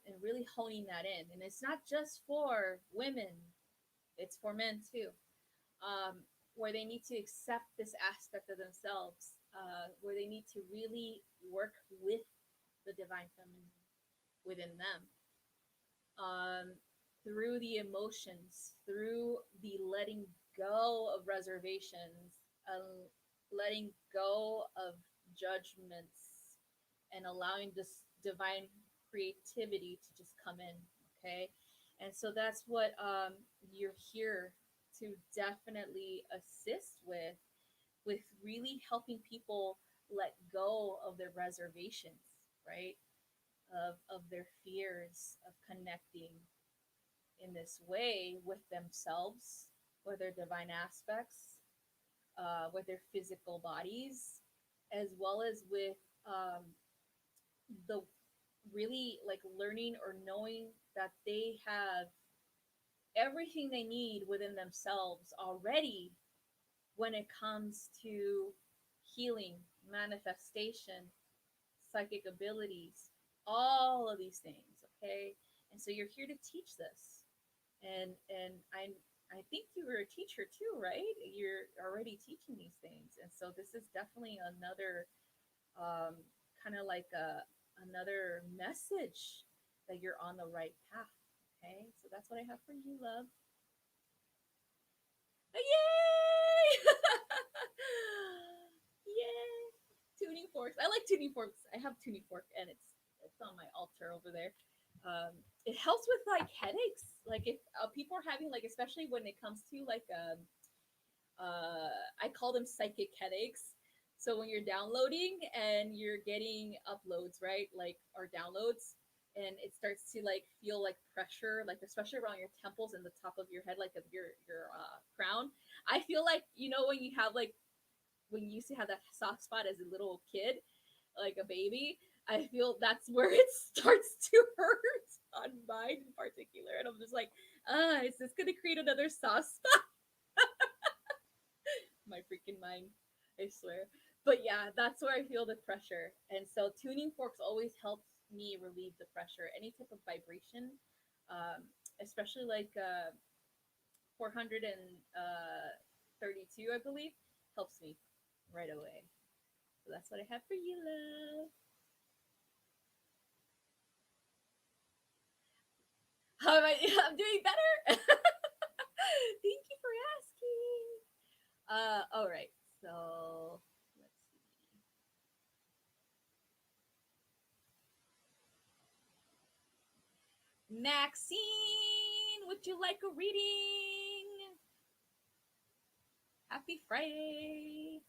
Speaker 2: and really honing that in. And it's not just for women; it's for men too, where they need to accept this aspect of themselves, where they need to really work with the divine feminine within them, um, through the emotions, through the letting go of reservations, letting go of judgments, and allowing this divine creativity to just come in. Okay. And so that's what you're here to definitely assist with really helping people let go of their reservations, right? Of their fears of connecting in this way with themselves, with their divine aspects, with their physical bodies, as well as with the really like learning or knowing that they have everything they need within themselves already when it comes to healing, manifestation, psychic abilities, all of these things, okay? And so you're here to teach this. And I think you were a teacher too, right? You're already teaching these things. And so this is definitely another kind of like another message that you're on the right path. Okay? So that's what I have for you, love. Yay! Yay! Tuning forks. I like tuning forks. I have tuning fork, and it's on my altar over there. It helps with like headaches. Like if people are having like, especially when it comes to like I call them psychic headaches. So when you're downloading and you're getting uploads, right? Like or downloads, and it starts to like feel like pressure, like especially around your temples and the top of your head, like of your crown. I feel like when you have like when you used to have that soft spot as a little kid, like a baby. I feel that's where it starts to hurt on mine in particular, and I'm just like, is this gonna create another soft spot? My freaking mind, I swear. But yeah, that's where I feel the pressure. And so tuning forks always helps me relieve the pressure. Any type of vibration, especially like 432, I believe, helps me right away. So that's what I have for you, love. How am I? I'm doing better. Thank you for asking. All right. So let's see. Maxine, would you like a reading? Happy Friday.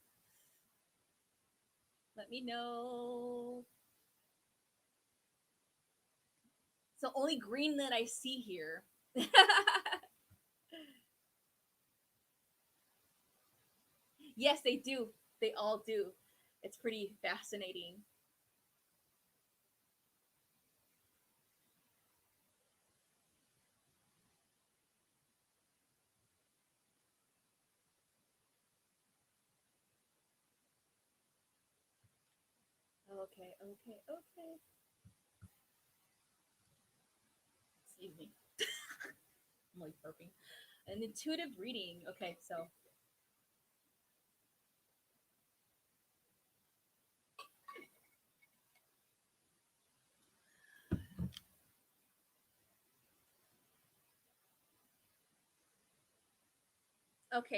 Speaker 2: Let me know. It's the only green that I see here. Yes, they do. They all do. It's pretty fascinating. Okay, okay, okay. Excuse me. I'm like burping. An intuitive reading. Okay,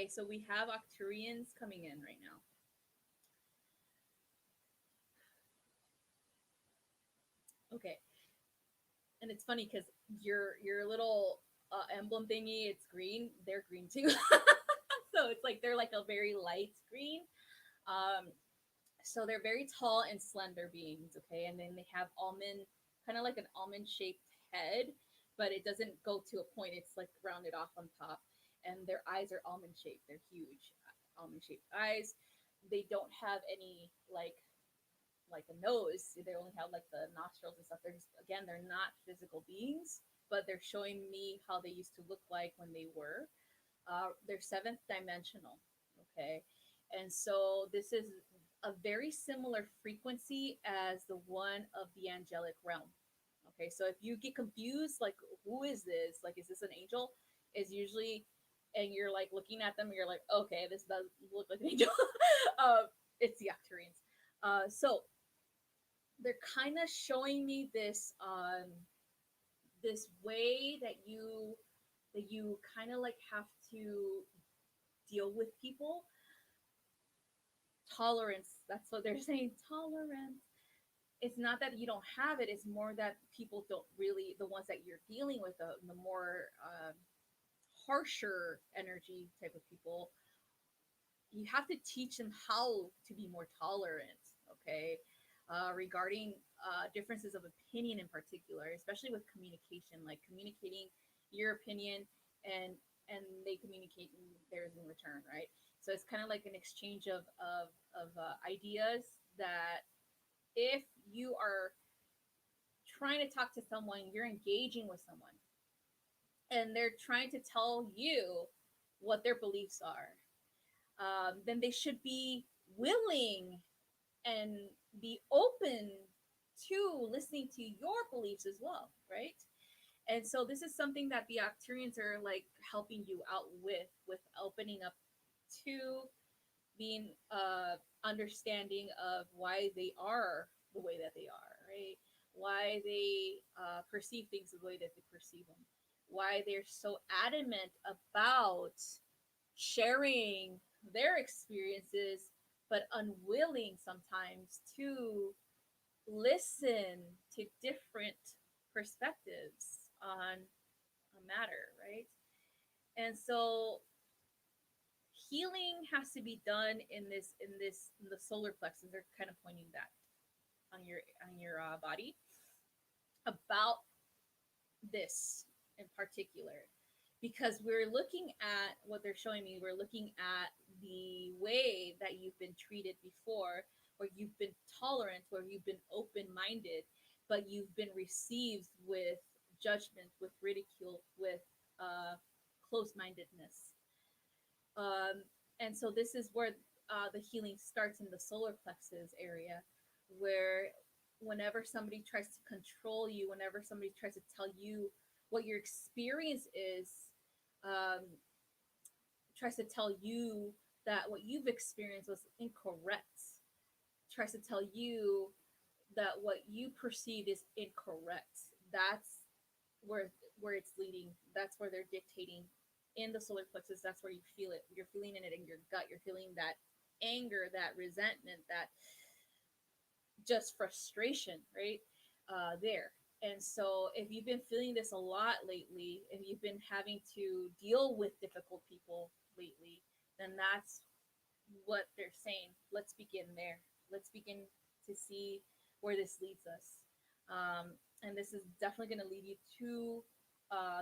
Speaker 2: so we have Octurians coming in right now. Okay, and it's funny because your little emblem thingy, it's green. They're green too. So it's like they're like a very light green. Um, so they're very tall and slender beings. Okay, and then they have almond, kind of like an almond shaped head, but it doesn't go to a point. It's like rounded off on top, and their eyes are almond shaped. They're huge, almond shaped eyes. They don't have any like a nose. They only have like the nostrils and stuff. They're just again, they're not physical beings, but they're showing me how they used to look like when they were. They're seventh dimensional. Okay, and so this is a very similar frequency as the one of the angelic realm. Okay, so if you get confused, like who is this? Like, is this an angel? Is usually, and you're like looking at them, and you're like, okay, this does look like an angel. It's the Octurians. So they're kind of showing me this way that you kind of like have to deal with people. Tolerance, that's what they're saying. Tolerance. It's not that you don't have it, it's more that people don't really, the ones that you're dealing with, the more harsher energy type of people, you have to teach them how to be more tolerant. Okay, regarding differences of opinion in particular, especially with communication, like communicating your opinion and they communicate theirs in return, right? So it's kind of like an exchange of ideas that if you are trying to talk to someone, you're engaging with someone, and they're trying to tell you what their beliefs are, then they should be willing and be open to listening to your beliefs as well, right? And so this is something that the Octurians are like helping you out with opening up to being understanding of why they are the way that they are, right? Why they perceive things the way that they perceive them, why they're so adamant about sharing their experiences, but unwilling sometimes to listen to different perspectives on a matter, right? And so healing has to be done in the solar plexus. They're kind of pointing that on your body about this in particular, because we're looking at what they're showing me. We're looking at the way that you've been treated before, where you've been tolerant, where you've been open minded, but you've been received with judgment, with ridicule, with close mindedness. And so this is where the healing starts in the solar plexus area, where whenever somebody tries to control you, whenever somebody tries to tell you what your experience is, um, tries to tell you that what you've experienced was incorrect, tries to tell you that what you perceive is incorrect. That's where where it's leading. That's where they're dictating in the solar plexus. That's where you feel it. You're feeling it in your gut. You're feeling that anger, that resentment, that just frustration, right? There. And so, if you've been feeling this a lot lately, if you've been having to deal with difficult people lately, then that's what they're saying. Let's begin there. Let's begin to see where this leads us. And this is definitely going to lead you to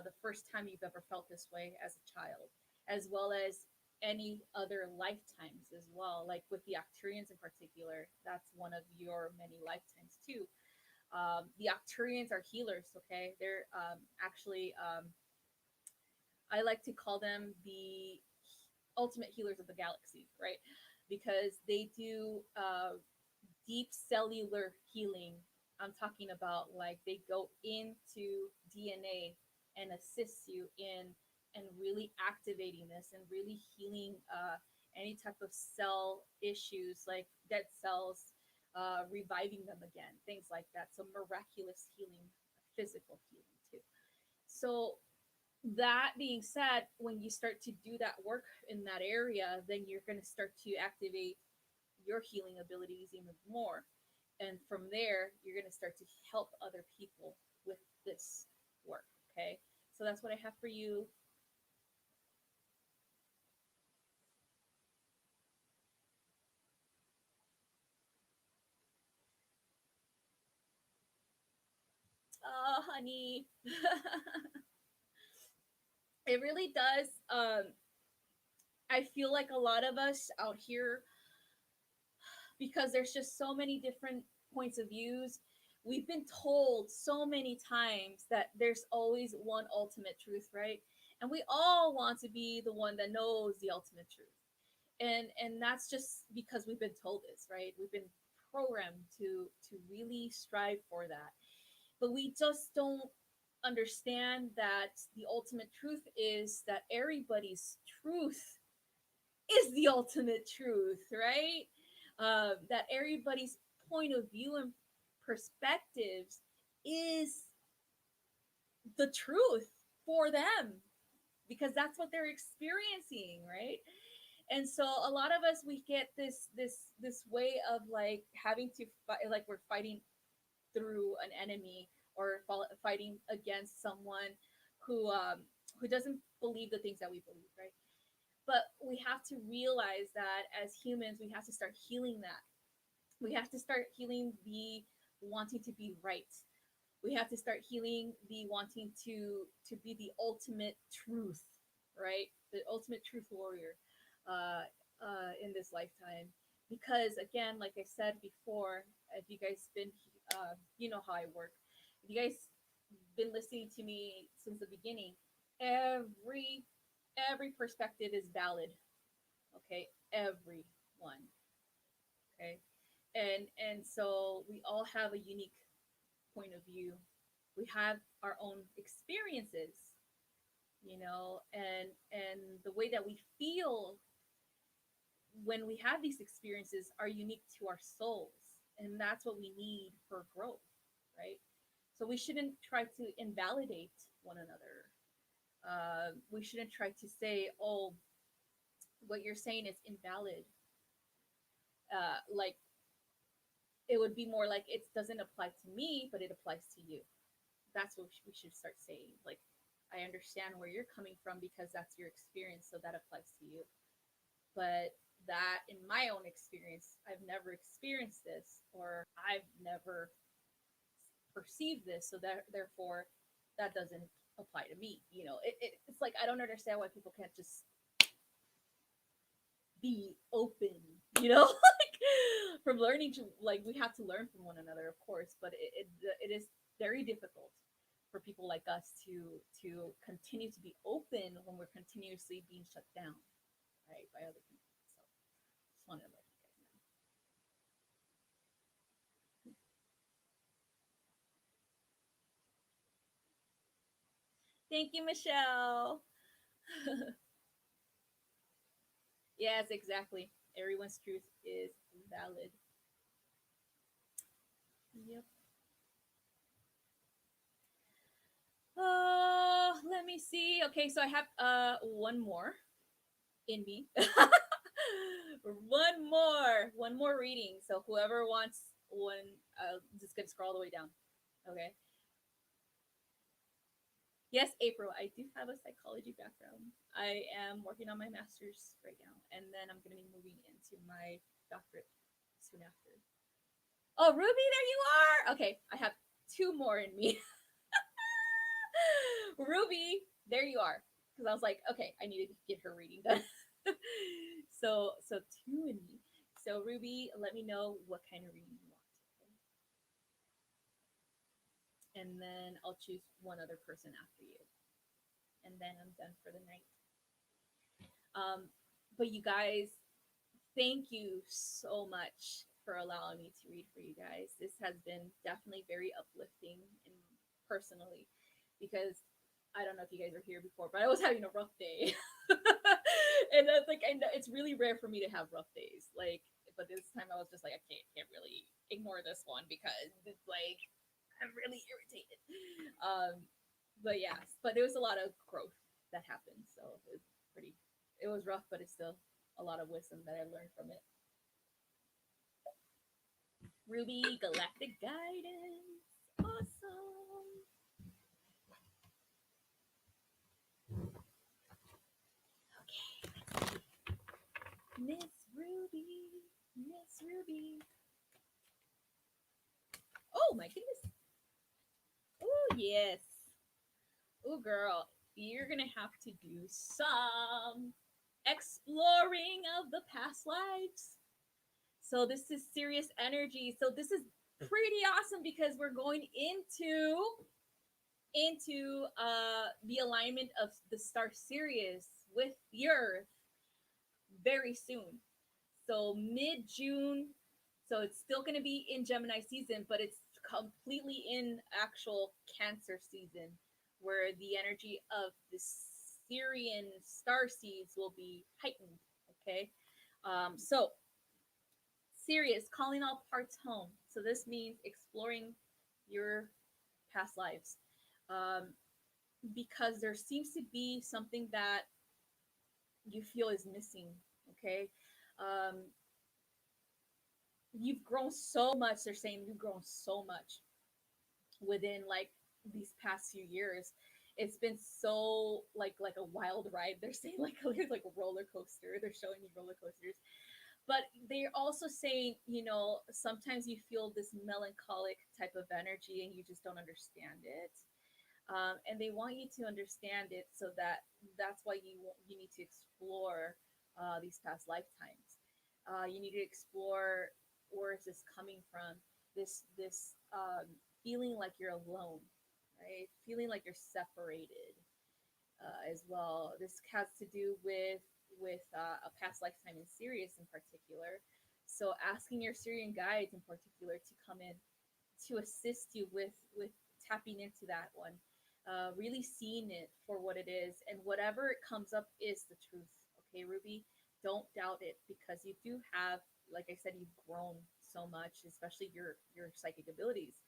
Speaker 2: the first time you've ever felt this way as a child, as well as any other lifetimes as well. Like with the Octurians in particular, that's one of your many lifetimes too. The Octurians are healers, okay? They're actually, I like to call them the ultimate healers of the galaxy, right? Because they do deep cellular healing. I'm talking about like they go into DNA and assist you in and really activating this and really healing any type of cell issues like dead cells, reviving them again, things like that. So miraculous healing, physical healing too. So that being said, when you start to do that work in that area, then you're going to start to activate your healing abilities even more. And from there, you're going to start to help other people with this work. Okay. So that's what I have for you. Oh, honey. It really does. I feel like a lot of us out here, because there's just so many different points of views, we've been told so many times that there's always one ultimate truth, right? And we all want to be the one that knows the ultimate truth. And that's just because we've been told this, right? We've been programmed to really strive for that. But we just don't understand that the ultimate truth is that everybody's truth is the ultimate truth, right? That everybody's point of view and perspectives is the truth for them, because that's what they're experiencing, right? And so a lot of us, we get this way of like having to fight, like we're fighting through an enemy, or fighting against someone who doesn't believe the things that we believe, right? But we have to realize that as humans, we have to start healing that. We have to start healing the wanting to be right. We have to start healing the wanting to be the ultimate truth, right? The ultimate truth warrior in this lifetime. Because again, like I said before, if you guys been, you know how I work. If you guys been listening to me since the beginning, every every perspective is valid. Okay, everyone. Okay, and so we all have a unique point of view. We have our own experiences, you know, and the way that we feel when we have these experiences are unique to our souls, and that's what we need for growth, right? So we shouldn't try to invalidate one another. We shouldn't try to say, oh, what you're saying is invalid. Like it would be more like it doesn't apply to me, but it applies to you. That's what we should start saying. Like, I understand where you're coming from because that's your experience, so that applies to you. But that, in my own experience, I've never experienced this, or I've never perceived this, so that therefore that doesn't apply to me. It's like I don't understand why people can't just be open, like from learning to like we have to learn from one another, of course, but it is very difficult for people like us to continue to be open when we're continuously being shut down, right, by other people. So just wanted to let you guys know. Thank you, Michelle. Yes, exactly. Everyone's truth is valid. Yep. Let me see. Okay, so I have one more in me. One more reading. So whoever wants one, I'm just gonna scroll all the way down. Okay. Yes, April. I do have a psychology background. I am working on my master's right now, and then I'm gonna be moving into my doctorate soon after. Oh, Ruby, there you are. Okay, I have two more in me. Ruby, there you are. Because I was like, okay, I need to get her reading done. so two in me. So Ruby, let me know what kind of reading you want. Okay? And then I'll choose one other person after you. And then I'm done for the night. But you guys, thank you so much for allowing me to read for you guys. This has been definitely very uplifting and personally because I don't know if you guys were here before, but I was having a rough day. And that's like I know it's really rare for me to have rough days. Like, but this time I was just like, I can't really ignore this one because it's like I'm really irritated. But yeah, but there was a lot of growth that happened, so it was pretty. It was rough, but it's still a lot of wisdom that I learned from it. Ruby Galactic Guidance. Awesome. Okay. Miss Ruby. Miss Ruby. Oh my goodness. Oh yes. Oh girl. You're gonna have to do some exploring of the past lives. So this is serious energy. So this is pretty awesome because we're going into the alignment of the star Sirius with the Earth very soon. So mid June. So it's still going to be in Gemini season, but it's completely in actual Cancer season, where the energy of the Syrian star seeds will be heightened. Okay, so Sirius calling all parts home. So this means exploring your past lives, um, because there seems to be something that you feel is missing. Okay, um, you've grown so much. They're saying you've grown so much within like these past few years. It's been so like a wild ride. They're saying like like a roller coaster. They're showing you roller coasters, but they're also saying, sometimes you feel this melancholic type of energy and you just don't understand it. And they want you to understand it, so that's why you need to explore these past lifetimes. You need to explore, where is this coming from? This feeling like you're alone, right? Feeling like you're separated, as well. This has to do with a past lifetime in Sirius in particular. So asking your Syrian guides in particular to come in to assist you with tapping into that one, really seeing it for what it is, and whatever comes up is the truth. Okay, Ruby, don't doubt it, because you do have, like I said, you've grown so much, especially your psychic abilities,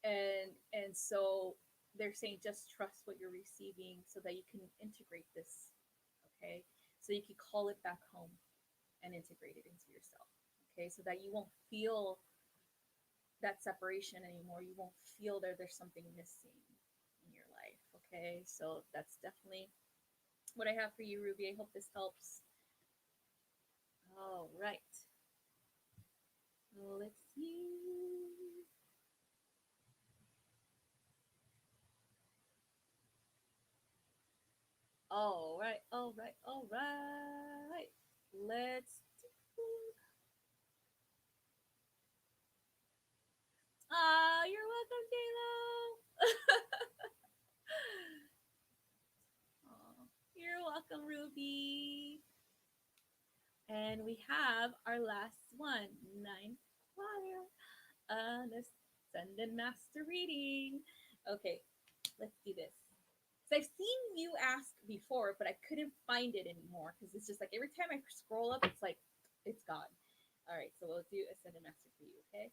Speaker 2: and so they're saying just trust what you're receiving so that you can integrate this. Okay, so you can call it back home and integrate it into yourself. Okay, so that you won't feel that separation anymore. You won't feel there's something missing in your life. Okay, so that's definitely what I have for you, Ruby. I hope this helps. All right. Let's see. All right, all right, all right. Let's do. Ah, you're welcome, J-Lo. Aw, you're welcome, Ruby. And we have our last one, nine choir. Let's send in master reading. Okay, let's do this. So I've seen you ask before, but I couldn't find it anymore because it's just like every time I scroll up, it's like it's gone. All right, so we'll do a send in master for you, okay?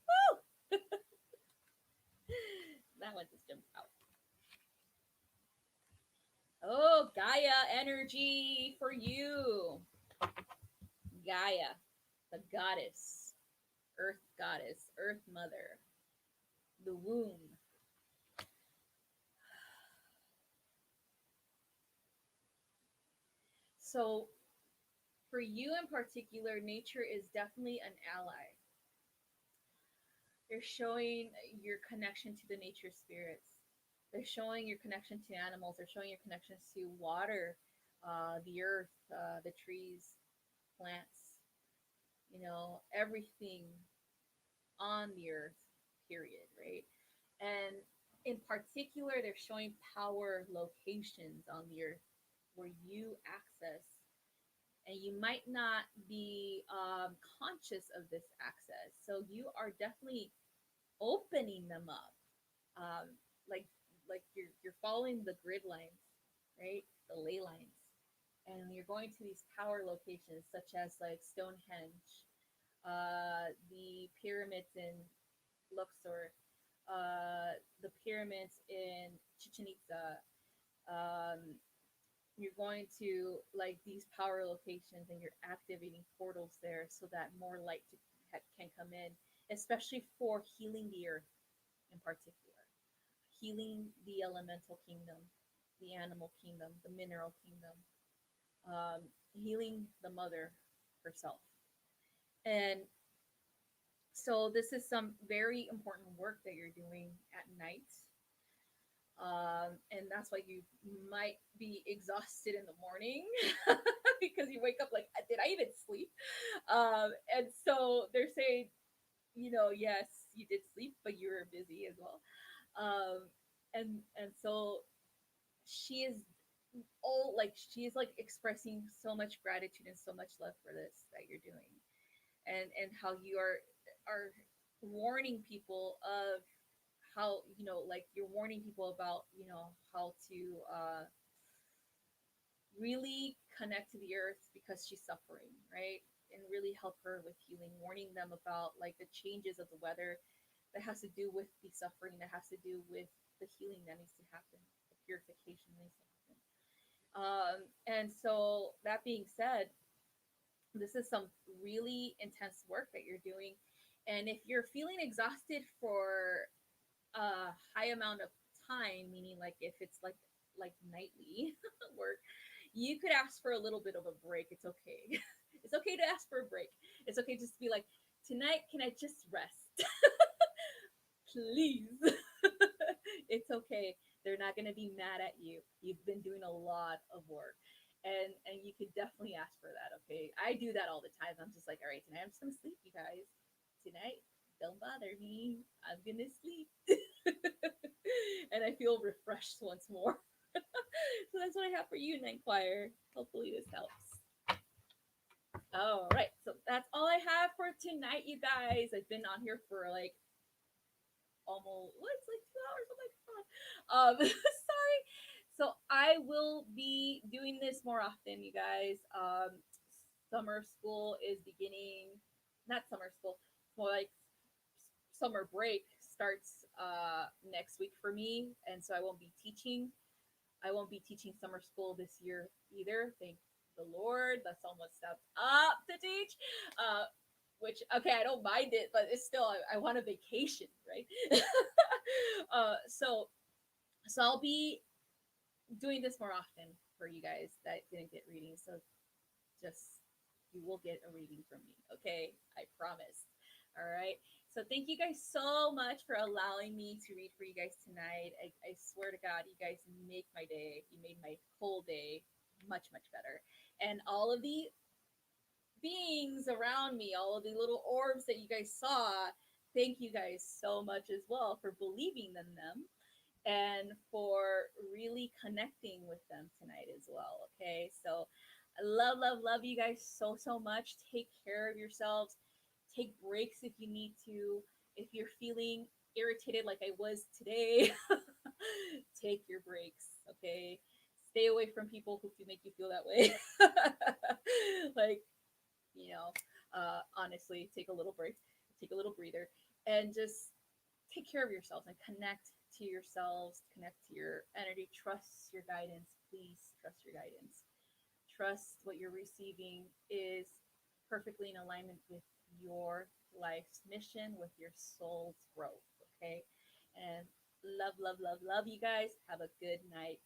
Speaker 2: Woo! That one just jumped out. Oh, Gaia energy for you. Gaia, the goddess, earth mother, the womb. So, for you in particular, nature is definitely an ally. They're showing your connection to the nature spirits. They're showing your connection to animals. They're showing your connections to water, the earth, the trees, plants, everything on the earth, period, right? And in particular, they're showing power locations on the earth where you access, and you might not be conscious of this access. So you are definitely opening them up, um, like you're following the grid lines, right? The ley lines, and you're going to these power locations such as like Stonehenge, the pyramids in Luxor, the pyramids in Chichen Itza. Um, you're going to like these power locations and you're activating portals there so that more light can come in, especially for healing the earth in particular, healing the elemental kingdom, the animal kingdom, the mineral kingdom, healing the mother herself. And so this is some very important work that you're doing at night. And that's why you might be exhausted in the morning because you wake up like, did I even sleep? And so they're saying, yes, you did sleep, but you were busy as well. And so she is she's like expressing so much gratitude and so much love for this that you're doing, and how you are warning people of how like you're warning people about how to really connect to the earth because she's suffering, right? And really help her with healing, warning them about like the changes of the weather that has to do with the suffering, that has to do with the healing that needs to happen, the purification that needs to happen. And so that being said, this is some really intense work that you're doing. And if you're feeling exhausted for a high amount of time, meaning like if it's like nightly work, you could ask for a little bit of a break. It's okay. It's okay to ask for a break. It's okay just to be like, tonight, can I just rest? Please. It's okay. They're not gonna be mad at you. You've been doing a lot of work. And you can definitely ask for that, okay? I do that all the time. I'm just like, all right, tonight I'm just gonna sleep, you guys. Tonight, don't bother me. I'm gonna sleep. And I feel refreshed once more. So that's what I have for you, Night Choir. Hopefully this helps. All right, so that's all I have for tonight, you guys. I've been on here for like almost what's like 2 hours. Oh my god. Sorry. So I will be doing this more often, you guys. Summer school is beginning. Not summer school. well, like summer break starts next week for me, and so I won't be teaching summer school this year either. Thank the Lord. That's almost stepped up to teach. Which okay, I don't mind it, but it's still I want a vacation, right? So I'll be doing this more often for you guys that didn't get readings. So just you will get a reading from me, okay? I promise. All right. So thank you guys so much for allowing me to read for you guys tonight. I swear to God, you guys make my day. You made my whole day much, much better. And all of the beings around me, all of the little orbs that you guys saw, thank you guys so much as well for believing in them and for really connecting with them tonight as well. Okay, so I love, love, love you guys so, so much. Take care of yourselves. Take breaks if you need to. If you're feeling irritated like I was today, take your breaks. Okay, stay away from people who make you feel that way. Like, you know, honestly, take a little break, take a little breather, and just take care of yourselves and connect to yourselves, connect to your energy, trust your guidance. Please trust your guidance. Trust what you're receiving is perfectly in alignment with your life's mission, with your soul's growth. Okay. And love, love, love, love you guys. Have a good night.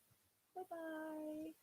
Speaker 2: Bye bye.